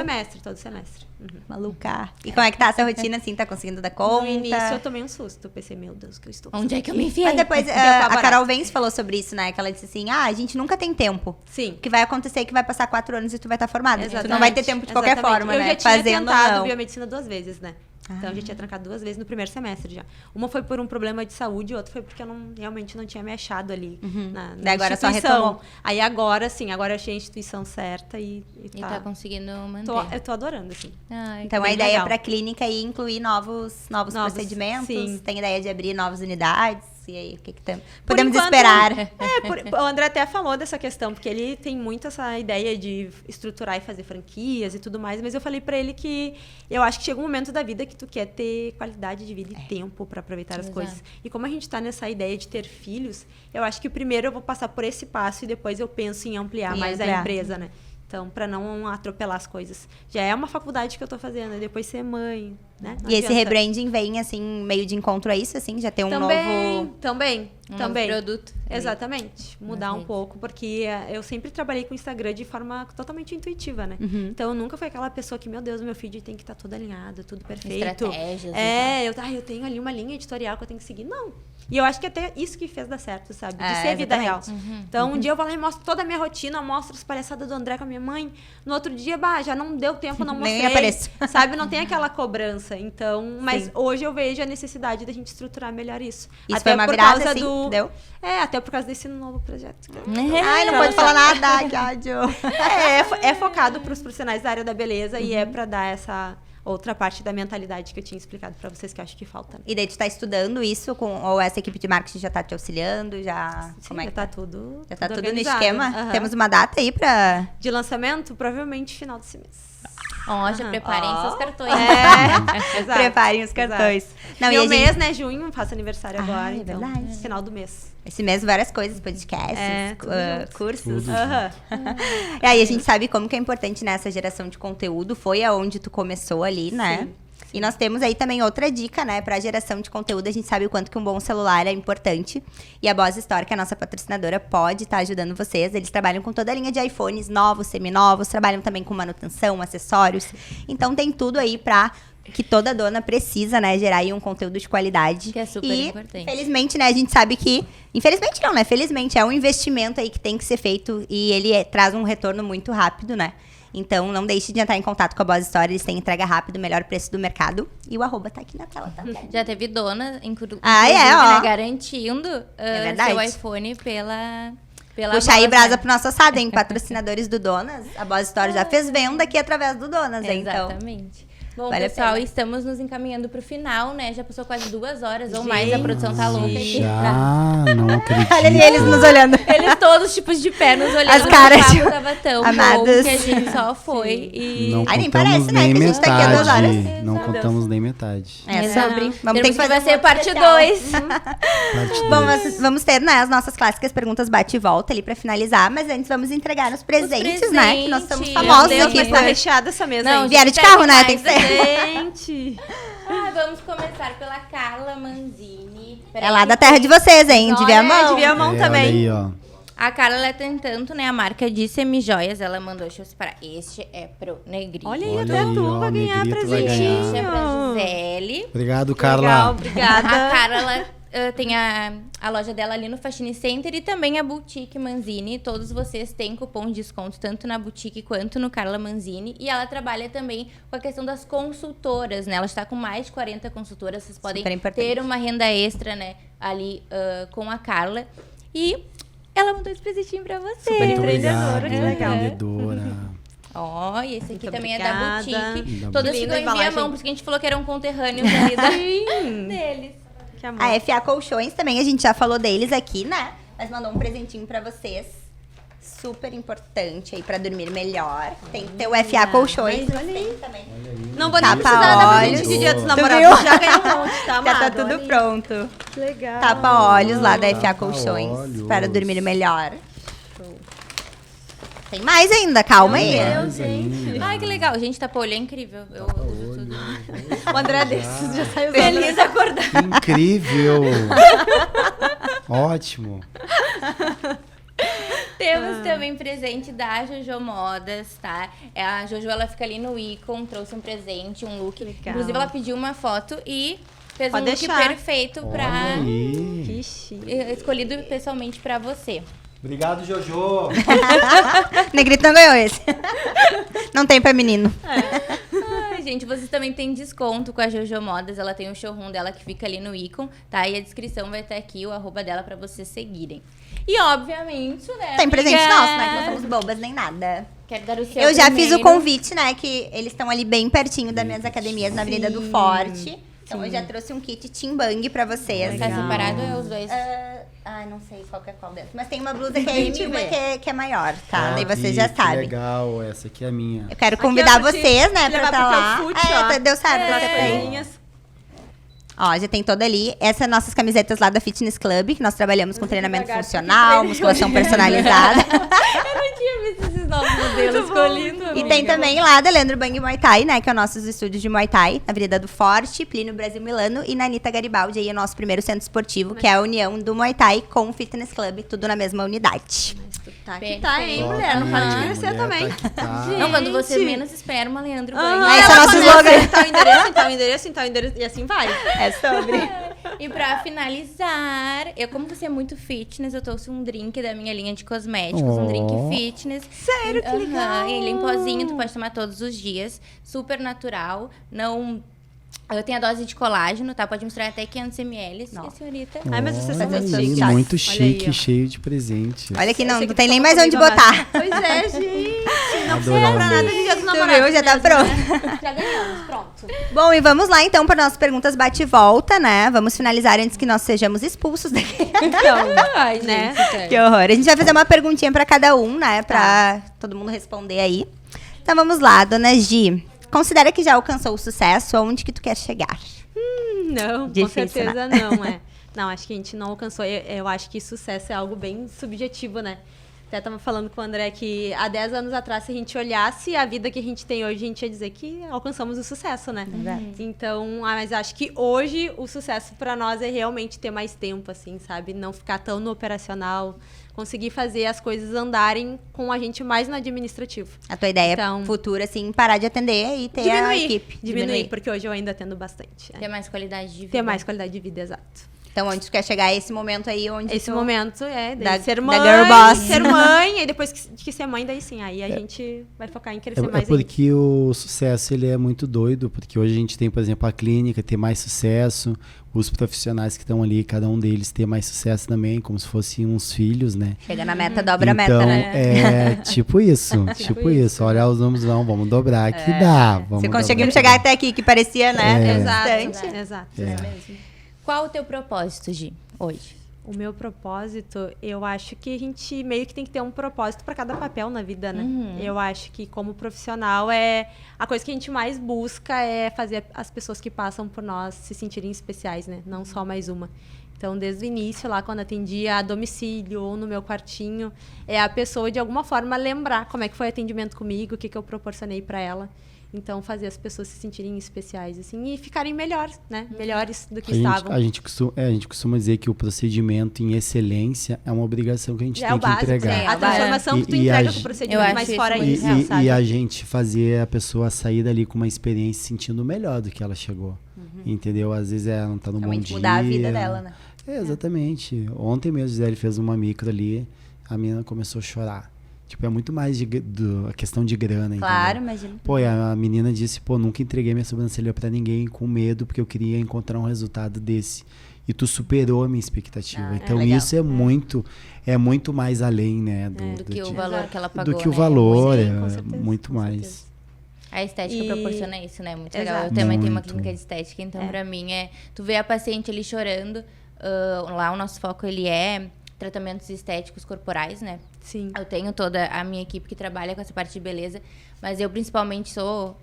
todo semestre. Uhum. Maluca. E como é que tá essa rotina, assim? Tá conseguindo dar conta? No início eu tomei um susto. Eu pensei, meu Deus, que eu estou Onde é que eu me enfiei? Mas depois, Deu a apavorada. Carol Vence falou sobre isso, né? Que ela disse assim, a gente nunca tem tempo. Sim. O que vai acontecer é que vai passar 4 anos e tu vai estar formada. Tu Exatamente. não vai ter tempo de qualquer Exatamente. forma, eu né? já tinha Fazendo ou tentado não. biomedicina 2 vezes, né? Então, eu já tinha trancado 2 vezes no primeiro semestre já. Uma foi por um problema de saúde, outra foi porque eu realmente não tinha me achado ali na Daí agora só instituição. retomou. Aí agora, sim, agora eu achei a instituição certa e E tá conseguindo manter. eu tô adorando, assim. Ai, Então, a bem ideia legal. pra clínica é incluir novos procedimentos. sim. Tem ideia de abrir novas unidades. E aí, o que que tem? Por Podemos enquanto, esperar. O André até falou dessa questão, porque ele tem muito essa ideia de estruturar e fazer franquias e tudo mais, mas eu falei pra ele que eu acho que chega um momento da vida que tu quer ter qualidade de vida e tempo pra aproveitar as Exato. coisas. E como a gente tá nessa ideia de ter filhos, eu acho que primeiro eu vou passar por esse passo e depois eu penso em ampliar mais a empresa, né? Então, pra não atropelar as coisas. Já é uma faculdade que eu tô fazendo, e depois ser mãe. né? Não E esse adianta. rebranding vem, assim, meio de encontro a isso, assim? Já tem um novo... Também. novo produto. Exatamente. Mudar um pouco, porque eu sempre trabalhei com o Instagram de forma totalmente intuitiva, né? Então, eu nunca fui aquela pessoa que, meu Deus, meu feed tem que estar todo alinhado, tudo perfeito. Estratégias eu tenho ali uma linha editorial que eu tenho que seguir. Não. E eu acho que até isso que fez dar certo, sabe? De ser vida real. Então, um dia eu vou lá e mostro toda a minha rotina, mostro as palhaçadas do André com a minha mãe. No outro dia, já não deu tempo, não mostrei. Nem apareço. Sabe? Não tem aquela cobrança. Então, mas hoje eu vejo a necessidade da gente estruturar melhor isso. Isso até foi uma por virada, causa assim, deu? até por causa desse novo projeto. Ai, não pode falar nada, que ódio. É focado para os profissionais da área da beleza e é para dar essa outra parte da mentalidade que eu tinha explicado para vocês que eu acho que falta. Né? E daí tu tá estudando isso ou essa equipe de marketing já tá te auxiliando? Sim, Como é já que tá tudo. Já tá tudo no organizado. esquema? Temos uma data aí pra... De lançamento, provavelmente final desse mês. Ó, já preparem seus cartões. Exato. Preparem os cartões. Não, Meu e a mês, gente... né? Junho, faço aniversário agora. é Então, verdade. final do mês. Esse mês várias coisas, podcasts, tudo junto. cursos. Tudo. E aí a gente sabe como que é importante nessa geração de conteúdo. Foi aonde tu começou ali, né? Sim. E nós temos aí também outra dica, né? Pra geração de conteúdo, a gente sabe o quanto que um bom celular é importante. E a Boss Store, que é a nossa patrocinadora, pode estar ajudando vocês. Eles trabalham com toda a linha de iPhones novos, seminovos. Trabalham também com manutenção, acessórios. Então tem tudo aí pra... que toda dona precisa, né, gerar aí um conteúdo de qualidade. Que é super importante. Felizmente, né, a gente sabe que... Infelizmente não, né? Felizmente é um investimento aí que tem que ser feito e ele traz um retorno muito rápido, né? Então, não deixe de entrar em contato com a Boss Store. Eles têm entrega rápida, o melhor preço do mercado. E o @ tá aqui na tela, tá? Já teve dona, inclusive, ó. né, garantindo verdade. seu iPhone pela Puxa aí Boss, brasa né? pro nosso assado, hein? Patrocinadores do Donas. A Boss Store já fez venda aqui através do Donas, hein? Então... Exatamente. Bom, Vale a pessoal, pena. estamos nos encaminhando pro final, né? Já passou quase 2 horas ou mais, a produção tá louca aqui. Já, não acredito. Olha ali eles nos olhando. Eles todos tipos de pé nos olhando. As caras, o tipo, papo tava tão amados. bom que a gente só foi e... Não Ai, nem contamos parece, né, nem que a gente tá aqui há 2 horas. metade. Não contamos nem metade. É sobre. Vamos ter que fazer vai um ser outro parte especial. 2. Parte Bom, dois. vamos ter, né, as nossas clássicas perguntas bate e volta ali pra finalizar, mas antes vamos entregar os presentes, né? Que nós somos presentes. famosos Meu Deus, aqui mas tá por... recheada essa mesa Não, aí. Vieram de Tem carro, né? mais Tem que ser. Gente! Vamos começar pela Carla Manzini. É lá da terra de vocês, hein? De Olha, Viamão. de Viamão É, também. olha aí, ó. A Carla, ela tem tanto, né, a marca de semijoias. Ela mandou, deixa eu separar. Este é pro Negrito. Olha aí, Olha até aí, tu ó, vai ganhar Negrito vai presentinho. Este é pra Gisele. Obrigado, Legal, Carla. obrigada. A Carla, ela tem a loja dela ali no Fashion Center e também a Boutique Manzini. Todos vocês têm cupom de desconto, tanto na Boutique quanto no Carla Manzini. E ela trabalha também com a questão das consultoras, né? Ela está com mais de 40 consultoras. Vocês podem Super importante. ter uma renda extra, né? Ali com a Carla. E ela mandou esse presentinho pra você. Super Muito empreendedora, obrigado, que legal. empreendedora. Ó, e esse aqui Muito também é da obrigada. Boutique. Da Todas Boutique. ficam em Linda embalagem. Viamão, porque a gente falou que eram conterrâneos ali deles. Que amor. A FA Colchões também, a gente já falou deles aqui, né? Mas mandou um presentinho pra vocês. Super importante aí pra dormir melhor. Tem que ter o FA Colchões. mas olha tem aí. também. Não vou nem Tapa precisar dar olhos. presente de dia dos Tu namorados. viu? Já ganhei um monte, tá, Já tá amado? tudo Olha aí. pronto. Que legal. Tapa-olhos lá da FA Tapa Colchões olhos. para dormir melhor. Tem mais ainda, calma aí. Mais ainda. Ai, que legal. Gente, tapa-olho é incrível. Eu uso tudo. O André desses já saiu Feliz acordar. Incrível. Ótimo. Temos também presente da Jojo Modas, tá? A Jojo, ela fica ali no Icon, trouxe um presente, um look. Legal. Inclusive, ela pediu uma foto e fez Pode um look deixar. perfeito Olha pra... aí. Que chique. Escolhido pessoalmente pra você. Obrigado, Jojo. Negrito não ganhou esse. Não tem pra menino. Ai, gente, vocês também têm desconto com a Jojo Modas. Ela tem o showroom dela que fica ali no Icon, tá? E a descrição vai estar aqui, o @ dela pra vocês seguirem. E, obviamente, né, Tem presente amiga? nosso, né? Que não somos bobas nem nada. Quero dar o seu Eu já fiz o primeiro. convite, né? Que eles estão ali bem pertinho das minhas academias na Avenida do Forte. Então eu já trouxe um kit Team Bang pra vocês. Tá Legal. separado é os dois? Não sei qual que é qual dentro. Mas tem uma blusa que é M e uma ver. que é maior, tá? Daí Aqui, vocês já que sabem. legal, essa aqui é a minha. Eu quero Aqui, convidar ó, pra te vocês, né, pra levar estar pro lá. teu fute, ó. Deu certo. As Você tem. coisinhas. Ó, já tem toda ali. Essas são nossas camisetas lá da Fitness Club, que nós trabalhamos com treinamento devagar, funcional, porque musculação personalizada. Eu não tinha visto esses novos modelos. Ficou lindo. E tem também lá da Leandro Bang Muay Thai, né? Que é o nossos estúdios de Muay Thai, na Avenida do Forte, Plínio Brasil Milano e na Anitta Garibaldi, aí é o nosso primeiro centro esportivo, que é a união do Muay Thai com o Fitness Club, tudo na mesma unidade. Tá que tá, hein, Perfeito. mulher? Não para de Ah, crescer mulher também. tá que tá. Não, quando você menos espera, uma Leandro Bang. Aham, Esse é ela o nosso começa, slogan. Então o endereço, então o endereço, e assim vai. É sobre. E pra finalizar, como você é muito fitness, eu trouxe um drink da minha linha de cosméticos, um drink fitness. Sério, que legal. Ele é em pozinho, tu pode tomar todos os dias. Super natural, não... Eu tenho a dose de colágeno, tá? Pode misturar até 500 ml, senhorita. Ai, mas vocês são Olha muito aí, chiques. muito Olha chique, aí, ó. cheio de presente. Olha que não, Eu sei não que tem tu nem toma mais onde comigo, botar. Pois é, gente. Não precisa Adoramos. comprar nada de dia dos Tu namorados viu? Já tá mesmo, pronto. né? Já ganhamos, pronto. Bom, e vamos lá então para nossas perguntas bate e volta, né? Vamos finalizar antes que nós sejamos expulsos daqui. Então, Ai, né? Que horror. A gente vai fazer uma perguntinha para cada um, né? Pra todo mundo responder aí. Então vamos lá, dona Gi. Considera que já alcançou o sucesso? Aonde que tu quer chegar? Não, Difícil, com certeza não, é. Não, acho que a gente não alcançou. Eu acho que sucesso é algo bem subjetivo, né? Até tava falando com o André que há 10 anos atrás, se a gente olhasse a vida que a gente tem hoje, a gente ia dizer que alcançamos o sucesso, né? Então, mas acho que hoje o sucesso para nós é realmente ter mais tempo, assim, sabe? Não ficar tão no operacional, conseguir fazer as coisas andarem com a gente mais no administrativo. A tua ideia Então- futura, assim, parar de atender e ter a equipe. Diminuir, porque hoje eu ainda atendo bastante. Ter mais qualidade de vida. Ter mais qualidade de vida, exato. Então, onde tu quer chegar é esse momento aí onde Esse tu... momento é daí Da- ser da mãe, girl boss. ser mãe, e depois que ser mãe, daí sim, aí a gente vai focar em crescer É mais ainda. porque o sucesso ele é muito doido, porque hoje a gente tem, por exemplo, a clínica ter mais sucesso, os profissionais que estão ali, cada um deles ter mais sucesso também, como se fossem uns filhos, né? Chega na meta, dobra a Então, meta, né? é tipo isso, tipo isso. Olhar os números, não, vamos dobrar, que dá. Vamos Se dobrar. conseguimos chegar até aqui, que parecia, né? Exato, Distante. exato. Qual o teu propósito, Gi, hoje? O meu propósito, eu acho que a gente meio que tem que ter um propósito para cada papel na vida, né? Eu acho que como profissional a coisa que a gente mais busca é fazer as pessoas que passam por nós se sentirem especiais, né? Não só mais uma. Então, desde o início, lá quando atendia a domicílio ou no meu quartinho, é a pessoa de alguma forma lembrar como é que foi o atendimento comigo, o que eu proporcionei para ela. Então, fazer as pessoas se sentirem especiais, assim, e ficarem melhores, né? Melhores do que estavam. A gente costuma dizer que o procedimento em excelência é uma obrigação que a gente Já é tem o que básico, entregar. né? A transformação E- que tu e a entrega com o gente- Eu procedimento, acho mas isso fora muito isso, real, sabe? E a gente fazer a pessoa sair dali com uma experiência se sentindo melhor do que ela chegou. Entendeu? Às vezes ela não tá no bom Realmente dia. mudar a vida dela, né? Exatamente. Ontem mesmo, Gisele fez uma micro ali, a menina começou a chorar. Tipo, é muito mais a questão de grana, Claro, entendeu? imagina. Pô, e a menina disse, pô, nunca entreguei minha sobrancelha pra ninguém com medo, porque eu queria encontrar um resultado desse. E tu superou a minha expectativa. Então, legal. isso é muito mais além, né? Do que o tipo- valor que ela pagou, do que o né? valor, Sim, com é certeza, muito com mais. certeza. A estética E- proporciona isso, né? Muito legal. Exato. Eu também tenho uma Muito. clínica de estética, então pra mim tu vê a paciente ali chorando, lá o nosso foco ele é tratamentos estéticos corporais, né? Sim. Eu tenho toda a minha equipe que trabalha com essa parte de beleza, mas eu principalmente sou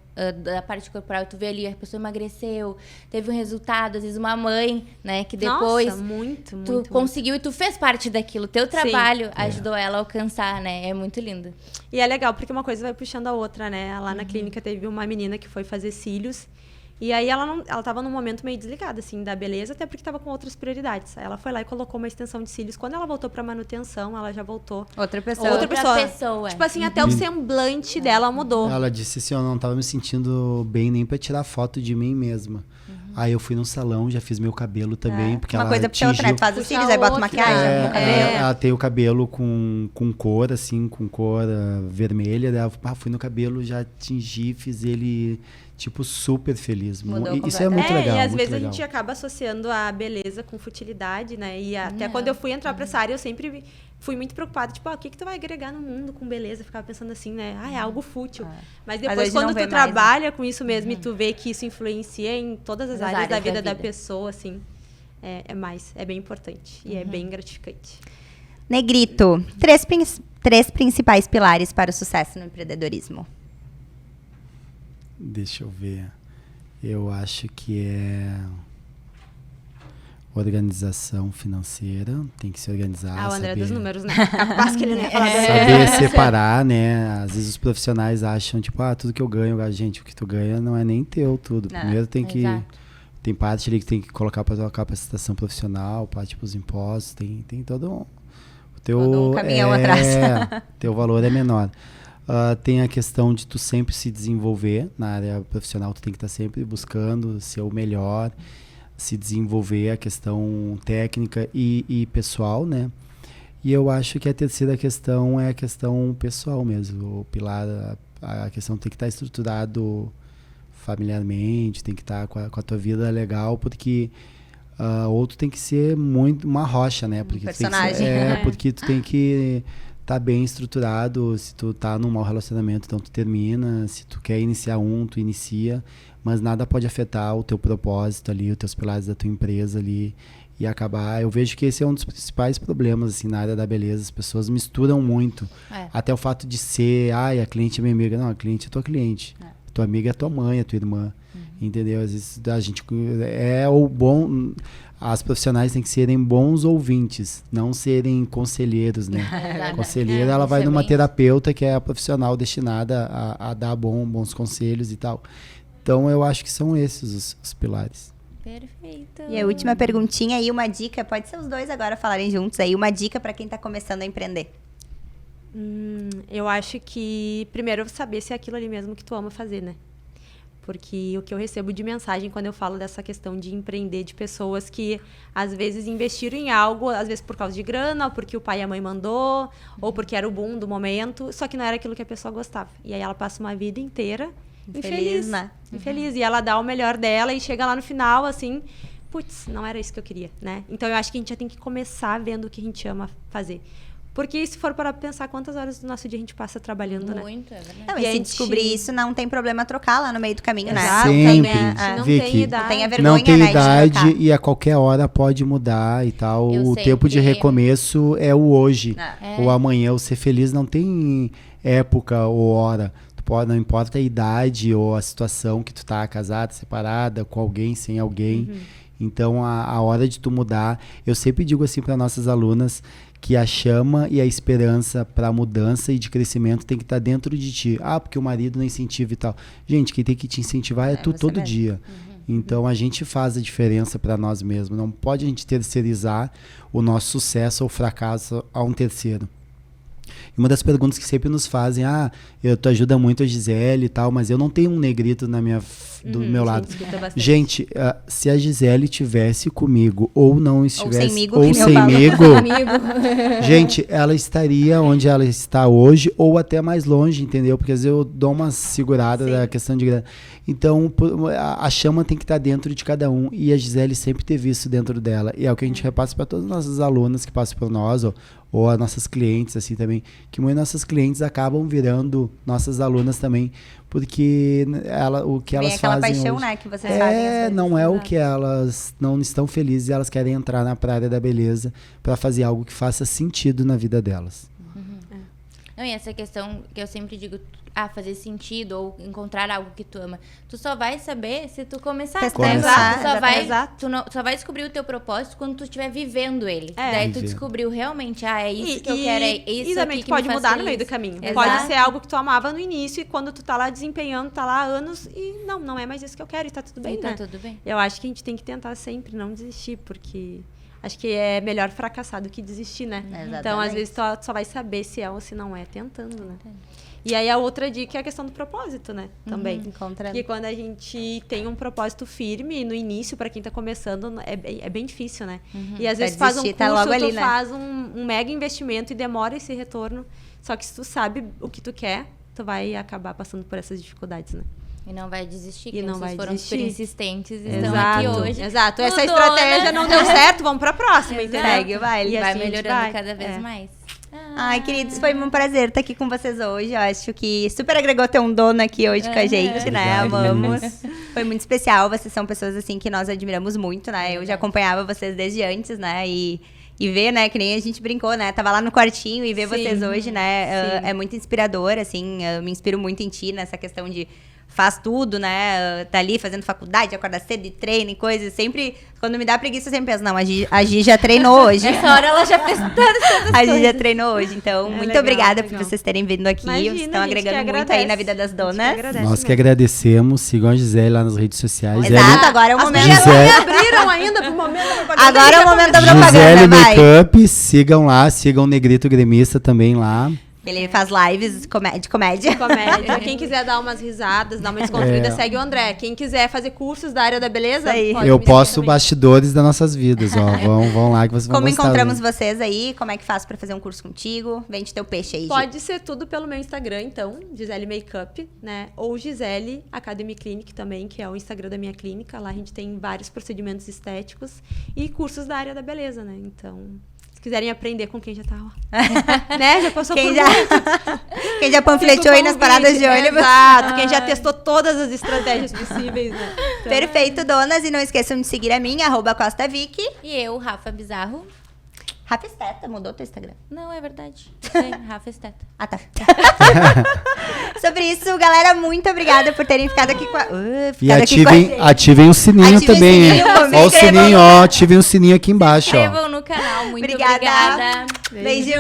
da parte corporal. Tu vê ali, a pessoa emagreceu, teve um resultado, às vezes uma mãe, né, que depois Nossa, muito, tu muito. conseguiu e tu fez parte daquilo. Teu trabalho ajudou ela a alcançar, né? É muito lindo. E é legal, porque uma coisa vai puxando a outra, né? Lá na clínica teve uma menina que foi fazer cílios. E aí ela tava num momento meio desligada, assim, da beleza, até porque tava com outras prioridades. Aí ela foi lá e colocou uma extensão de cílios. Quando ela voltou pra manutenção, ela já voltou. Outra pessoa. Outra pessoa. pessoa. Tipo assim, até o semblante dela mudou. Ela disse assim, eu não tava me sentindo bem nem pra tirar foto de mim mesma. Aí eu fui no salão, já fiz meu cabelo também, porque Uma ela coisa puxa outra, né? Tu faz os Puxa cílios, aí bota outra. maquiagem no cabelo. Ela tem o cabelo com cor, assim, com cor vermelha. Daí eu fui no cabelo, já tingi, fiz ele, tipo, super feliz. Mudou Isso é muito legal. E às muito vezes legal. a gente acaba associando a beleza com futilidade, né? E até quando eu fui entrar pra essa área, eu sempre fui muito preocupada. Tipo, o que tu vai agregar no mundo com beleza? Eu ficava pensando assim, né? É algo fútil. Mas depois, hoje não quando vê tu mais, né? trabalha com isso mesmo e tu vê que isso influencia em todas as Nas áreas da áreas da vida da vida. pessoa, assim, é bem importante. E é bem gratificante. Negrito, três principais pilares para o sucesso no empreendedorismo. Deixa eu ver. Eu acho que é organização financeira, tem que se organizar. O André saber, dos números, né? Capaz que ele não ia falar saber separar, né? Às vezes os profissionais acham, tipo, tudo que eu ganho, gente, o que tu ganha não é nem teu tudo. Primeiro tem que... Exato. Tem parte ali que tem que colocar para tua capacitação profissional, parte para os impostos, tem todo um... Todo um caminhão atrás. Teu valor é menor. Tem a questão de tu sempre se desenvolver na área profissional, tu tem que estar sempre buscando ser o melhor, se desenvolver, a questão técnica e pessoal, né? E eu acho que a terceira questão é a questão pessoal mesmo, o pilar, a questão tem que estar estruturado familiarmente, tem que estar com a tua vida legal, porque ou tu tem que ser muito uma rocha, né? Porque personagem. Porque tu tem que estar bem estruturado. Se tu tá num mau relacionamento, então tu termina. Se tu quer iniciar tu inicia. Mas nada pode afetar o teu propósito ali, os teus pilares da tua empresa ali e acabar. Eu vejo que esse é um dos principais problemas assim, na área da beleza. As pessoas misturam muito. Até o fato de ser, a cliente é minha amiga. Não, a cliente é tua cliente. Tua amiga é tua mãe, é tua irmã. Entendeu? Às vezes a gente as profissionais têm que serem bons ouvintes, não serem conselheiros, né? Conselheira, ela vai numa terapeuta que é a profissional destinada a dar bons conselhos e tal. Então eu acho que são esses os pilares. Perfeito. E a última perguntinha aí, uma dica, pode ser os dois agora falarem juntos aí, uma dica para quem tá começando a empreender. Eu acho que primeiro saber se é aquilo ali mesmo que tu ama fazer, né? Porque o que eu recebo de mensagem quando eu falo dessa questão de empreender, de pessoas que às vezes investiram em algo, às vezes por causa de grana, ou porque o pai e a mãe mandou, ou porque era o boom do momento, só que não era aquilo que a pessoa gostava. E aí ela passa uma vida inteira infeliz, né? Infeliz. E ela dá o melhor dela e chega lá no final, assim, putz, não era isso que eu queria, né? Então eu acho que a gente já tem que começar vendo o que a gente ama fazer. Porque se for para pensar quantas horas do nosso dia a gente passa trabalhando, né? Muito, é verdade. Não, e se descobrir isso, não tem problema trocar lá no meio do caminho, né? Exato. Sempre. Não Vicky, tem idade. Não tenha vergonha, não tem né, de idade trocar. e a qualquer hora pode mudar e tal. Eu O sei tempo de que- recomeço é o hoje. É. O amanhã. O ser feliz não tem época ou hora. Não importa a idade ou a situação que tu tá casada, separada, com alguém, sem alguém. Então, a hora de tu mudar... Eu sempre digo assim para nossas alunas que a chama e a esperança para mudança e de crescimento tem que estar dentro de ti. Porque o marido não incentiva e tal. Gente, quem tem que te incentivar é tu você todo mesmo. dia. Então, a gente faz a diferença para nós mesmos. Não pode a gente terceirizar o nosso sucesso ou fracasso a um terceiro. E uma das perguntas que sempre nos fazem, tu ajuda muito a Gisele e tal, mas eu não tenho um negrito do meu lado. Gente, se a Gisele tivesse comigo ou não estivesse, semigo, ou que nem eu falo. semigo, gente, ela estaria onde ela está hoje ou até mais longe, entendeu? Porque às vezes eu dou uma segurada da questão de grana. Então, a chama tem que estar dentro de cada um e a Gisele sempre teve isso dentro dela. E é o que a gente repassa para todas as nossas alunas que passam por nós, ou as nossas clientes, assim, também, que muitas nossas clientes acabam virando nossas alunas também, porque o que elas Vem aquela fazem paixão, hoje, né, que vocês fazem. às vezes. não é o que elas não estão felizes e elas querem entrar na área da beleza para fazer algo que faça sentido na vida delas. Não, e essa questão que eu sempre digo, fazer sentido ou encontrar algo que tu ama. Tu só vai saber se tu começar. Começar, Tu só vai descobrir o teu propósito quando tu estiver vivendo ele. Daí tu Viver. descobriu realmente, é isso que eu quero, é isso e também aqui tu que pode me faz mudar no feliz. meio do caminho. Exato. Pode ser algo que tu amava no início e quando tu tá lá desempenhando, tá lá há anos e não é mais isso que eu quero e tá tudo bem, E tá né? tudo bem. Eu acho que a gente tem que tentar sempre não desistir, porque acho que é melhor fracassar do que desistir, né? Exatamente. Então, às vezes, tu só vai saber se é ou se não é tentando, né? E aí, a outra dica é a questão do propósito, né? Também. Encontrando. Porque quando a gente tem um propósito firme, no início, para quem tá começando, é bem difícil, né? E às Pra vezes faz um desistir, curso, tá logo ali, tu né? faz um mega investimento e demora esse retorno. Só que se tu sabe o que tu quer, tu vai acabar passando por essas dificuldades, né? E não vai desistir, E que não vocês vai foram desistir. super insistentes e estão aqui hoje. Exato. Essa Mudou, estratégia né? não deu certo, vamos pra próxima, entendeu? Segue o baile. E Vai assim a gente melhorando vai. cada vez mais. Ai, queridos, foi um prazer estar aqui com vocês hoje. Eu acho que super agregou ter um dono aqui hoje com a gente, né? Obrigado, Amamos. meninas. Foi muito especial. Vocês são pessoas, assim, que nós admiramos muito, né? Eu já acompanhava vocês desde antes, né? E ver, né, que nem a gente brincou, né? Tava lá no quartinho e ver Sim. vocês hoje, né? Sim. É muito inspirador, assim. Eu me inspiro muito em ti nessa questão de faz tudo, né? Tá ali fazendo faculdade, acorda cedo e treina e coisas. Sempre, quando me dá preguiça, eu sempre penso, não, a Gi já treinou hoje. Essa hora ela já fez tantas A Gi já treinou hoje. Então, muito legal, obrigada legal. por vocês terem vindo aqui. Imagina, Vocês estão a gente agregando que muito agradece. aí na vida das A gente que donas. agradece Nós que mesmo. agradecemos. Sigam a Gisele lá nas redes sociais. Exato, agora é o As momento. meninas Gisele- me abriram ainda pro momento da propaganda. Agora é o momento da Gisele propaganda, vai. Makeup, sigam lá, sigam o Negrito Gremista também lá. Ele faz lives de comédia. Comédia. Quem quiser dar umas risadas, dar uma desconstruída, segue o André. Quem quiser fazer cursos da área da beleza, Isso aí. pode Eu me posto seguir também. bastidores das nossas vidas, ó. Vão lá que vocês vão Como gostar. encontramos vocês aí? Como é que faz pra fazer um curso contigo? Vende teu peixe aí, Gi. Pode ser tudo pelo meu Instagram, então, Gisele Makeup, né? Ou Gisele Academy Clinic também, que é o Instagram da minha clínica. Lá a gente tem vários procedimentos estéticos e cursos da área da beleza, né? Então, se quiserem aprender com quem já tá, ó. Né? Já passou Quem por já, muito. quem já panfletou aí nas paradas de ônibus. Exato, quem já testou todas as estratégias possíveis, né? Então, Perfeito, donas. E não esqueçam de seguir a minha, @CostaVic. E eu, Rafa Bizarro. Rafa Esteta, mudou teu Instagram. Não, é verdade. Sim, Rafa Esteta. Ah, tá. Sobre isso, galera, muito obrigada por terem ficado aqui com a... E aqui com a gente. ativem o sininho Ativem o também, sininho, hein? se Ó o inscrevam sininho, no- ó. Ativem o sininho aqui embaixo, ó. Inscrevam no canal. Muito Obrigada. obrigada. Beijo.